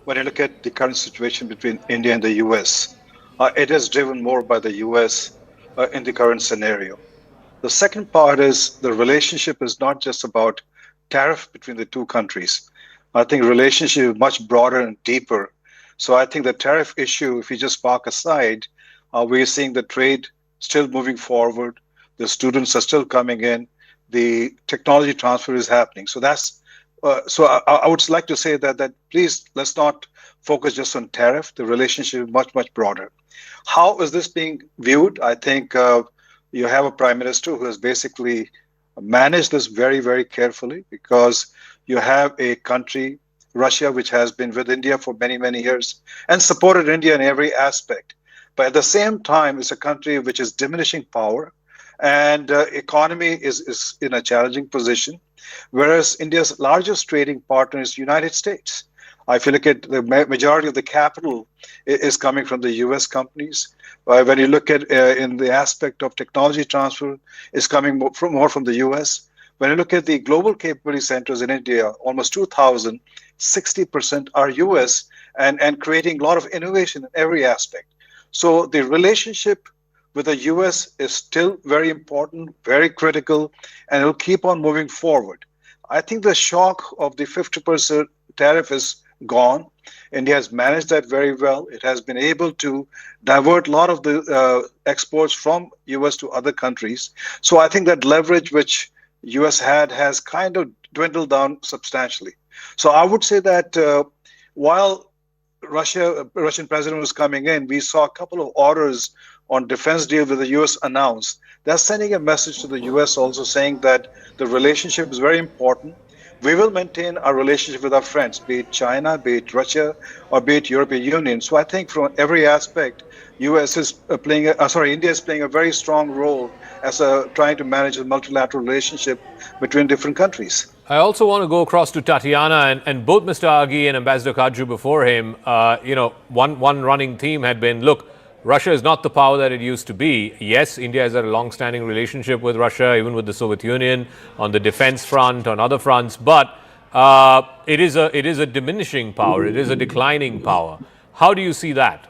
when you look at the current situation between India and the US, it is driven more by the US in the current scenario. The second part is the relationship is not just about tariff between the two countries. I think relationship is much broader and deeper. So I think the tariff issue, if you just park aside, we're seeing the trade still moving forward. The students are still coming in. The technology transfer is happening. So that's I would like to say that please let's not focus just on tariff. The relationship is much, much broader. How is this being viewed? I think you have a prime minister who has basically managed this very, very carefully, because you have a country, Russia, which has been with India for many, many years and supported India in every aspect. But at the same time, it's a country which is diminishing power, and economy is in a challenging position, whereas India's largest trading partner is the United States. If you look at the majority of the capital is coming from the US companies. When you look at in the aspect of technology transfer, is coming more from the US. When you look at the global capability centers in India, almost 2,000, 60% are US and creating a lot of innovation in every aspect. So the relationship with the US is still very important, very critical, and it'll keep on moving forward. I think the shock of the 50% tariff is gone. India has managed that very well. It has been able to divert a lot of the exports from US to other countries. So I think that leverage which US had has kind of dwindled down substantially. So I would say that while Russian president was coming in, we saw a couple of orders on defense deal with the US announced. That's sending a message to the US also, saying that the relationship is very important. We will maintain our relationship with our friends, be it China, be it Russia, or be it European Union. So I think from every aspect, India is playing a very strong role as trying to manage a multilateral relationship between different countries. I also want to go across to Tatiana, and both Mr. Aghi and Ambassador Kaju before him, one running theme had been, look, Russia is not the power that it used to be. Yes, India has had a long-standing relationship with Russia, even with the Soviet Union, on the defense front, on other fronts, but it is a diminishing power. It is a declining power. How do you see that?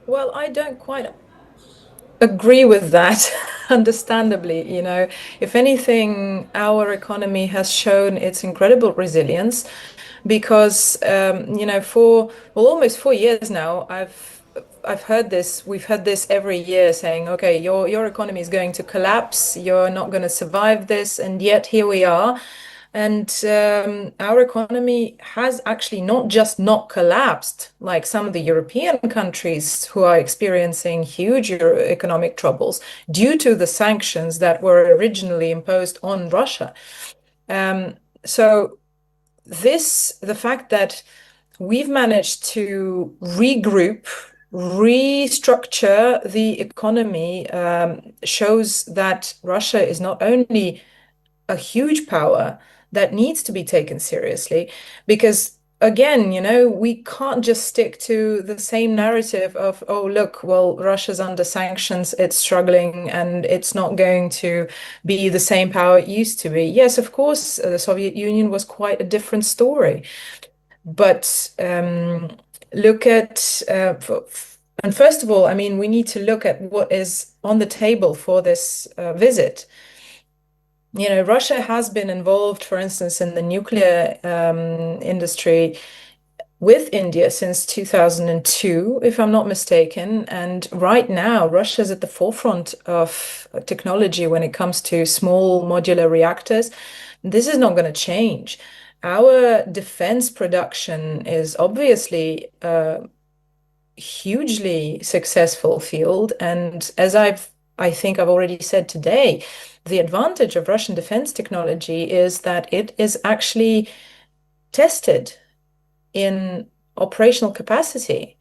Well, I don't quite agree with that, understandably. If anything, our economy has shown its incredible resilience, because for almost 4 years now, I've heard this. We've heard this every year, saying, okay, your economy is going to collapse, you're not going to survive this, and yet here we are. And our economy has actually not just not collapsed, like some of the European countries who are experiencing huge economic troubles due to the sanctions that were originally imposed on Russia. So the fact that we've managed to regroup, restructure the economy shows that Russia is not only a huge power that needs to be taken seriously, because again, we can't just stick to the same narrative of, oh, look, well, Russia's under sanctions, it's struggling, and it's not going to be the same power it used to be. Yes, of course, the Soviet Union was quite a different story. But look at, and first of all, I mean, we need to look at what is on the table for this visit. Russia has been involved, for instance, in the nuclear industry with India since 2002, if I'm not mistaken. And right now, Russia is at the forefront of technology when it comes to small modular reactors. This is not going to change. Our defense production is obviously a hugely successful field. And as I think I've already said today, the advantage of Russian defense technology is that it is actually tested in operational capacity.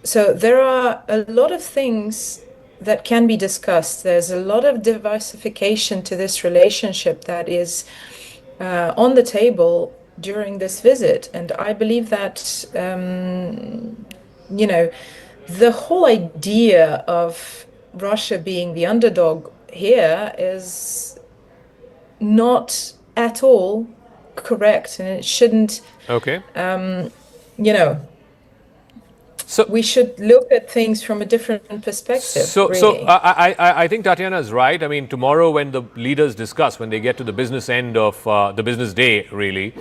So there are a lot of things that can be discussed. There's a lot of diversification to this relationship that is on the table during this visit. And I believe that, the whole idea of Russia being the underdog here is not at all correct, and it shouldn't. Okay. So we should look at things from a different perspective. So really. I think Tatiana is right. I mean, tomorrow when the leaders discuss, when they get to the business end of the business day, really,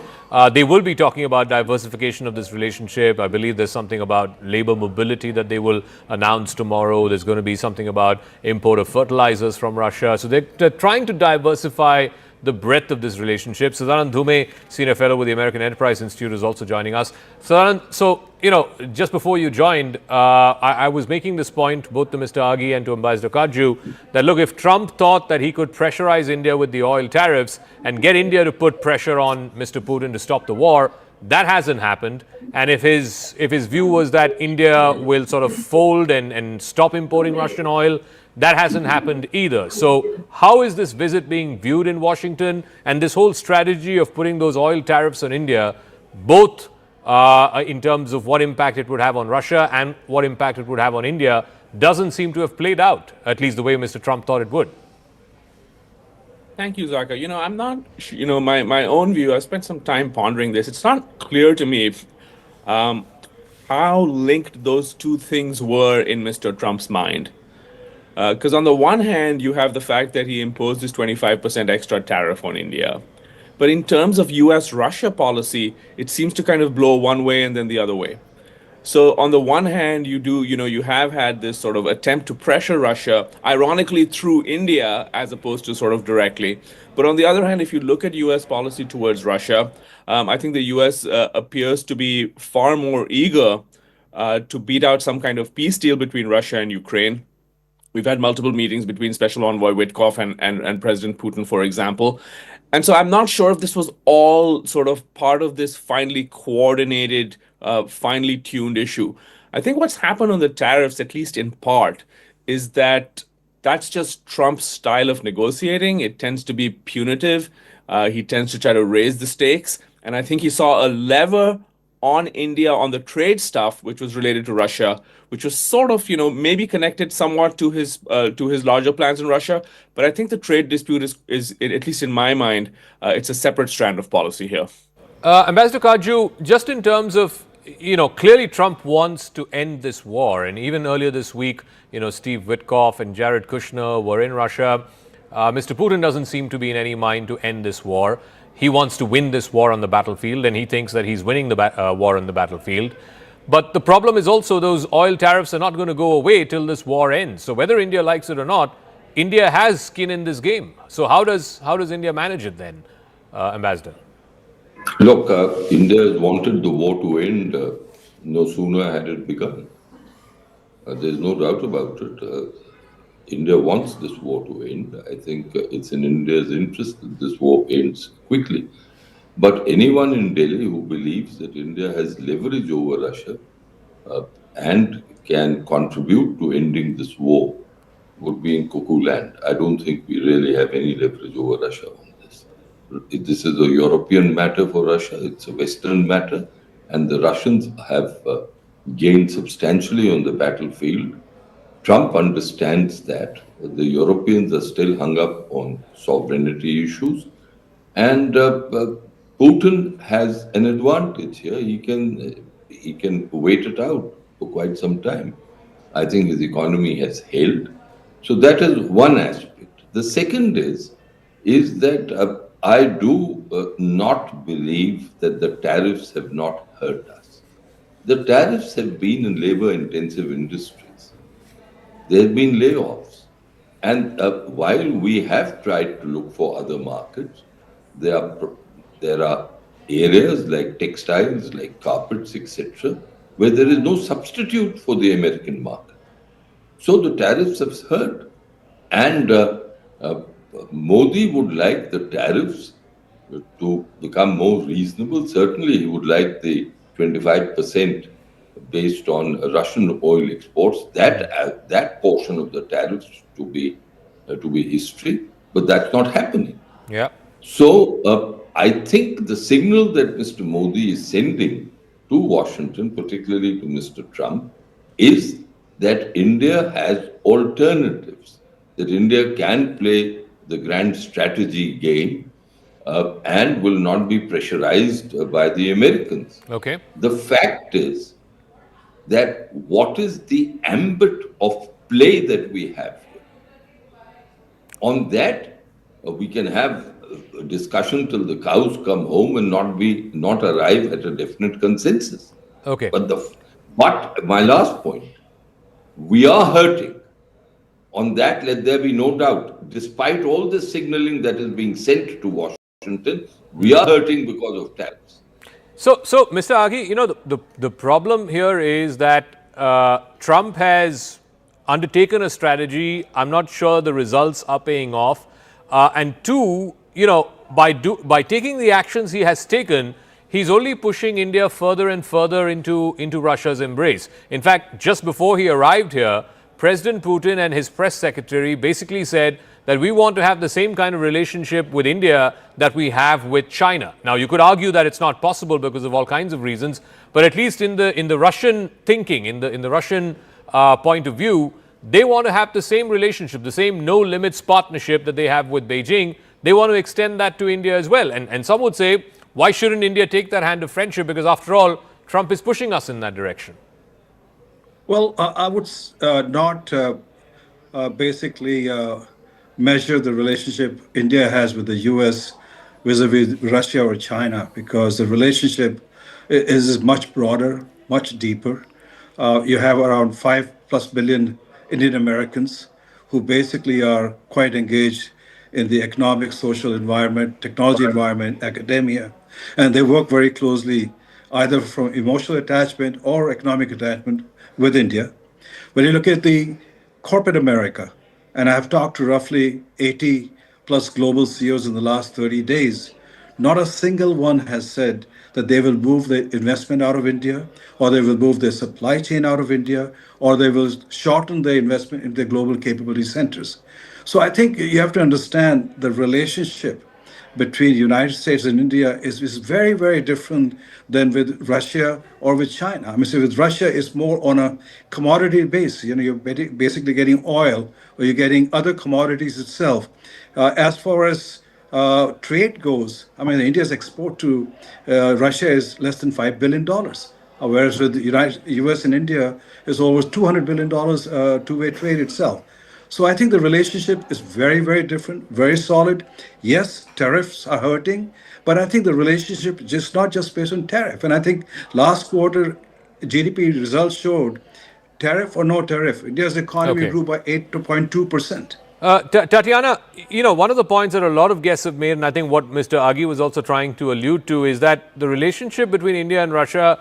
they will be talking about diversification of this relationship. I believe there's something about labor mobility that they will announce tomorrow. There's going to be something about import of fertilizers from Russia. So they're trying to diversify the breadth of this relationship. Sadanand Dhume, senior fellow with the American Enterprise Institute, is also joining us. Sadanand, so, just before you joined, I was making this point both to Mr. Aghi and to Ambassador Kaju that, look, if Trump thought that he could pressurize India with the oil tariffs and get India to put pressure on Mr. Putin to stop the war, that hasn't happened. And if his view was that India will sort of fold and stop importing Russian oil, that hasn't happened either. So how is this visit being viewed in Washington, and this whole strategy of putting those oil tariffs on India, both in terms of what impact it would have on Russia and what impact it would have on India, doesn't seem to have played out, at least the way Mr. Trump thought it would? Thank you, Zaka. I'm not, my own view, I spent some time pondering this. It's not clear to me if, how linked those two things were in Mr. Trump's mind. Because on the one hand, you have the fact that he imposed this 25% extra tariff on India. But in terms of US-Russia policy, it seems to kind of blow one way and then the other way. So on the one hand, you have had this sort of attempt to pressure Russia, ironically through India, as opposed to sort of directly. But on the other hand, if you look at US policy towards Russia, I think the US appears to be far more eager to beat out some kind of peace deal between Russia and Ukraine. We've had multiple meetings between Special Envoy Witkoff and President Putin, for example. And so I'm not sure if this was all sort of part of this finely coordinated, finely tuned issue. I think what's happened on the tariffs, at least in part, is that that's just Trump's style of negotiating. It tends to be punitive. He tends to try to raise the stakes. And I think he saw a lever on India on the trade stuff, which was related to Russia, which was sort of, maybe connected somewhat to his larger plans in Russia. But I think the trade dispute is at least in my mind, it's a separate strand of policy here. Ambassador Kaju, just in terms of, clearly Trump wants to end this war. And even earlier this week, Steve Witkoff and Jared Kushner were in Russia. Mr. Putin doesn't seem to be in any mind to end this war. He wants to win this war on the battlefield, and he thinks that he's winning the war on the battlefield. But the problem is also those oil tariffs are not going to go away till this war ends. So whether India likes it or not, India has skin in this game. So how does India manage it then, Ambassador? Look, India has wanted the war to end no sooner had it begun. There's no doubt about it. India wants this war to end. I think it's in India's interest that this war ends quickly. But anyone in Delhi who believes that India has leverage over Russia and can contribute to ending this war would be in cuckoo land. I don't think we really have any leverage over Russia on this. This is a European matter for Russia. It's a Western matter. And the Russians have gained substantially on the battlefield. Trump understands that. The Europeans are still hung up on sovereignty issues. And Putin has an advantage here. He can wait it out for quite some time. I think his economy has held. So that is one aspect. The second is that I do not believe that the tariffs have not hurt us. The tariffs have been in labor-intensive industries. There have been layoffs. And while we have tried to look for other markets, there are areas like textiles, like carpets, etc., where there is no substitute for the American market. So the tariffs have hurt. And Modi would like the tariffs to become more reasonable. Certainly, he would like the 25% based on Russian oil exports, that portion of the tariffs to be history, but that's not happening. Yeah. So I think the signal that Mr. Modi is sending to Washington, particularly to Mr. Trump, is that India has alternatives, that India can play the grand strategy game and will not be pressurized by the Americans. Okay. The fact is that what is the ambit of play that we have here? On that, we can have a discussion till the cows come home and not arrive at a definite consensus. Okay. But my last point, we are hurting. On that, let there be no doubt. Despite all the signaling that is being sent to Washington, we are hurting because of tariffs. So Mr. Aghi, the problem here is that Trump has undertaken a strategy. I'm not sure the results are paying off. And two, by taking the actions he has taken, he's only pushing India further and further into Russia's embrace. In fact, just before he arrived here, President Putin and his press secretary basically said that we want to have the same kind of relationship with India that we have with China. Now, you could argue that it's not possible because of all kinds of reasons, but at least in the Russian thinking, in the Russian point of view, they want to have the same relationship, the same no-limits partnership that they have with Beijing. They want to extend that to India as well. And some would say, why shouldn't India take that hand of friendship? Because after all, Trump is pushing us in that direction. Well, I would not basically measure the relationship India has with the US vis-a-vis Russia or China, because the relationship is much broader, much deeper. You have around 5+ billion Indian Americans who basically are quite engaged in the economic, social environment, technology environment, academia, and they work very closely either from emotional attachment or economic attachment with India. When you look at the corporate America, and I've talked to roughly 80+ global CEOs in the last 30 days, not a single one has said that they will move the investment out of India, or they will move their supply chain out of India, or they will shorten their investment in their global capability centers. So I think you have to understand the relationship between the United States and India is very, very different than with Russia or with China. I mean, so with Russia, it's more on a commodity base. You're basically getting oil, or you're getting other commodities itself. As far as trade goes, I mean, India's export to Russia is less than $5 billion, whereas with the US and India is over $200 billion two-way trade itself. So I think the relationship is very, very different, very solid. Yes, tariffs are hurting, but I think the relationship is just not just based on tariff. And I think last quarter GDP results showed tariff or no tariff, India's economy grew by 8.2%. Tatiana, one of the points that a lot of guests have made, and I think what Mr. Aghi was also trying to allude to, is that the relationship between India and Russia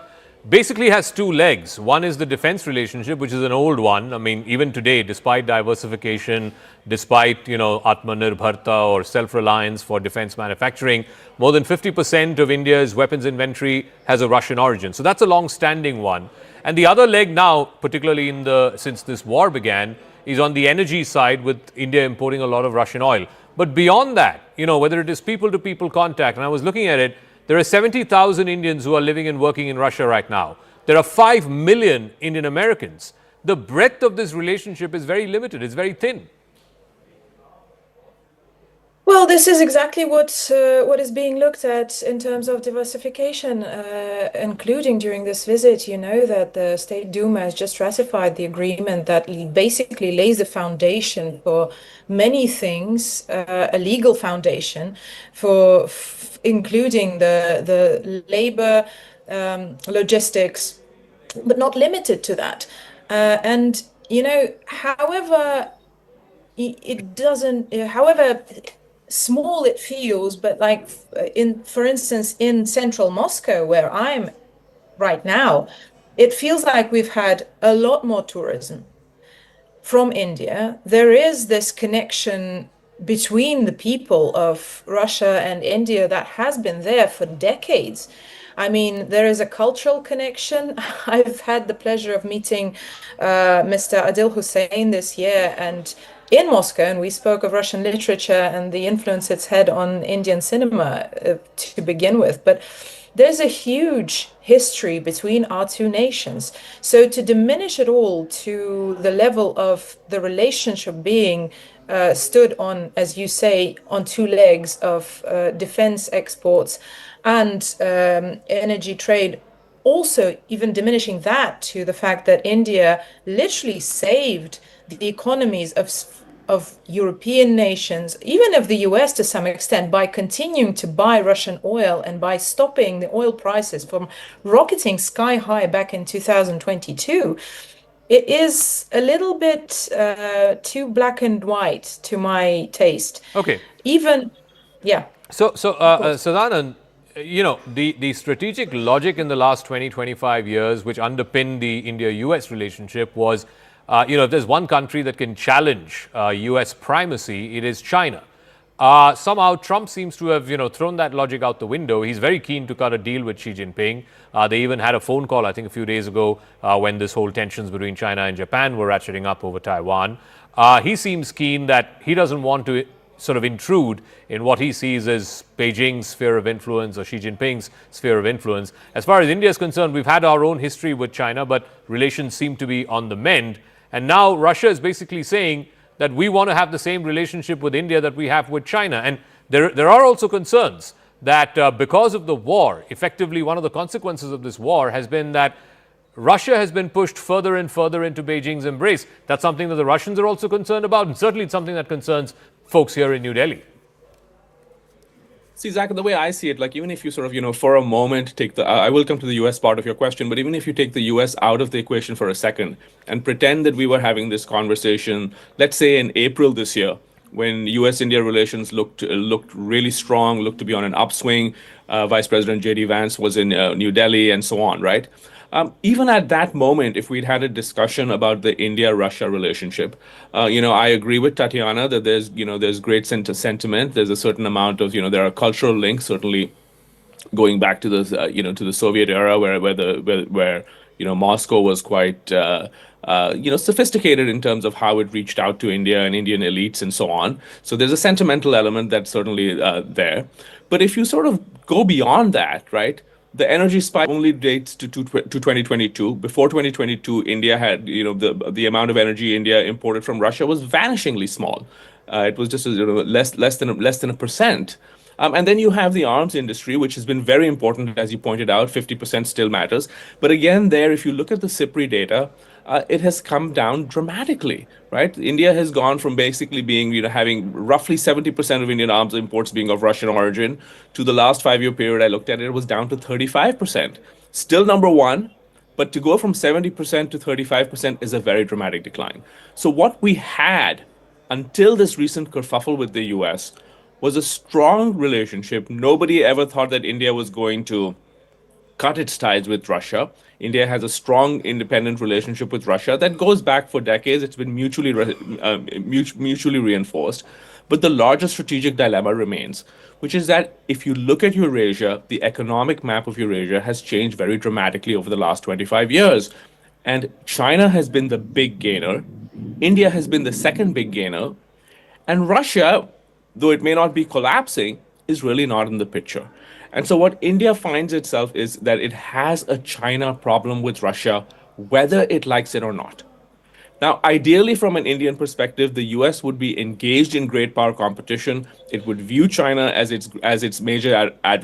basically has two legs. One is the defense relationship, which is an old one. I mean, even today, despite diversification, despite, Atmanirbharta or self-reliance for defense manufacturing, more than 50% of India's weapons inventory has a Russian origin. So that's a long-standing one. And the other leg now, particularly since this war began, is on the energy side, with India importing a lot of Russian oil. But beyond that, whether it is people-to-people contact, and I was looking at it, there are 70,000 Indians who are living and working in Russia right now. There are 5 million Indian Americans. The breadth of this relationship is very limited. It's very thin. Well, this is exactly what is being looked at in terms of diversification, including during this visit. You know that the State Duma has just ratified the agreement that basically lays the foundation for many things, a legal foundation for including the labor, logistics, but not limited to that. And however, it doesn't. However small it feels, but for instance, in central Moscow, where I'm right now, it feels like we've had a lot more tourism from India. There is this connection between the people of Russia and India that has been there for decades. I mean, there is a cultural connection. I've had the pleasure of meeting Mr. Adil Hussein this year and in Moscow, and we spoke of Russian literature and the influence it's had on Indian cinema to begin with. But there's a huge history between our two nations. So to diminish it all to the level of the relationship being stood on, as you say, on two legs of defense exports and energy trade, also even diminishing that to the fact that India literally saved the economies of European nations, even of the US to some extent, by continuing to buy Russian oil and by stopping the oil prices from rocketing sky high back in 2022, it is a little bit too black and white to my taste. Okay. So Sadanand, the strategic logic in the last 20-25 years, which underpinned the India-US relationship was, if there's one country that can challenge US primacy, it is China. Somehow Trump seems to have, thrown that logic out the window. He's very keen to cut a deal with Xi Jinping. They even had a phone call, I think, a few days ago when this whole tensions between China and Japan were ratcheting up over Taiwan. He seems keen that he doesn't want to sort of intrude in what he sees as Beijing's sphere of influence or Xi Jinping's sphere of influence. As far as India is concerned, we've had our own history with China, but relations seem to be on the mend. And now Russia is basically saying that we want to have the same relationship with India that we have with China. And there are also concerns that because of the war, effectively one of the consequences of this war has been that Russia has been pushed further and further into Beijing's embrace. That's something that the Russians are also concerned about, and certainly it's something that concerns folks here in New Delhi. See, Zach, the way I see it, even if you sort of, for a moment take I will come to the US part of your question, but even if you take the US out of the equation for a second and pretend that we were having this conversation, let's say in April this year, when US-India relations looked really strong, looked to be on an upswing, Vice President J.D. Vance was in New Delhi and so on, right? Even at that moment, if we'd had a discussion about the India-Russia relationship, I agree with Tatiana that there's great sentiment. There's a certain amount of, there are cultural links, certainly going back to the, to the Soviet era where Moscow was quite, sophisticated in terms of how it reached out to India and Indian elites and so on. So there's a sentimental element that's certainly there. But if you sort of go beyond that, right? The energy spike only dates to 2022. Before 2022, India had, the amount of energy India imported from Russia was vanishingly small. It was just less than 1%. And then you have the arms industry, which has been very important, as you pointed out. 50% still matters. But again, if you look at the SIPRI data, it has come down dramatically, right? India has gone from basically being, having roughly 70% of Indian arms imports being of Russian origin to the last 5-year period I looked at, it was down to 35%. Still number one, but to go from 70% to 35% is a very dramatic decline. So what we had until this recent kerfuffle with the US, was a strong relationship. Nobody ever thought that India was going to cut its ties with Russia. India has a strong independent relationship with Russia that goes back for decades. It's been mutually reinforced. But the larger strategic dilemma remains, which is that if you look at Eurasia, the economic map of Eurasia has changed very dramatically over the last 25 years. And China has been the big gainer. India has been the second big gainer. And Russia, though it may not be collapsing, is really not in the picture. And so what India finds itself is that it has a China problem with Russia, whether it likes it or not. Now, ideally, from an Indian perspective, the US would be engaged in great power competition. It would view China as its major adversary.